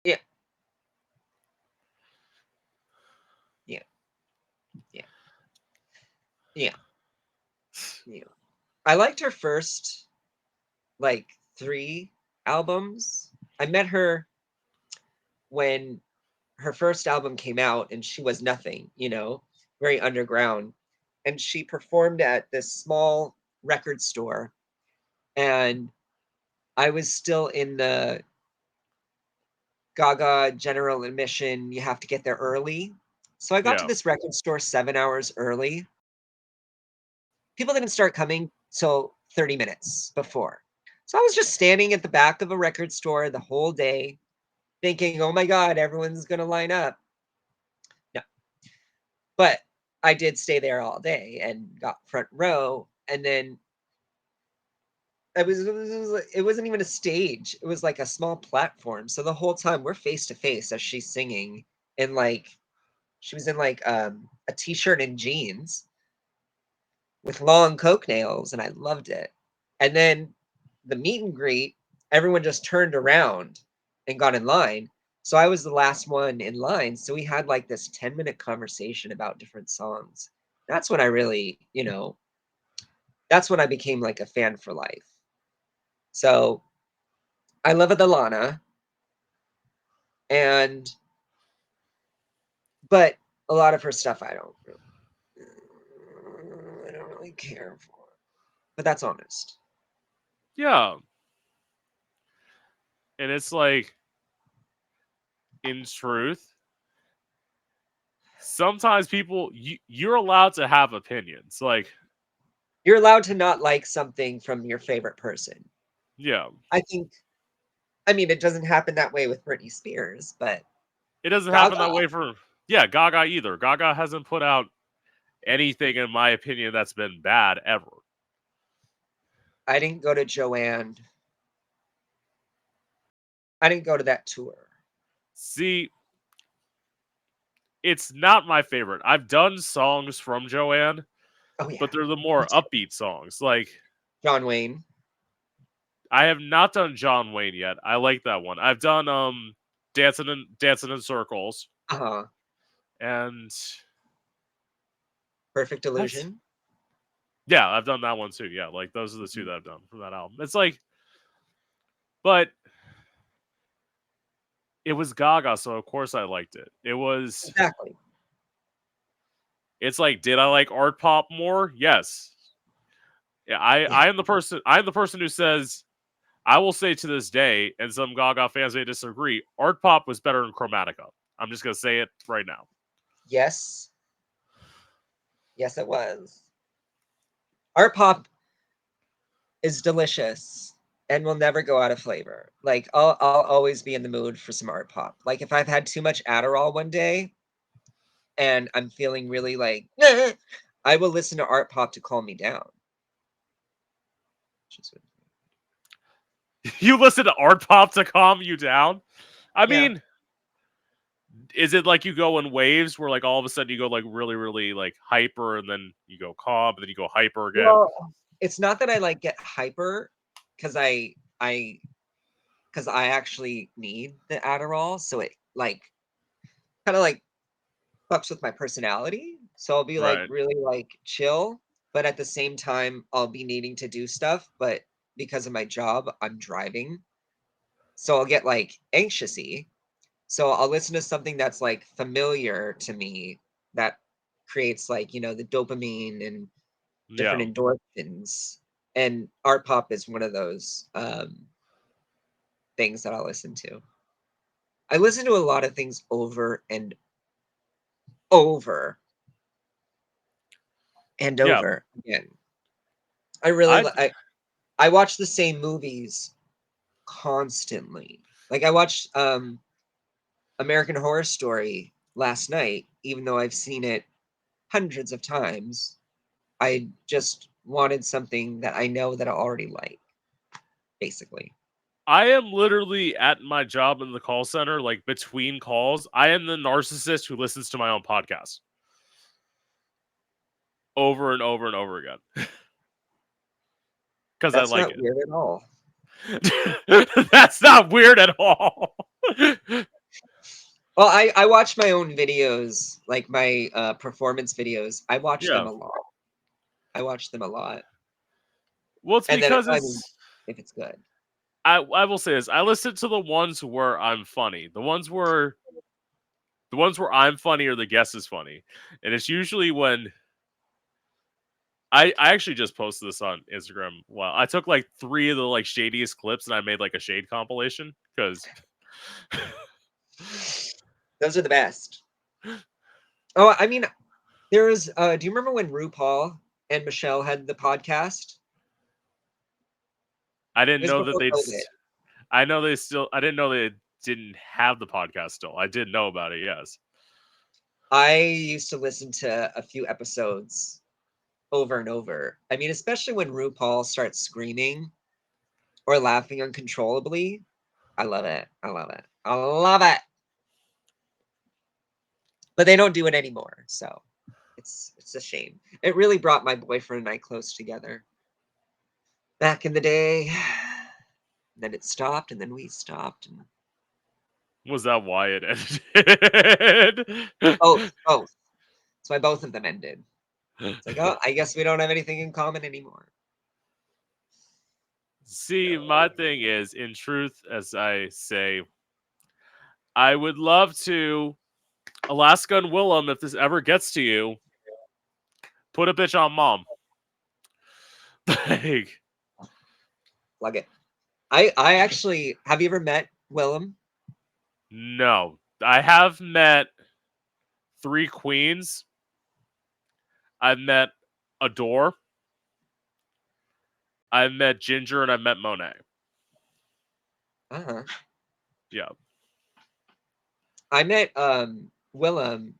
Yeah. Yeah. Yeah. Yeah. Yeah. I liked her first 3 albums. I met her when her first album came out and she was nothing, very underground. And she performed at this small record store and I was still in the Gaga general admission. You have to get there early. So I got to Yeah. this record store 7 hours early. People didn't start coming So 30 minutes before. So I was just standing at the back of a record store the whole day thinking, oh my God, everyone's going to line up. No, but I did stay there all day and got front row. And then it wasn't even a stage. It was like a small platform. So the whole time we're face to face as she's singing, and like she was in like a t-shirt and jeans with long coke nails, and I loved it. And then the meet and greet, everyone just turned around and got in line. So I was the last one in line. So we had like this 10-minute conversation about different songs. That's when I really, that's when I became like a fan for life. So I love Adalana, and but a lot of her stuff I don't really care for. But that's honest. Yeah. And it's like, in truth, sometimes people, you're allowed to have opinions. Like, You're allowed to not like something from your favorite person. yeah. I think, I mean, it doesn't happen that way with Britney Spears, but It doesn't happen Gaga, that way for, Gaga either. Gaga hasn't put out anything, in my opinion, that's been bad ever. I didn't go to Joanne. I didn't go to that tour. See, it's not my favorite. I've done songs from Joanne, Oh yeah, but they're the more upbeat songs. Like, John Wayne. I have not done John Wayne yet. I like that one. I've done Dancing in Circles, Uh-huh. and Perfect that's, Illusion. yeah, I've done that one too. Yeah, like those are the two that I've done from that album. It's like, but it was Gaga, so of course I liked it. Exactly. It's like, did I like art pop more? Yes. Yeah, Yeah. I am the person. I am the person who says, I will say to this day, and some Gaga fans may disagree, art pop was better than Chromatica. I'm just gonna say it right now. Yes. Yes, it was. Art pop is delicious and will never go out of flavor. Like I'll always be in the mood for some art pop. Like if I've had too much Adderall one day and I'm feeling really like I will listen to art pop to calm me down. You listen to art pop to calm you down? I Yeah. mean, is it like you go in waves where like all of a sudden you go like really, really like hyper and then you go calm and then you go hyper again? Well, it's not that I like get hyper because I because I actually need the Adderall, so it like kind of like fucks with my personality. So I'll be like Right. really like chill, but at the same time I'll be needing to do stuff, but because of my job, I'm driving. So I'll get like anxiousy. So I'll listen to something that's like familiar to me that creates like, the dopamine and different Yeah. endorphins. And art pop is one of those things that I'll listen to. I listen to a lot of things over and over and Yeah. over again. I really I I watch the same movies constantly. Like I watched American Horror Story last night, even though I've seen it hundreds of times. I just wanted something that I know that I already like, basically. I am literally at my job in the call center, like between calls. I am the narcissist who listens to my own podcast over and over and over again because I That's like not weird at all. it. That's not weird at all. Well, I watch my own videos, like my performance videos. I watch them Yeah. a lot. I watch them a lot. Well, it's And then, because I mean, it's. if it's good. I will say this. I listen to the ones where I'm funny. The ones where I'm funny or the guest is funny, and it's usually when I actually just posted this on Instagram. Well, I took like 3 of the like shadiest clips and I made like a shade compilation because Those are the best. Oh, I mean, do you remember when RuPaul and Michelle had the podcast? I It didn't was know that before they'd. COVID. I know they still. I didn't know they didn't have the podcast still. I did know about it. Yes. I used to listen to a few episodes over and over. I mean, especially when RuPaul starts screaming or laughing uncontrollably. I love it. I love it. I love it. But they don't do it anymore, so it's a shame. It really brought my boyfriend and I close together back in the day. Then it stopped, and then we stopped, and Was that why it ended? both. That's why both of them ended. It's like, oh, I guess we don't have anything in common anymore. See, my thing is, in truth, as I say, I would love to, Alaska and Willem, if this ever gets to you, put a bitch on mom. Like, Plug it. I actually have you ever met Willem? no. I have met 3 queens. I've met Adore. I've met Ginger, and I've met Monet. Uh-huh. Yeah. I met Willem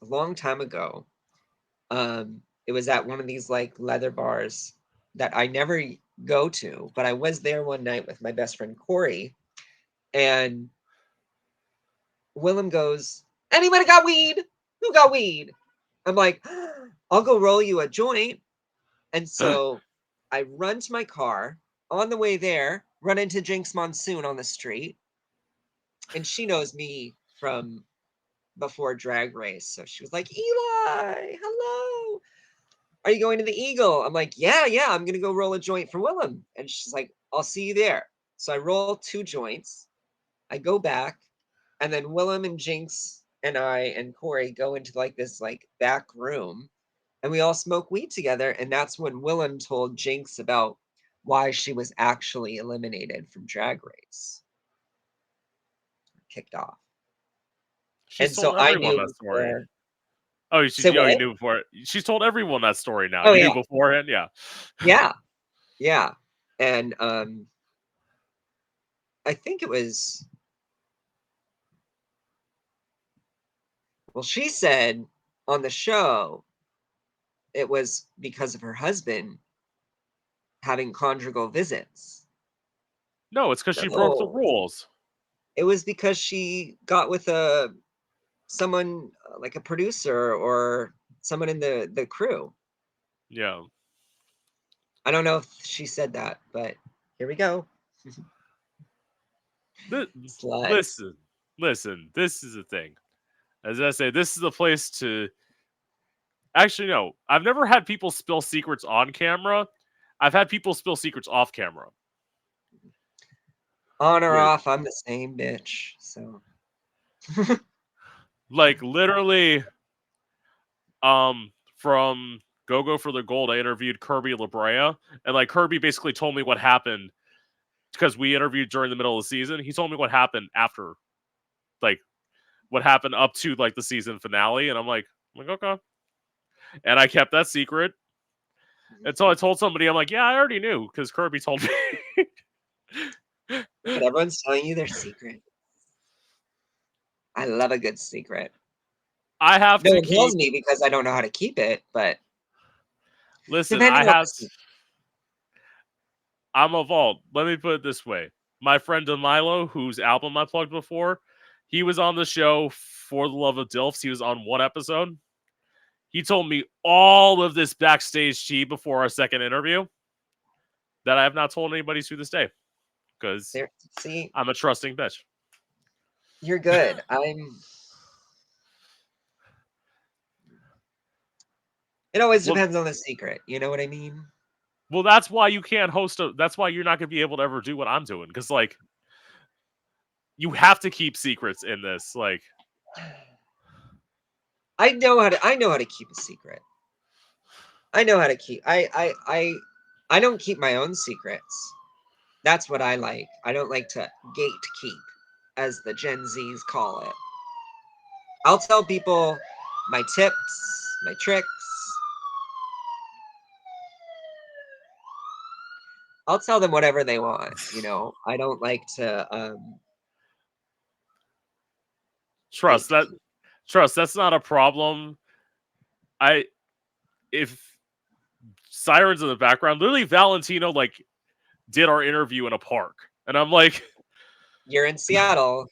a long time ago. It was at one of these like leather bars that I never go to, but I was there one night with my best friend Corey, and Willem goes, "Anybody got weed? Who got weed?" I'm like, "I'll go roll you a joint." And so I run to my car. On the way there, run into Jinx Monsoon on the street, and she knows me from before Drag Race. So she was like, "Eli, hello. Are you going to the Eagle?" I'm like, yeah, I'm gonna go roll a joint for Willem. And she's like, "I'll see you there." So I roll 2 joints. I go back, and then Willem and Jinx and I and Corey go into like this like back room, and we all smoke weed together. And that's when Willem told Jinx about why she was actually eliminated from Drag Race, kicked off. She's And so told I everyone knew that story. before. Oh, Say you what? knew before. She's told everyone that story now. Oh You knew yeah, beforehand? Yeah. yeah, yeah. And I think it was, well, she said on the show it was because of her husband having conjugal visits. No, it's because she broke the No, rules. it was because she got with a someone like a producer or someone in the crew. Yeah. I don't know if she said that, but here we go. Th- Slut. listen, listen. This is the thing. As I say, this is the place to. Actually, no. I've never had people spill secrets on camera. I've had people spill secrets off camera. On or Which, off, I'm the same bitch. So like, literally, from Go for the Gold, I interviewed Kirby LaBrea, and like Kirby basically told me what happened because we interviewed during the middle of the season. He told me what happened after, like, what happened up to like the season finale, and I'm like, okay. And I kept that secret until I told somebody. I'm like, yeah, I already knew because Kirby told me. but everyone's telling you their secret. I love a good secret. I have No to one tells keep. me because I don't know how to keep it, but Listen, depending on the secret. I'm a vault. Let me put it this way: my friend Demilo, whose album I plugged before, he was on the show for the love of Dilfs. He was on one episode. He told me all of this backstage tea before our second interview that I have not told anybody to this day because There, see, I'm a trusting bitch. you're good. I'm. It always Well, depends on the secret. You know what I mean? well, that's why you can't host a. That's why you're not gonna be able to ever do what I'm doing because like you have to keep secrets in this. Like, I know how to. I know how to keep a secret. I know how to keep. I don't keep my own secrets. That's what I like. I don't like to gatekeep, as the Gen Zs call it. I'll tell people my tips, my tricks. I'll tell them whatever they want. I don't like to Trust fake that. people. Trust that's not a problem. If sirens in the background, literally Valentino like did our interview in a park, and I'm like, You're in Seattle.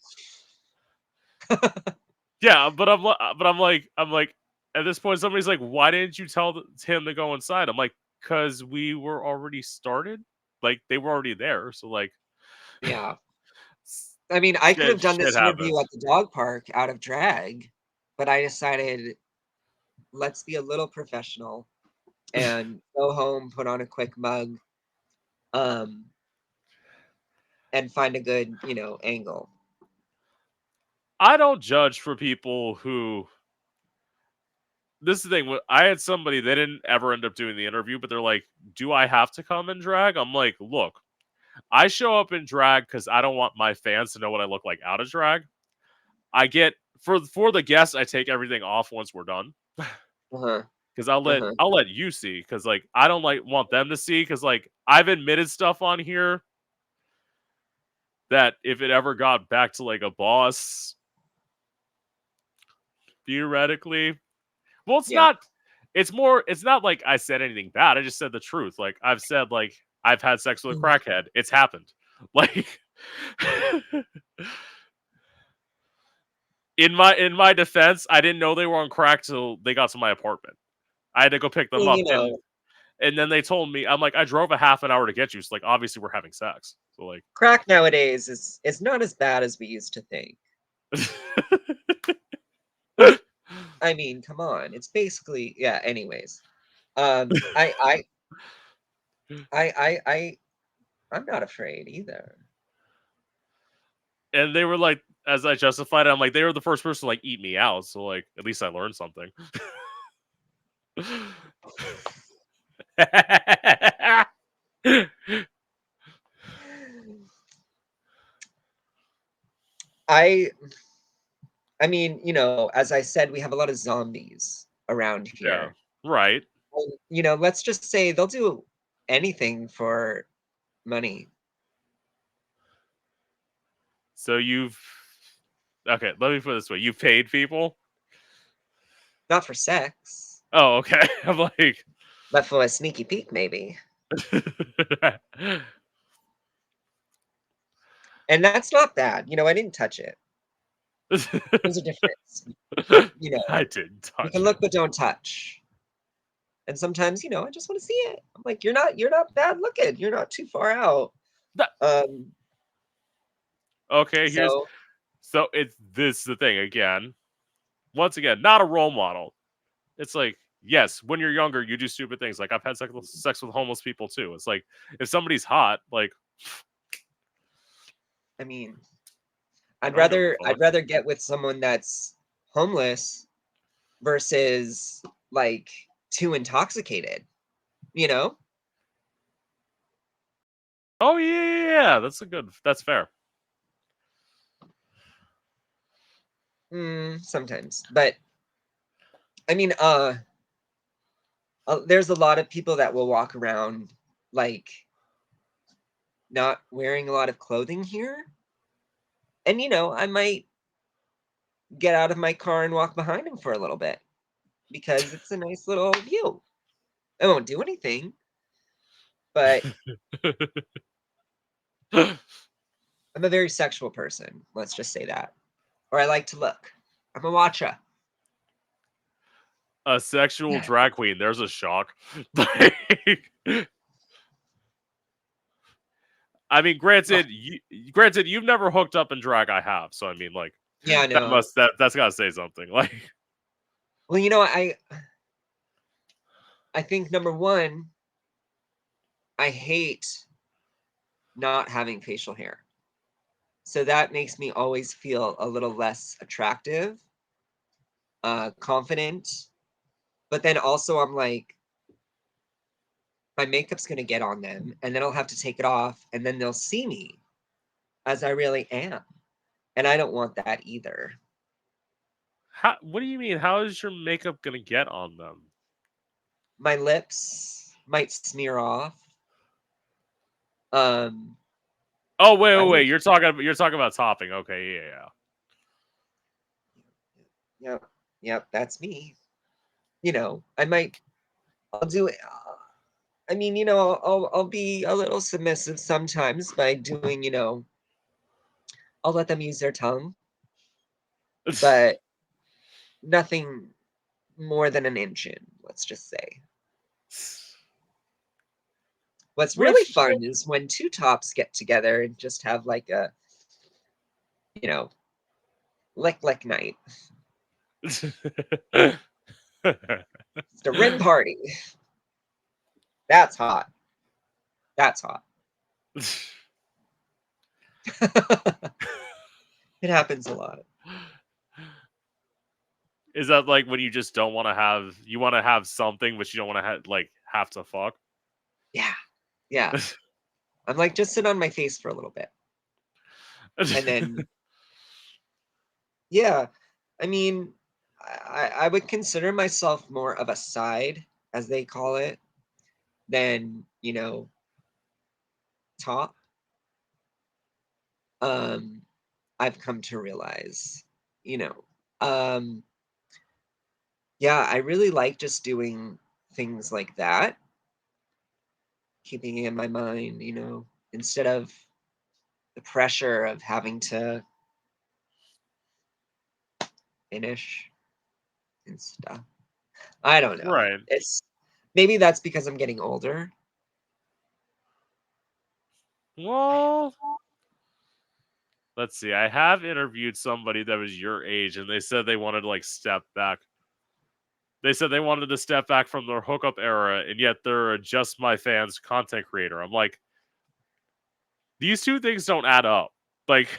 yeah, but I'm like, at this point, somebody's like, why didn't you tell him to go inside? I'm like, because we were already started, like they were already there, so like, Yeah. I mean, I could have done shit this interview happens. at the dog park out of drag, but I decided let's be a little professional and go home, put on a quick mug, um, and find a good, angle. I don't judge for people who. This is the thing. I had somebody they didn't ever end up doing the interview, but they're like, "Do I have to come in drag?" I'm like, "Look, I show up in drag because I don't want my fans to know what I look like out of drag. I get for the guests, I take everything off once we're done Uh-huh. because I'll let Uh-huh. I'll let you see because like I don't like want them to see because like I've admitted stuff on here that if it ever got back to like a boss, theoretically, well, it's Yeah. not. It's more. It's not like I said anything bad. I just said the truth. Like I've said, like I've had sex with a Mhm. crackhead. It's happened. Like in my defense, I didn't know they were on crack till they got to my apartment. I had to go pick them Well, up, and then they told me, I'm like, I drove a half an hour to get you. So like, obviously, we're having sex. So like, crack nowadays is not as bad as we used to think. I mean, come on. It's basically, yeah, anyways. I I I I'm not afraid either. and they were like, as I justified it, I'm like, they were the first person to like eat me out. So like, at least I learned something. I I mean, as I said, we have a lot of zombies around Yeah. here. Right. And, let's just say they'll do anything for money. So you've okay. Let me put it this way: you've paid people. Not for sex, Oh, okay. I'm like, but for a sneaky peek, maybe. And that's not bad. I didn't touch it. There's a difference. I didn't You touch can it. look but don't touch. And sometimes, I just want to see it. I'm like, you're not bad looking. You're not too far out. That- Um, okay, here's so so it's this the thing again. Once again, not a role model. It's like, yes, when you're younger, you do stupid things. Like I've had sex with homeless people too. It's like if somebody's hot, like I mean, I don't give a I'd fuck. rather get with someone that's homeless versus like too intoxicated, you know? Oh yeah, that's fair. Sometimes. But I mean, there's a lot of people that will walk around like not wearing a lot of clothing here. And I might get out of my car and walk behind him for a little bit because it's a nice little view. I won't do anything, but I'm a very sexual person. Let's just say that. Or I like to look. I'm a watcher. A sexual drag queen. There's a shock. Like, I mean, Ugh. granted, you've never hooked up in drag. I have, so I mean, like, Yeah, I know. that's gotta say something. Like, Well, I think number one, I hate not having facial hair. So that makes me always feel a little less attractive, confident. But then also I'm like, my makeup's gonna get on them, and then I'll have to take it off, and then they'll see me as I really am. And I don't want that either. how? What do you mean? How is your makeup gonna get on them? My lips might smear off. Oh wait, I wait, would, wait. You're talking about topping. Okay, yeah. yep, that's me. I'll do it. I mean, I'll be a little submissive sometimes by doing, I'll let them use their tongue, but nothing more than an inch in, let's just say. What's really Which fun is when two tops get together and just have like a, you know, lick night. It's a rim party. That's hot. That's hot. It happens a lot. Is that like when you just don't want to have you want to have something, but you don't want to have to fuck? Yeah. Yeah. I'm like, just sit on my face for a little bit. And then, yeah, I mean, I would consider myself more of a side, as they call it, than, top. I've come to realize, you know. Um, yeah, I really like just doing things like that, keeping it in my mind, instead of the pressure of having to finish and stuff. I don't know. Right. Maybe that's because I'm getting older. Well, let's see. I have interviewed somebody that was your age, and they said they wanted to step back. They said they wanted to step back from their hookup era, and yet they're a Just My Fans content creator. I'm like, these two things don't add up. Like,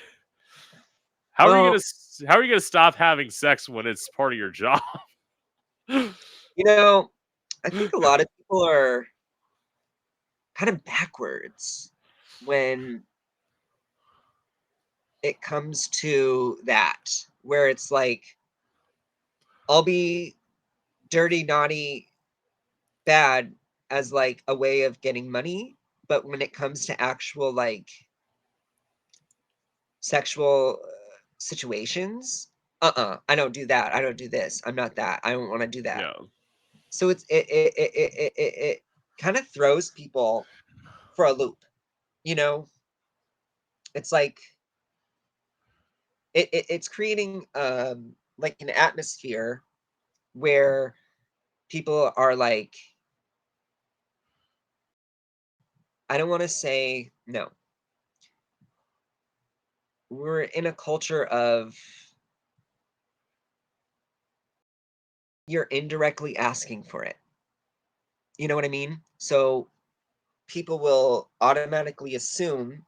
Well, how are you gonna stop having sex when it's part of your job? you know, I think a lot of people are kind of backwards when it comes to that, where it's like, I'll be dirty, naughty, bad as like a way of getting money. But when it comes to actual like sexual situations, I don't do that. I don't do this. I'm not that. I don't want to do that. Yeah. So it kind of throws people for a loop, you know? It's like it's creating like an atmosphere where people are like, I don't want to say no. We're in a culture of you're indirectly asking for it. You know what I mean? So people will automatically assume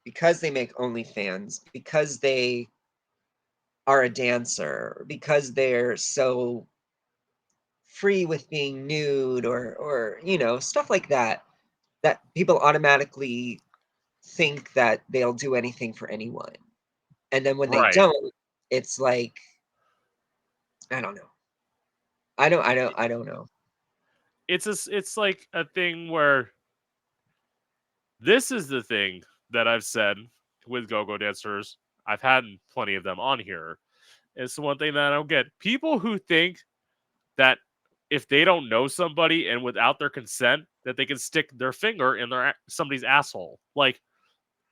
because they make OnlyFans, because they are a dancer, because they're so free with being nude or stuff like that, that people automatically think that they'll do anything for anyone. And then when they Right. don't, it's like, I don't know. I don't know. It's like a thing where this is the thing that I've said with go-go dancers. I've had plenty of them on here. It's the one thing that I don't get. People who think that if they don't know somebody and without their consent, that they can stick their finger in somebody's asshole. Like,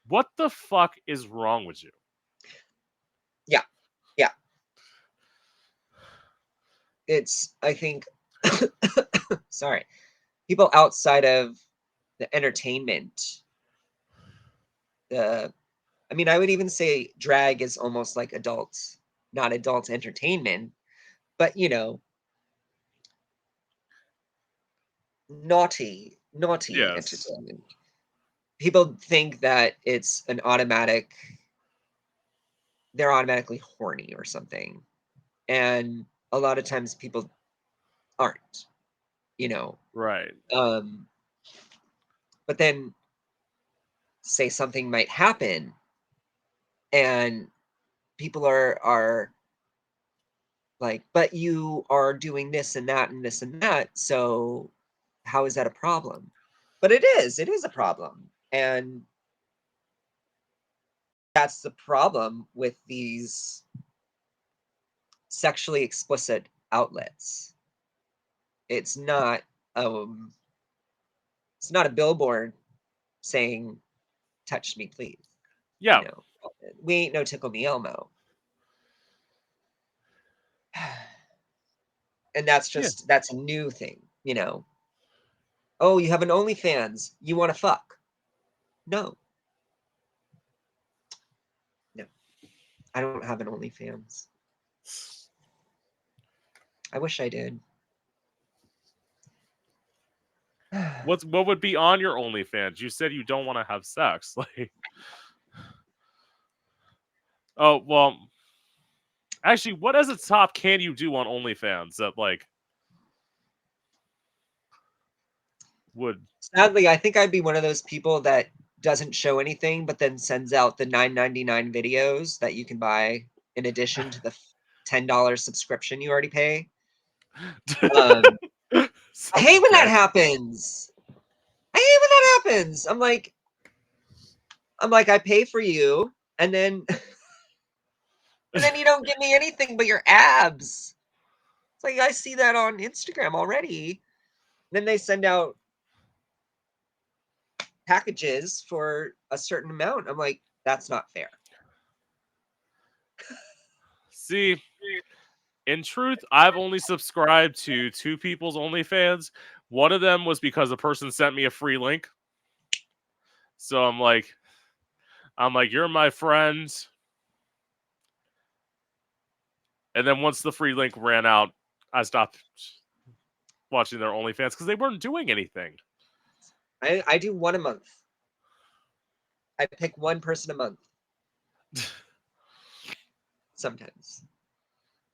what the fuck is wrong with you? Yeah. Yeah. It's I think sorry. People outside of the entertainment, the I mean, I would even say drag is almost like adults, not adult entertainment, but naughty Yes. entertainment. People think that it's an automatic, they're automatically horny or something. And a lot of times people aren't, you know. Right. Um, but then say something might happen and people are like, but you are doing this and that and that, so how is that a problem? But it is a problem. And that's the problem with these sexually explicit outlets. It's not a billboard saying touch me please. Yeah. You know, we ain't no Tickle Me Elmo. And that's a new thing, you know. Oh, you have an OnlyFans. You want to fuck? No. No. I don't have an OnlyFans. I wish I did. What would be on your OnlyFans? You said you don't want to have sex. Like, oh well. Actually, what as a top can you do on OnlyFans that like would? Sadly, I think I'd be one of those people that doesn't show anything, but then sends out the $9.99 videos that you can buy in addition to the $10 subscription you already pay. I hate when that happens. I'm like, I pay for you, and then you don't give me anything but your abs. It's like I see that on Instagram already. Then they send out packages for a certain amount. I'm like, that's not fair. See, in truth, I've only subscribed to 2 people's OnlyFans. One of them was because a person sent me a free link. So I'm like, you're my friend. And then once the free link ran out, I stopped watching their OnlyFans because they weren't doing anything. I do one a month. I pick one person a month. Sometimes.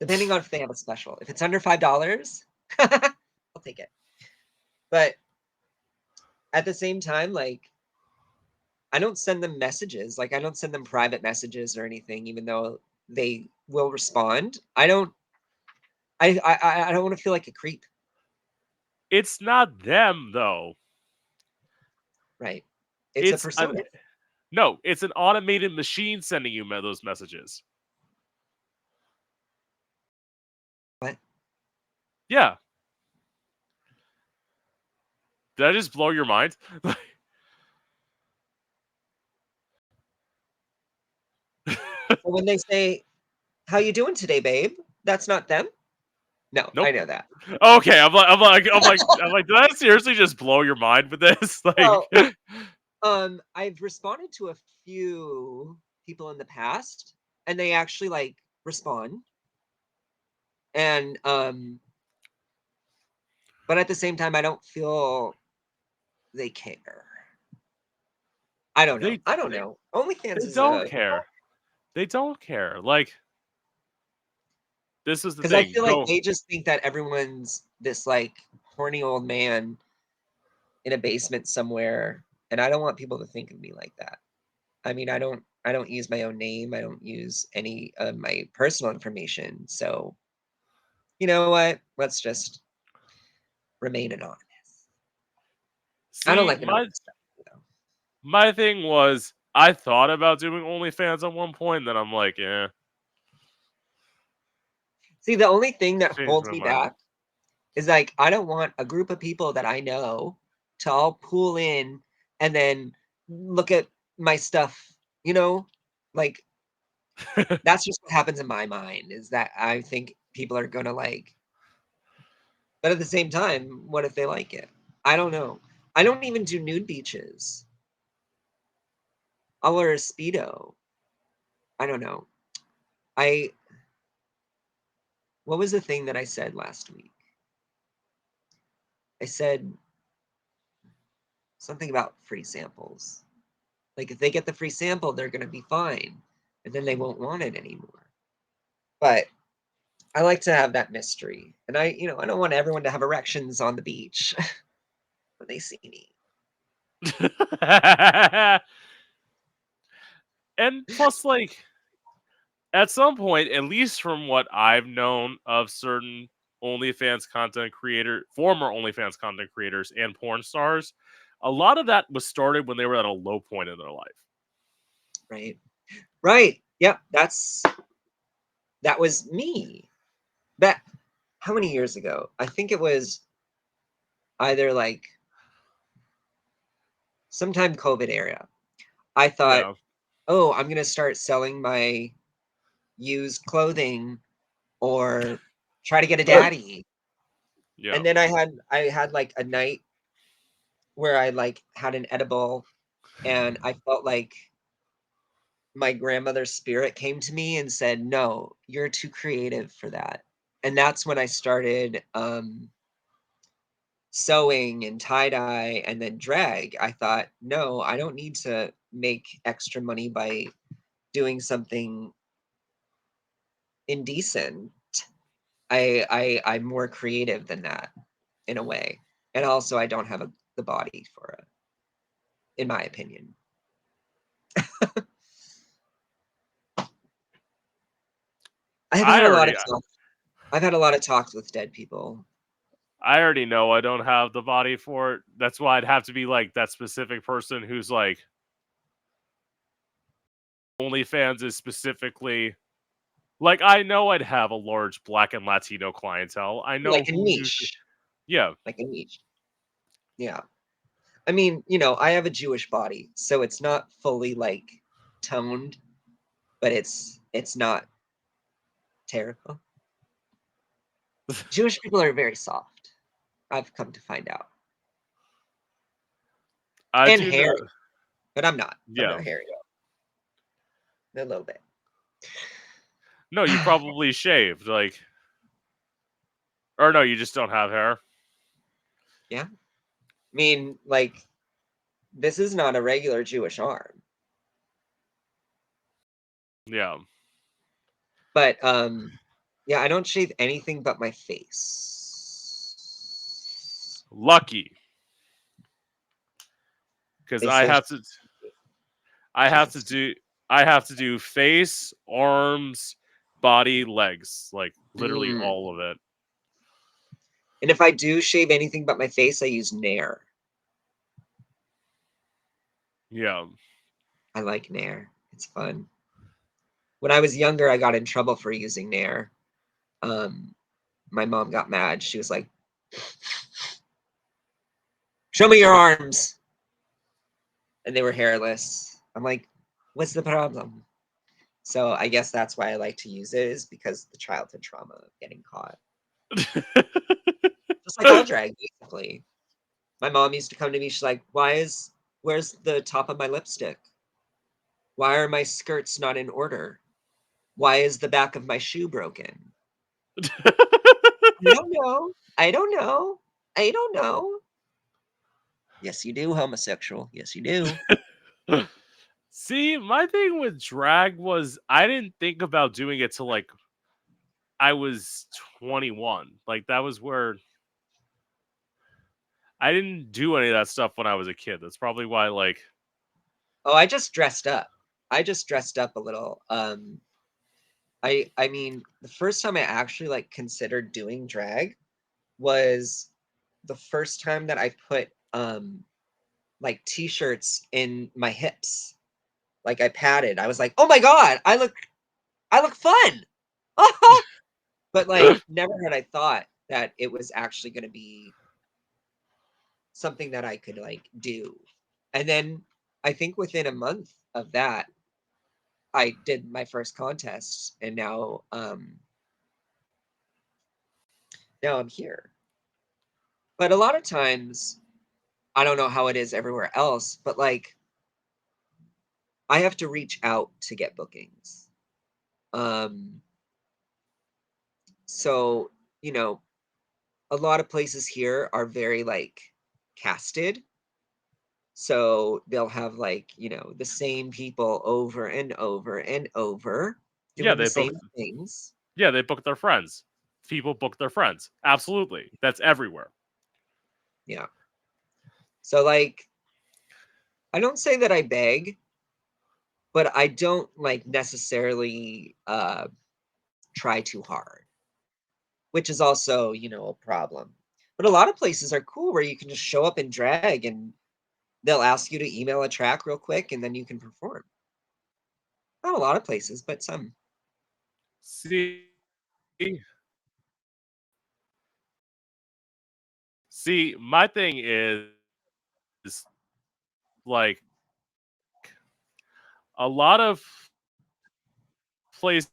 Depending on if they have a special. If it's under $5, I'll take it. But at the same time, like, I don't send them messages. Like, I don't send them private messages or anything, even though they will respond. I don't want to feel like a creep. It's not them though. Right. It's a persona. No, it's an automated machine sending you those messages. What? Yeah. Did I just blow your mind? When they say, "How you doing today, babe?" That's not them. No, nope. I know that. Okay, I'm like, did I seriously just blow your mind with this? Like, well, I've responded to a few people in the past, and they actually like respond, and but at the same time, I don't feel they care. I don't know. I don't know. OnlyFans is don't care. They don't care. Like, this is the because thing. I feel like they just think that everyone's this like horny old man in a basement somewhere, and I don't want people to think of me like that. I mean, I don't use my own name. I don't use any of my personal information. So, you know what? Let's just remain anonymous. See, I don't like anonymous stuff, though. My thing was, I thought about doing OnlyFans at one point, and then I'm like, eh. See, the only thing that Changed holds my me mind. back is like I don't want a group of people that I know to all pool in and then look at my stuff, you know? Like that's just what happens in my mind is that I think people are gonna like, but at the same time, what if they like it? I don't know. I don't even do nude beaches. I'll wear a Speedo. I don't know. What was the thing that I said last week? I said something about free samples. Like if they get the free sample, they're going to be fine, and then they won't want it anymore. But I like to have that mystery, and I don't want everyone to have erections on the beach when they see me. And plus, like, at some point, at least from what I've known of certain former OnlyFans content creators and porn stars, a lot of that was started when they were at a low point in their life. Right. Yep. That was me. That how many years ago? I think it was either like sometime COVID era. I thought, Yeah. oh, I'm gonna start selling my used clothing or try to get a daddy. Yeah. And then I had like a night where I like had an edible and I felt like my grandmother's spirit came to me and said, "No, you're too creative for that." And that's when I started sewing and tie-dye and then drag. I thought, "No, I don't need to make extra money by doing something indecent. I'm more creative than that in a way. And also I don't have the body for it, in my opinion." I've I had a lot of already talk. I've had a lot of talks with dead people. I already know I don't have the body for it. That's why I'd have to be like that specific person who's like OnlyFans is specifically like I know I'd have a large Black and Latino clientele. I know Like a who usually niche. yeah. Like a niche. Yeah. I mean, I have a Jewish body, so it's not fully like toned, but it's not terrible. Jewish people are very soft. I've come to find out. I And do know hairy, but I'm not. I'm yeah. not hairy. A little bit. No, you probably shaved, like or no, you just don't have hair. Yeah. I mean, like, this is not a regular Jewish arm. Yeah. But yeah, I don't shave anything but my face. Lucky. Because They say I have to Jesus. do I have to do face, arms, body, legs, like literally Mm. all of it. And if I do shave anything but my face, I use Nair. Yeah. I like Nair. It's fun. When I was younger, I got in trouble for using Nair. Um, my mom got mad. She was like, "Show me your arms," and they were hairless. I'm like, "What's the problem?" So I guess that's why I like to use it, is because the childhood trauma of getting caught. Just like all drag, basically. My mom used to come to me. She's like, "Where's the top of my lipstick? Why are my skirts not in order? Why is the back of my shoe broken?" I don't know. I don't know. I don't know. Yes, you do, homosexual. Yes, you do. See, my thing with drag was I didn't think about doing it till like I was 21. Like that was where I didn't do any of that stuff when I was a kid. That's probably why like Oh, I just dressed up. I just dressed up a little. I mean, the first time I actually like considered doing drag was the first time that I put like t-shirts in my hips. Like I padded. I was like, "Oh my God, I look fun." But like never had I thought that it was actually going to be something that I could like do. And then I think within a month of that, I did my first contest, and now I'm here. But a lot of times, I don't know how it is everywhere else, but like I have to reach out to get bookings. Um, so, you know, a lot of places here are very like casted. So they'll have like, the same people over and over and over yeah, doing the same things. they book their friends. People book their friends. Absolutely. That's everywhere. Yeah. So like I don't say that I beg, but I don't like necessarily try too hard, which is also, a problem. But a lot of places are cool where you can just show up and drag and they'll ask you to email a track real quick, and then you can perform. Not a lot of places, but some. See, my thing like a lot of places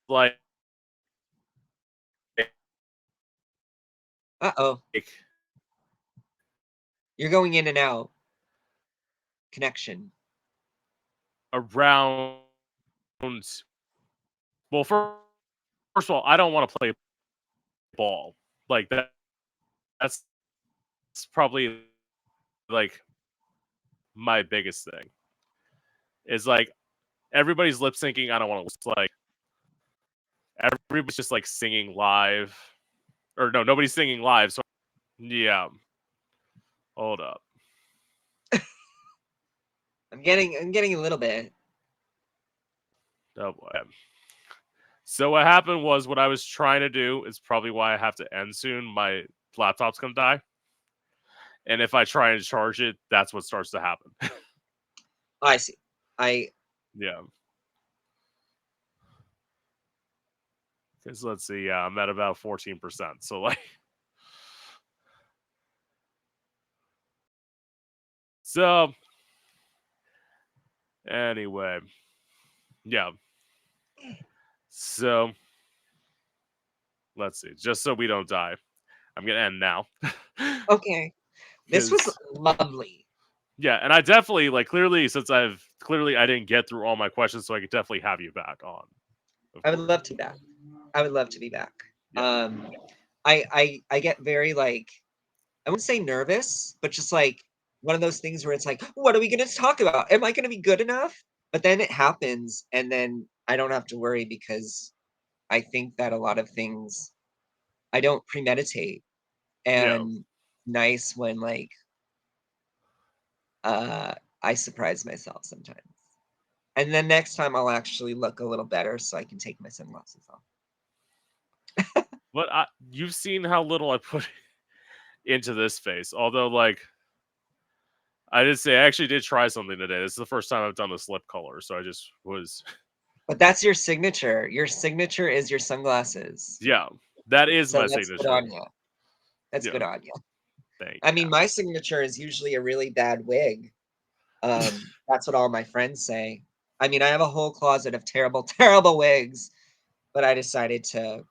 like Uh-oh. You're going in and out. Connection. around. Well, first of all, I don't want to play ball like that. That's probably like my biggest thing. Is like everybody's lip syncing. I don't want to like everybody's just like singing live, or no, nobody's singing live. So yeah, hold up. I'm getting a little bit. Oh boy. So what happened was what I was trying to do is probably why I have to end soon. My laptop's gonna die, and if I try and charge it, that's what starts to happen. Oh, I see. Yeah. Because let's see, yeah, I'm at about 14%. So like, so anyway, yeah. So let's see, just so we don't die, I'm gonna end now. Okay. This was Because lovely. yeah, and I definitely like clearly since I didn't get through all my questions, so I could definitely have you back on. Of I would course. love to be back. I would love to be back. Yeah. I get very like, I wouldn't say nervous, but just like one of those things where it's like, what are we gonna talk about? Am I gonna be good enough? But then it happens, and then I don't have to worry because I think that a lot of things I don't premeditate, Yeah. and nice when like I surprise myself sometimes. And then next time I'll actually look a little better so I can take my sunglasses off. But you've seen how little I put into this face. Although, like, I did say I actually did try something today. This is the first time I've done this lip color, so I just was. But that's your signature. Your signature is your sunglasses. Yeah, that is So my that's good signature. on you. That's Yeah, good on you. thank I you. mean, my signature is usually a really bad wig. That's what all my friends say. I mean, I have a whole closet of terrible, terrible wigs, but I decided to,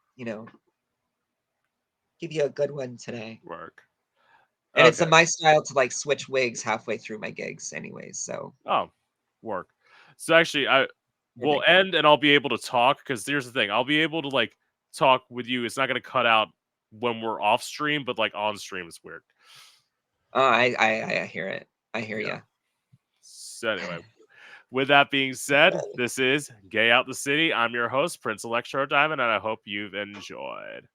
give you a good one today. Work. And it's Okay. my style to like switch wigs halfway through my gigs, anyways. So Oh, work. So actually, I there we will go. end and I'll be able to talk because here's the thing: I'll be able to like talk with you. It's not going to cut out when we're off stream, but like on stream, it's weird. I hear it. I hear Yeah. you. So anyway, with that being said, this is Gay Out the City. I'm your host, Prince Electro Diamond, and I hope you've enjoyed.